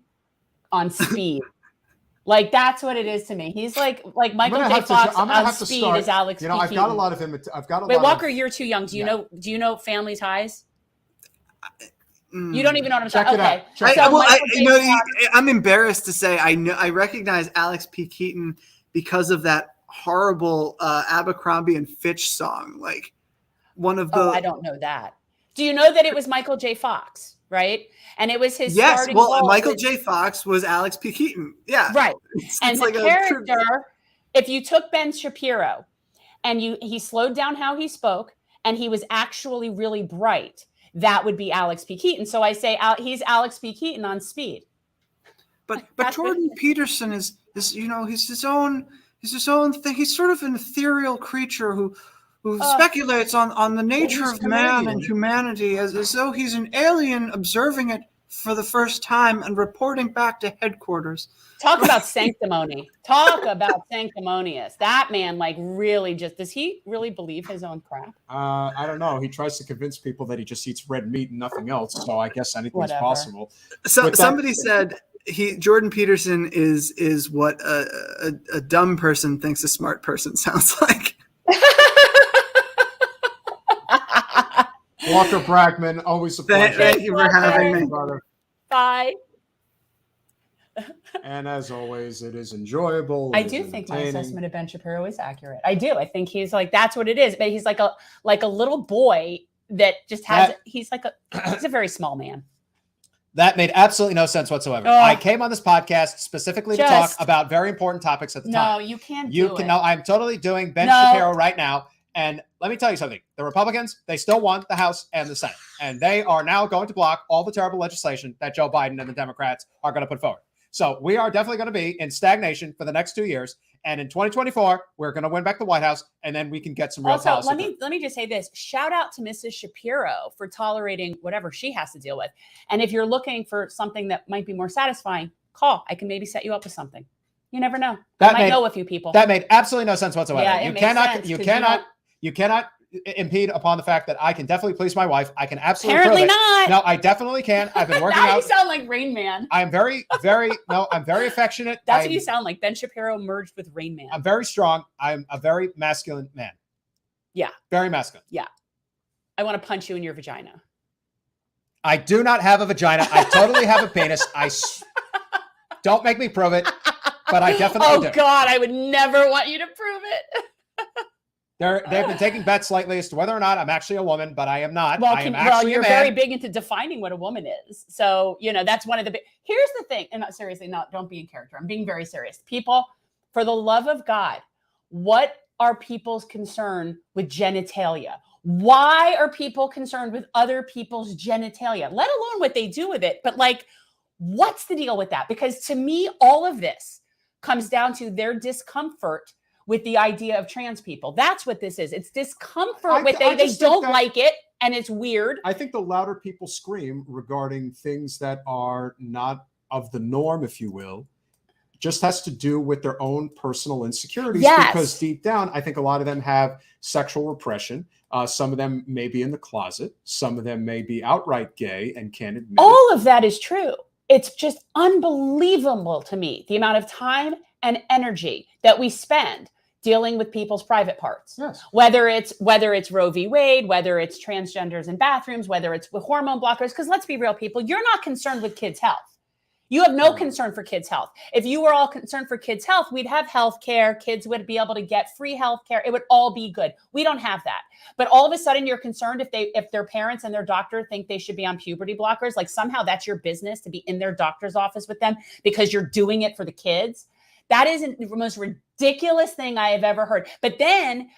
on Speed. Like, that's what it is to me. He's like Michael J. Fox on Speed is Alex P. Keaton. I've got a lot of him. Wait, Walker, you're too young. Do you know Family Ties? You don't even know what I'm talking about. I'm embarrassed to say I recognize Alex P. Keaton because of that horrible Abercrombie and Fitch song. Like one of the. I don't know that. Do you know that it was Michael J. Fox? Right. And it was his starting role. Michael J. Fox was Alex P. Keaton. Yeah. Right. And the character, if you took Ben Shapiro and he slowed down how he spoke and he was actually really bright, that would be Alex P. Keaton. So I say he's Alex P. Keaton on Speed. But Jordan Peterson is he's his own thing. He's sort of an ethereal creature who speculates on the nature of man and humanity as though he's an alien observing it for the first time and reporting back to headquarters. Talk about sanctimony. Talk about sanctimonious. That man, like, really does he really believe his own crap? I don't know. He tries to convince people that he just eats red meat and nothing else. So I guess anything's possible. So somebody said Jordan Peterson is what a dumb person thinks a smart person sounds like. Walker Bragman, always a pleasure. Thank you for having me, brother. Bye. And as always, it is enjoyable. I do think my assessment of Ben Shapiro is accurate. I do. I think he's like, that's what it is. But he's like a little boy that just has, he's a very small man. That made absolutely no sense whatsoever. Oh. I came on this podcast specifically to talk about very important topics at the time. No, you can't You do can it. know I'm totally doing Ben Shapiro right now. And let me tell you something. The Republicans, they still won the House and the Senate. And they are now going to block all the terrible legislation that Joe Biden and the Democrats are going to put forward. So we are definitely going to be in stagnation for the next 2 years. And in 2024, we're going to win back the White House, and then we can get some real policy. Also, let me just say this. Shout out to Mrs. Shapiro for tolerating whatever she has to deal with. And if you're looking for something that might be more satisfying, call. I can maybe set you up with something. You never know. I might know a few people. That made absolutely no sense whatsoever. Yeah, You cannot impede upon the fact that I can definitely please my wife. I can absolutely. Apparently not. No, I definitely can. I've been working now out. You sound like Rain Man. I'm very affectionate. That's what you sound like. Ben Shapiro merged with Rain Man. I'm very strong. I'm a very masculine man. Yeah. Very masculine. Yeah. I want to punch you in your vagina. I do not have a vagina. I totally have a penis. Don't make me prove it, but I definitely do. Oh God, I would never want you to prove it. They've been taking bets lately as to whether or not I'm actually a woman, but I am not. Well, I am actually you're a man. very big into defining what a woman is. So, that's one of the big. Here's the thing, and not seriously, don't be in character. I'm being very serious. People, for the love of God, what are people's concern with genitalia? Why are people concerned with other people's genitalia, let alone what they do with it? But what's the deal with that? Because to me, all of this comes down to their discomfort with the idea of trans people. That's what this is. It's discomfort with they don't like it, and it's weird. I think the louder people scream regarding things that are not of the norm, if you will, just has to do with their own personal insecurities. Yes. Because deep down, I think a lot of them have sexual repression. Some of them may be in the closet. Some of them may be outright gay and can't admit it. All of that is true. It's just unbelievable to me, the amount of time and energy that we spend dealing with people's private parts. Yes. Whether it's Roe v. Wade, whether it's transgenders in bathrooms, whether it's with hormone blockers, because let's be real, people, you're not concerned with kids' health. You have no concern for kids' health. If you were all concerned for kids' health, we'd have health care. Kids would be able to get free health care. It would all be good. We don't have that. But all of a sudden you're concerned if their parents and their doctor think they should be on puberty blockers, somehow that's your business to be in their doctor's office with them because you're doing it for the kids. That isn't the most ridiculous thing I have ever heard. But then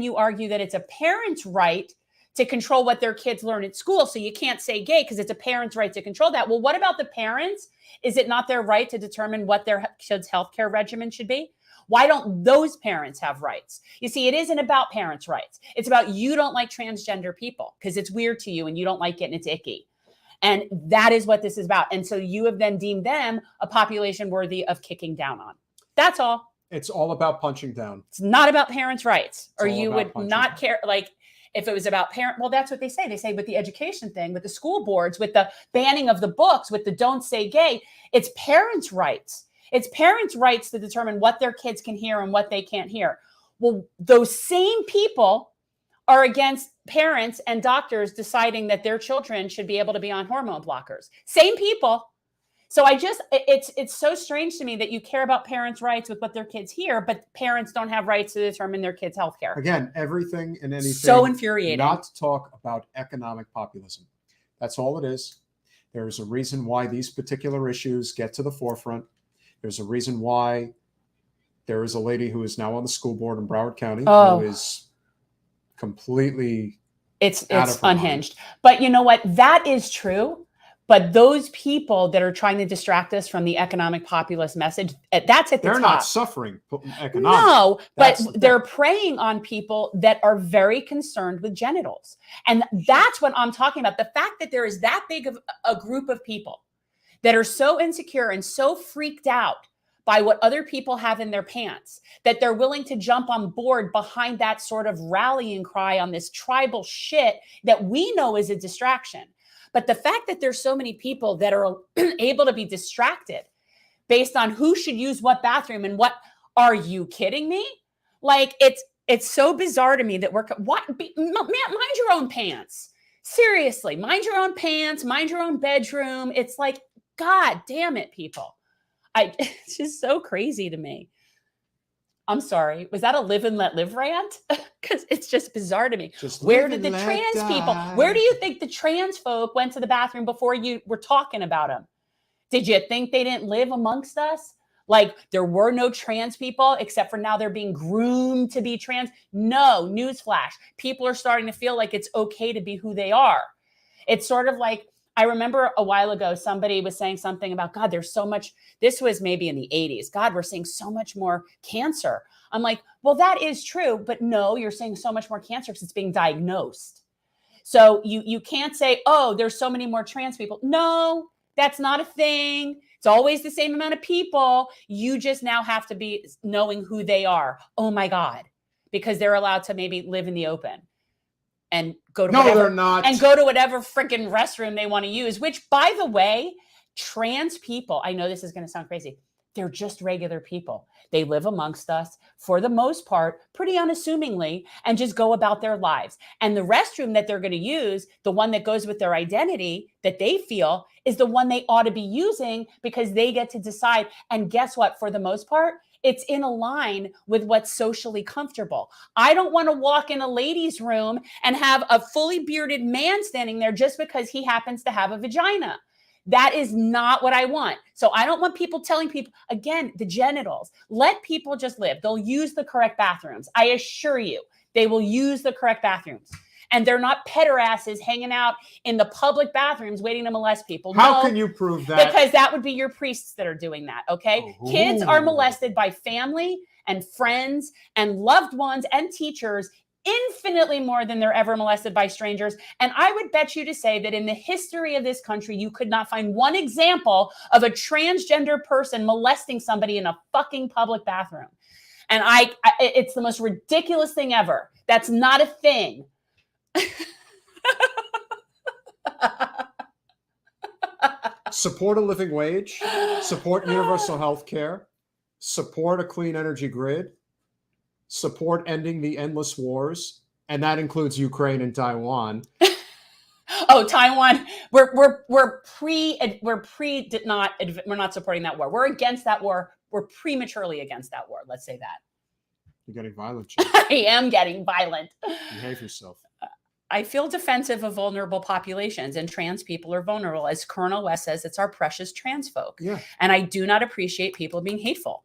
you argue that it's a parent's right to control what their kids learn at school. So you can't say gay because it's a parent's right to control that. Well, what about the parents? Is it not their right to determine what their kids' healthcare regimen should be? Why don't those parents have rights? You see, it isn't about parents' rights. It's about you don't like transgender people because it's weird to you and you don't like it and it's icky. And that is what this is about. And so you have then deemed them a population worthy of kicking down on. That's all. It's all about punching down. It's not about parents' rights, or It's all you about would not care. If it was about well, that's what they say. They say with the education thing, with the school boards, with the banning of the books, with the don't say gay, it's parents' rights. It's parents' rights to determine what their kids can hear and what they can't hear. Well, those same people are against parents and doctors deciding that their children should be able to be on hormone blockers. Same people. So it's so strange to me that you care about parents' rights with what their kids hear, but parents don't have rights to determine their kids' health care. Again, everything and anything. So infuriating. Not to talk about economic populism. That's all it is. There's a reason why these particular issues get to the forefront. There's a reason why there is a lady who is now on the school board in Broward County who is completely it's unhinged. But you know what? That is true. But those people that are trying to distract us from the economic populist message, that's at the top. They're not suffering economically. No, but they're preying on people that are very concerned with genitals. And that's what I'm talking about. The fact that there is that big of a group of people that are so insecure and so freaked out by what other people have in their pants, that they're willing to jump on board behind that sort of rallying cry on this tribal shit that we know is a distraction. But the fact that there's so many people that are able to be distracted based on who should use what bathroom and what, are you kidding me? It's so bizarre to me that mind your own pants. Seriously, mind your own pants, mind your own bedroom. It's like, God damn it, people. It's just so crazy to me. I'm sorry. Was that a live and let live rant? Because it's just bizarre to me. Just Where live did the and let trans people, die. where do you think the trans folk went to the bathroom before you were talking about them? Did you think they didn't live amongst us? Like there were no trans people, except for now they're being groomed to be trans. No, newsflash. People are starting to feel like it's okay to be who they are. It's sort of like, I remember a while ago, somebody was saying something about, God, there's so much, this was maybe in the 80s. God, we're seeing so much more cancer. I'm like, well, that is true, but no, you're seeing so much more cancer because it's being diagnosed. So you can't say, oh, there's so many more trans people. No, that's not a thing. It's always the same amount of people. You just now have to be knowing who they are. Oh my God, because they're allowed to maybe live in the open. And go to they're not. And go to whatever freaking restroom they want to use, which by the way, trans people, I know this is going to sound crazy. They're just regular people. They live amongst us for the most part, pretty unassumingly, and just go about their lives. And the restroom that they're going to use, the one that goes with their identity that they feel is the one they ought to be using because they get to decide. And guess what? For the most part, it's in a line with what's socially comfortable. I don't want to walk in a ladies' room and have a fully bearded man standing there just because he happens to have a vagina. That is not what I want. So I don't want people telling people, again, the genitals. Let people just live. They'll use the correct bathrooms. I assure you, they will use the correct bathrooms. And they're not pederasses hanging out in the public bathrooms waiting to molest people. How can you prove that? Because that would be your priests that are doing that, okay? Ooh. Kids are molested by family and friends and loved ones and teachers infinitely more than they're ever molested by strangers. And I would bet you to say that in the history of this country, you could not find one example of a transgender person molesting somebody in a fucking public bathroom. And it's the most ridiculous thing ever. That's not a thing. Support a living wage, support universal health care, support a clean energy grid, support ending the endless wars, and that includes Ukraine and Taiwan. Oh, Taiwan, we're not supporting that war. We're against that war. We're prematurely against that war. Let's say that. You're getting violent, Jim. I am getting violent. Behave yourself. I feel defensive of vulnerable populations, and trans people are vulnerable. As Colonel West says, it's our precious trans folk. Yeah. And I do not appreciate people being hateful.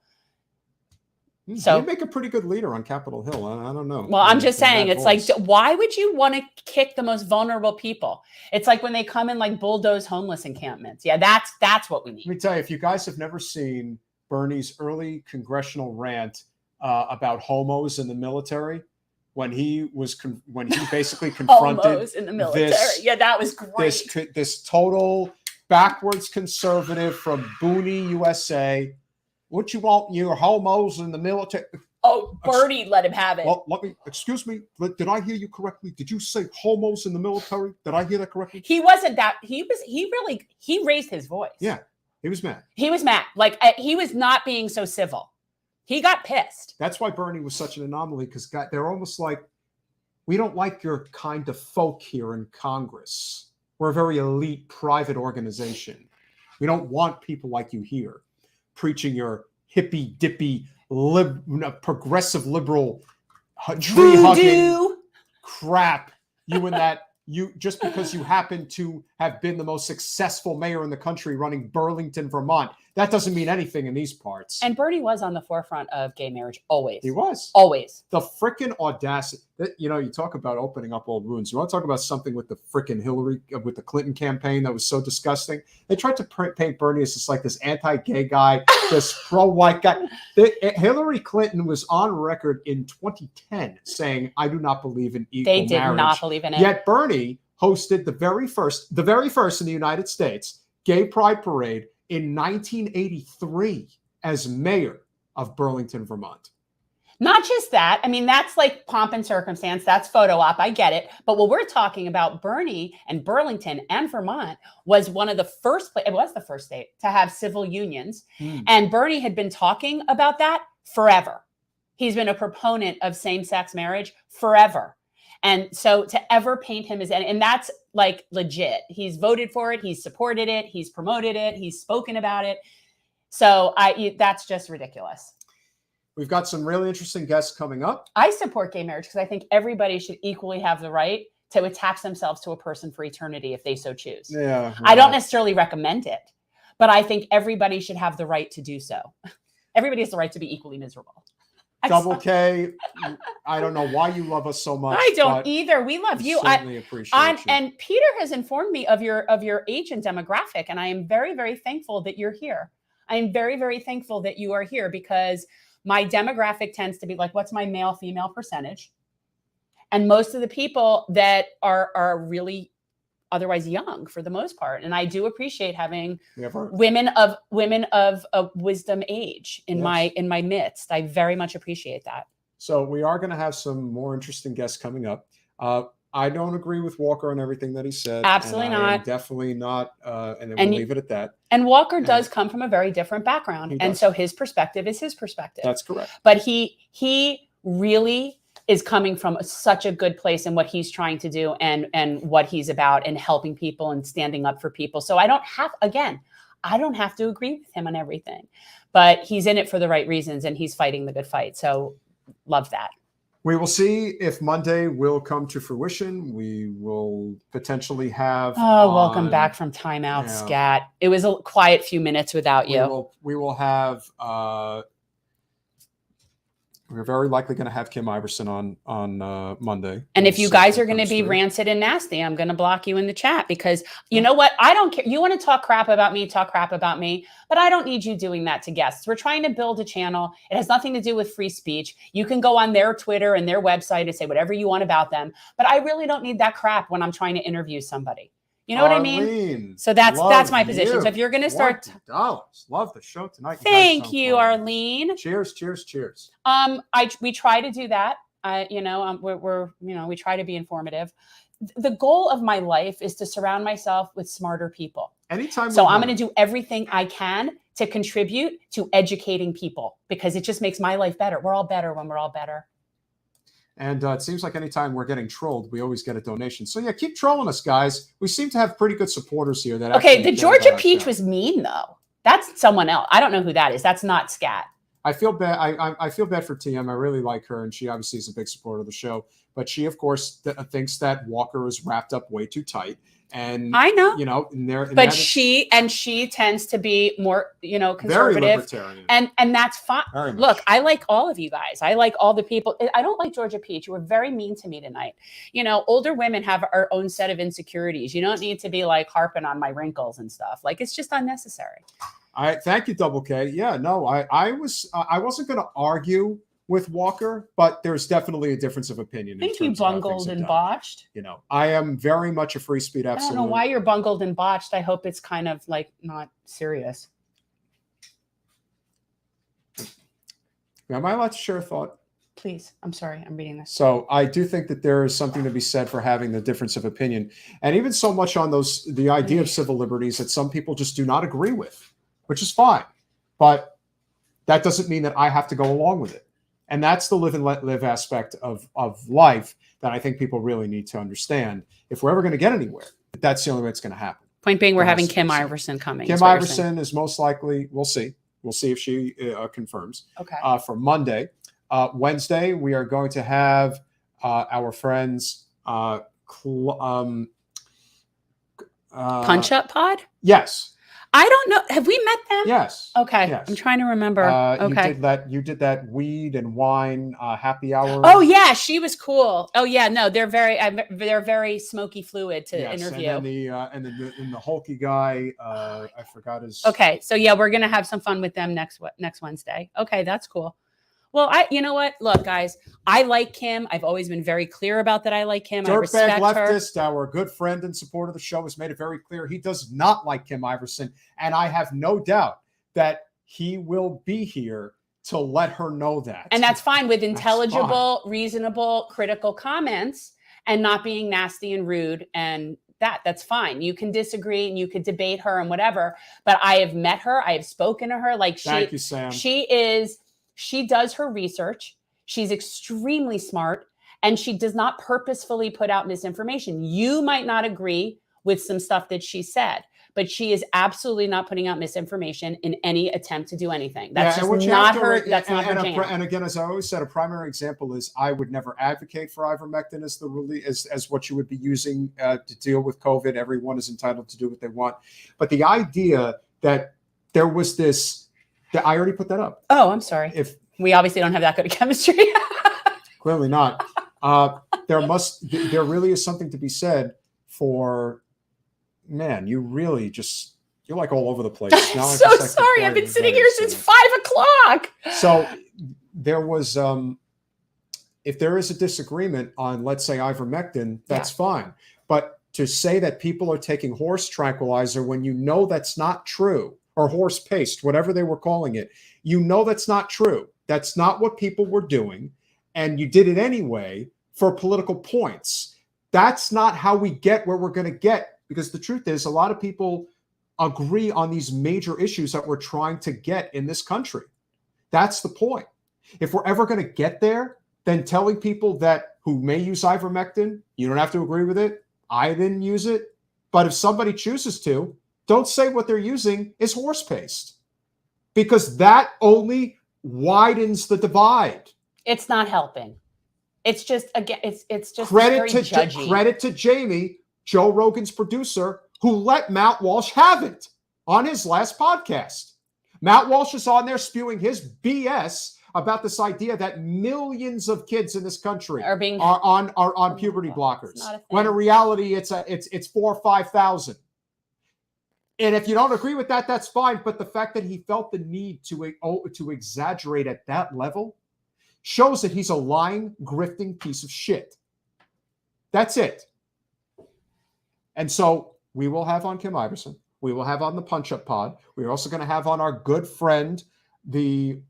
So you make a pretty good leader on Capitol Hill. I don't know. Well, I'm just saying, it's like, why would you want to kick the most vulnerable people? It's like when they come and like bulldoze homeless encampments. Yeah, that's what we need. Let me tell you, if you guys have never seen Bernie's early congressional rant about homos in the military, when he basically confronted homos in the military. That was great. This total backwards conservative from Booney, USA. What you want, your homos in the military? Oh, Bernie let him have it. Well, excuse me. Did I hear you correctly? Did you say homos in the military? Did I hear that correctly? He wasn't that. He raised his voice. Yeah, he was mad. He was mad. Like he was not being so civil. He got pissed. That's why Bernie was such an anomaly, because they're almost like, we don't like your kind of folk here in Congress. We're a very elite private organization. We don't want people like you here preaching your hippy dippy progressive liberal tree hugging crap. You just because you happen to have been the most successful mayor in the country running Burlington, Vermont, that doesn't mean anything in these parts. And Bernie was on the forefront of gay marriage always. He was. Always. The freaking audacity. You talk about opening up old wounds. You want to talk about something with the freaking Hillary, with the Clinton campaign that was so disgusting? They tried to paint Bernie as just like this anti-gay guy, this pro-white guy. Hillary Clinton was on record in 2010 saying, I do not believe in equal marriage. They did not believe in it. Yet Bernie hosted the very first in the United States gay pride parade in 1983 as mayor of Burlington, Vermont. Not just that. I mean, that's like pomp and circumstance. That's photo op. I get it. But what we're talking about, Bernie and Burlington and Vermont was one of the first, it was the first state to have civil unions. And Bernie had been talking about that forever. He's been a proponent of same-sex marriage forever. And so to ever paint him as, and that's like legit. He's voted for it. He's supported it. He's promoted it. He's spoken about it. So that's just ridiculous. We've got some really interesting guests coming up. I support gay marriage because I think everybody should equally have the right to attach themselves to a person for eternity if they so choose. Yeah, I don't necessarily recommend it, but I think everybody should have the right to do so. Everybody has the right to be equally miserable. Double K, I don't know why you love us so much. I don't either. We love you. Certainly appreciate you. And Peter has informed me of your age and demographic, and I am very, very thankful that you're here. I am very, very thankful that you are here because my demographic tends to be like, what's my male-female percentage? And most of the people that are really otherwise young for the most part. And I do appreciate having women of wisdom age in my midst. I very much appreciate that. So we are going to have some more interesting guests coming up. I don't agree with Walker on everything that he said. Absolutely not. Definitely not. And then we'll leave it at that. And Walker does come from a very different background. And so his perspective is his perspective. That's correct. But he really is coming from such a good place in what he's trying to do and what he's about and helping people and standing up for people. So I don't have to agree with him on everything, but he's in it for the right reasons and he's fighting the good fight. So love that. We will see if Monday will come to fruition. We will potentially have. Welcome back from timeout, Scat. It was a quiet few minutes without you. We will have. We're very likely going to have Kim Iverson on Monday. And if you guys are going to be rancid and nasty, I'm going to block you in the chat because you know what? I don't care. You want to talk crap about me, but I don't need you doing that to guests. We're trying to build a channel. It has nothing to do with free speech. You can go on their Twitter and their website and say whatever you want about them, but I really don't need that crap when I'm trying to interview somebody. You know what I mean? So that's my position. So if you're going to start $20. Love the show tonight. Thank you, Arlene. Cheers. We try to do that. We try to be informative. The goal of my life is to surround myself with smarter people. Anytime. So I'm going to do everything I can to contribute to educating people because it just makes my life better. We're all better when we're all better. And it seems like anytime we're getting trolled, we always get a donation. So yeah, keep trolling us, guys. We seem to have pretty good supporters here. The Georgia Peach was mean though. That's someone else. I don't know who that is. That's not Scat. I feel bad. I feel bad for TM. I really like her, and she obviously is a big supporter of the show. But she, of course, thinks that Walker is wrapped up way too tight. And I know, she tends to be more, conservative, very libertarian, and that's fine. Look, I like all of you guys. I like all the people. I don't like Georgia Peach. You were very mean to me tonight. Older women have our own set of insecurities. You don't need to be like harping on my wrinkles and stuff. Like it's just unnecessary. All right, thank you, Double K. Yeah, no, I wasn't going to argue with Walker, but there's definitely a difference of opinion. I think you bungled and botched. I am very much a free speed absolute. I don't know why you're bungled and botched. I hope it's kind of like not serious. Am I allowed to share a thought? Please. I'm sorry. I'm reading this. So I do think that there is something to be said for having the difference of opinion. And even so much on the idea of civil liberties that some people just do not agree with, which is fine. But that doesn't mean that I have to go along with it. And that's the live and let live aspect of life that I think people really need to understand. If we're ever going to get anywhere, that's the only way it's going to happen. Point being, we're having Kim Iverson coming. Kim Iverson is most likely, we'll see. We'll see if she confirms. Okay. For Monday. Wednesday, we are going to have our friends Punch Up Pod? Yes. I don't know. Have we met them? Yes. Okay. Yes. I'm trying to remember. Okay. You did that weed and wine happy hour. Oh yeah, she was cool. Oh yeah, no, they're very smoky fluid to interview. And then the hulky guy, I forgot his. Okay, so yeah, we're gonna have some fun with them next Wednesday. Okay, that's cool. Well, you know what? Look, guys, I like Kim. I've always been very clear about that. I like Kim. I respect Leftist, her. Our good friend and supporter of the show, has made it very clear he does not like Kim Iverson, and I have no doubt that he will be here to let her know that. And that's fine with intelligible, reasonable, critical comments, and not being nasty and rude and. That's fine. You can disagree and you could debate her and whatever. But I have met her. I have spoken to her. Thank you, Sam. She does her research. She's extremely smart and she does not purposefully put out misinformation. You might not agree with some stuff that she said, but she is absolutely not putting out misinformation in any attempt to do anything. That's and what just you not have to her. re- That's not her and, jam. and again, as I always said, a primary example is I would never advocate for ivermectin as as what you would be using to deal with COVID. Everyone is entitled to do what they want, but the idea that there was this, that I already put that up. Oh, I'm sorry. If We obviously don't have that good of chemistry. clearly not, there really is something to be said for, man, you're like all over the place. I'm Now I so just like to sorry. point I've been at sitting the here day, since so- 5 o'clock. So there was, if there is a disagreement on, let's say, ivermectin, that's fine. But to say that people are taking horse tranquilizer when you know that's not true, or horse paste, whatever they were calling it, you know that's not true. That's not what people were doing. And you did it anyway for political points. That's not how we get where we're going to get, because the truth is a lot of people agree on these major issues that we're trying to get in this country. That's the point. If we're ever going to get there, then telling people that who may use ivermectin, you don't have to agree with it. I didn't use it. But if somebody chooses to, don't say what they're using is horse paste, because that only widens the divide. It's not helping. It's just, again, it's just very judgy. Credit to Jamie, Joe Rogan's producer, who let Matt Walsh have it on his last podcast. Matt Walsh is on there spewing his BS about this idea that millions of kids in this country are on puberty blockers, when in reality it's 4,000 or 5,000. And if you don't agree with that, that's fine. But the fact that he felt the need to exaggerate at that level shows that he's a lying, grifting piece of shit. That's it. And so we will have on Kim Iverson. We will have on the Punch Up Pod. We're also going to have on our good friend, the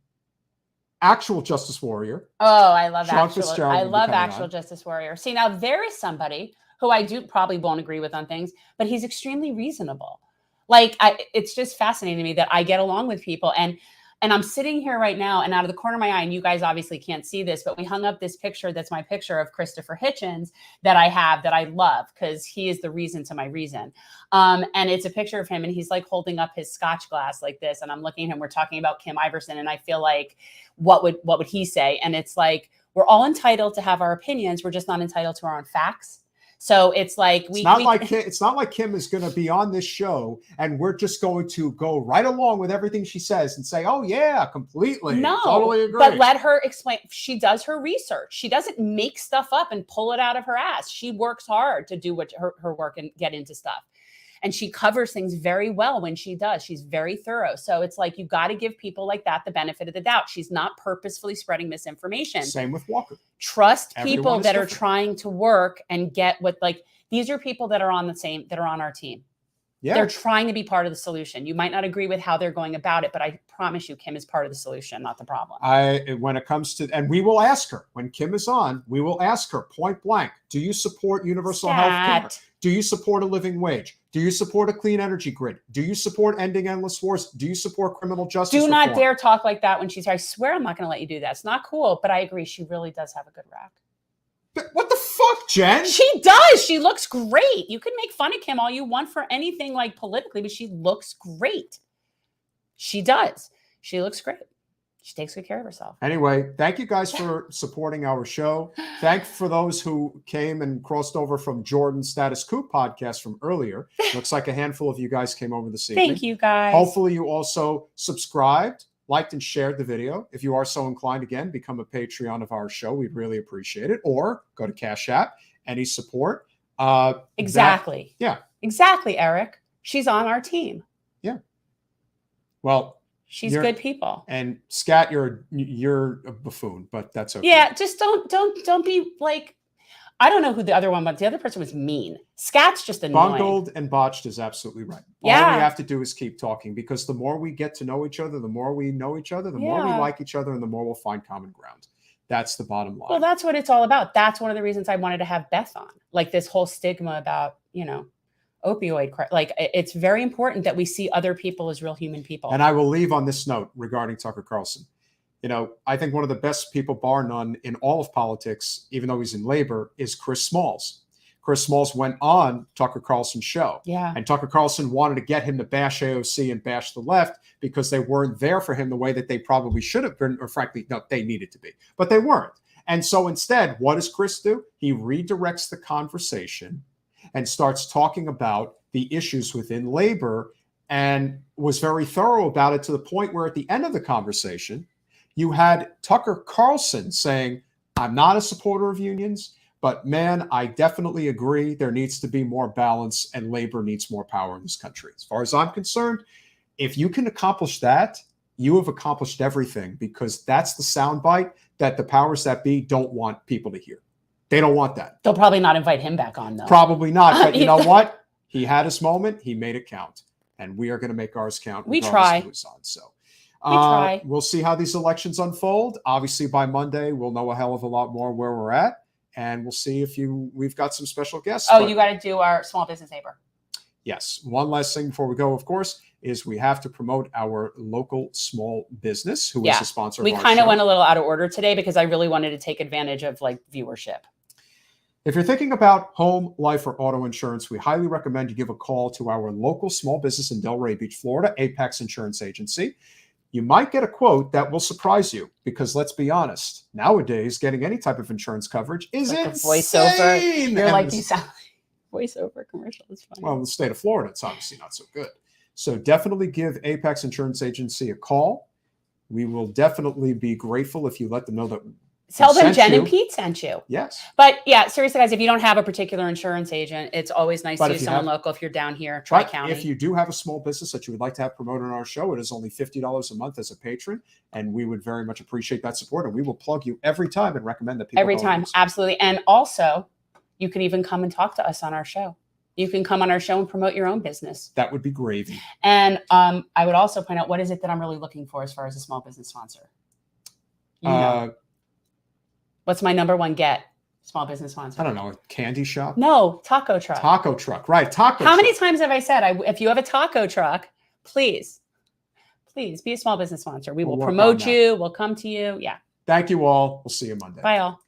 actual Justice Warrior. Oh, I love Sean actual. Fitzgerald I will be love coming actual on. Justice Warrior. See, now there is somebody who I probably won't agree with on things, but he's extremely reasonable. Like, it's just fascinating to me that I get along with people, and I'm sitting here right now, and out of the corner of my eye, and you guys obviously can't see this, but we hung up this picture that's my picture of Christopher Hitchens that I have, that I love, because he is the reason to my reason. And it's a picture of him, and he's like holding up his scotch glass like this, and I'm looking at him. We're talking about Kim Iverson, and I feel like, what would he say? And it's like, we're all entitled to have our opinions. We're just not entitled to our own facts. So it's like it's not like Kim is going to be on this show and we're just going to go right along with everything she saes and say, "Oh yeah, completely, no, totally agree." But let her explain. She does her research. She doesn't make stuff up and pull it out of her ass. She works hard to do what her work and get into stuff. And she covers things very well when she does. She's very thorough. So it's like, you got to give people like that the benefit of the doubt. She's not purposefully spreading misinformation. Same with Walker. Trust Everyone people is that are different. trying to work and get what, like, these are people that are on our team. Yeah. They're trying to be part of the solution. You might not agree with how they're going about it, but I promise you, Kim is part of the solution, not the problem. When it comes to, and we will ask her when Kim is on, we will ask her point blank: do you support universal health care? Do you support a living wage? Do you support a clean energy grid? Do you support ending endless wars? Do you support criminal justice Do not reform? dare talk like that when she's here. I swear I'm not going to let you do that. It's not cool, but I agree. She really does have a good rap. What the fuck, Jen? She does. She looks great. You can make fun of Kim all you want for anything like politically, but she looks great. She does. She looks great. She takes good care of herself. Anyway, thank you guys for supporting our show. Thanks for those who came and crossed over from Jordan's Status Coup podcast from earlier. Looks like a handful of you guys came over this evening. Thank you, guys. Hopefully you also subscribed, liked, and shared the video. If you are so inclined, again, become a Patreon of our show. We'd really appreciate it. Or go to Cash App. Any support. Exactly. Yeah. Exactly, Eric. She's on our team. Yeah. Well, she's good people. And Scat, you're a buffoon, but that's okay. Yeah, just don't be like, I don't know who the other one, but the other person was mean. Scat's just annoying. Bungled and botched is absolutely right. Yeah. All we have to do is keep talking, because the more we get to know each other, the more we know each other, the more we like each other, and the more we'll find common ground. That's the bottom line. Well, that's what it's all about. That's one of the reasons I wanted to have Beth on. Like, this whole stigma about, opioid. Like, it's very important that we see other people as real human people. And I will leave on this note regarding Tucker Carlson. I think one of the best people, bar none, in all of politics, even though he's in labor, is Chris Smalls. Chris Smalls went on Tucker Carlson's show. Yeah. And Tucker Carlson wanted to get him to bash AOC and bash the left because they weren't there for him the way that they probably should have been, or frankly, no, they needed to be. But they weren't. And so instead, what does Chris do? He redirects the conversation and starts talking about the issues within labor, and was very thorough about it, to the point where at the end of the conversation, you had Tucker Carlson saying, I'm not a supporter of unions, but man, I definitely agree there needs to be more balance and labor needs more power in this country. As far as I'm concerned, if you can accomplish that, you have accomplished everything, because that's the soundbite that the powers that be don't want people to hear. They don't want that. They'll probably not invite him back on, though. Probably not. But you know what? He had his moment. He made it count. And we are going to make ours count. We try. Who's on. So try. We'll see how these elections unfold. Obviously, by Monday, we'll know a hell of a lot more where we're at. And we'll see if we've got some special guests. Oh, you got to do our small business neighbor. Yes. One last thing before we go, of course, is we have to promote our local small business, who is the sponsor of our show. We kind of went a little out of order today because I really wanted to take advantage of like viewership. If you're thinking about home, life, or auto insurance, we highly recommend you give a call to our local small business in Delray Beach, Florida, Apex Insurance Agency. You might get a quote that will surprise you, because let's be honest, nowadays getting any type of insurance coverage is like insane. A voiceover. You're like, you sound like voiceover commercial. It's funny. Well, in the state of Florida, it's obviously not so good. So definitely give Apex Insurance Agency a call. We will definitely be grateful if you let them know that. Tell them Jen and Pete sent you. Yes. But yeah, seriously, guys, if you don't have a particular insurance agent, it's always nice to use someone local. If you're down here, Tri-County. If you do have a small business that you would like to have promoted on our show, it is only $50 a month as a patron. And we would very much appreciate that support. And we will plug you every time and recommend that people every time. Absolutely. And also, you can even come and talk to us on our show. You can come on our show and promote your own business. That would be gravy. And I would also point out, what is it that I'm really looking for as far as a small business sponsor? You know. What's my number one get? Small business sponsor. I don't know. A candy shop? No, taco truck. Taco truck. Right. Taco How many times have I said, if you have a taco truck, please be a small business sponsor. We will promote you. We'll come to you. Yeah. Thank you all. We'll see you Monday. Bye all.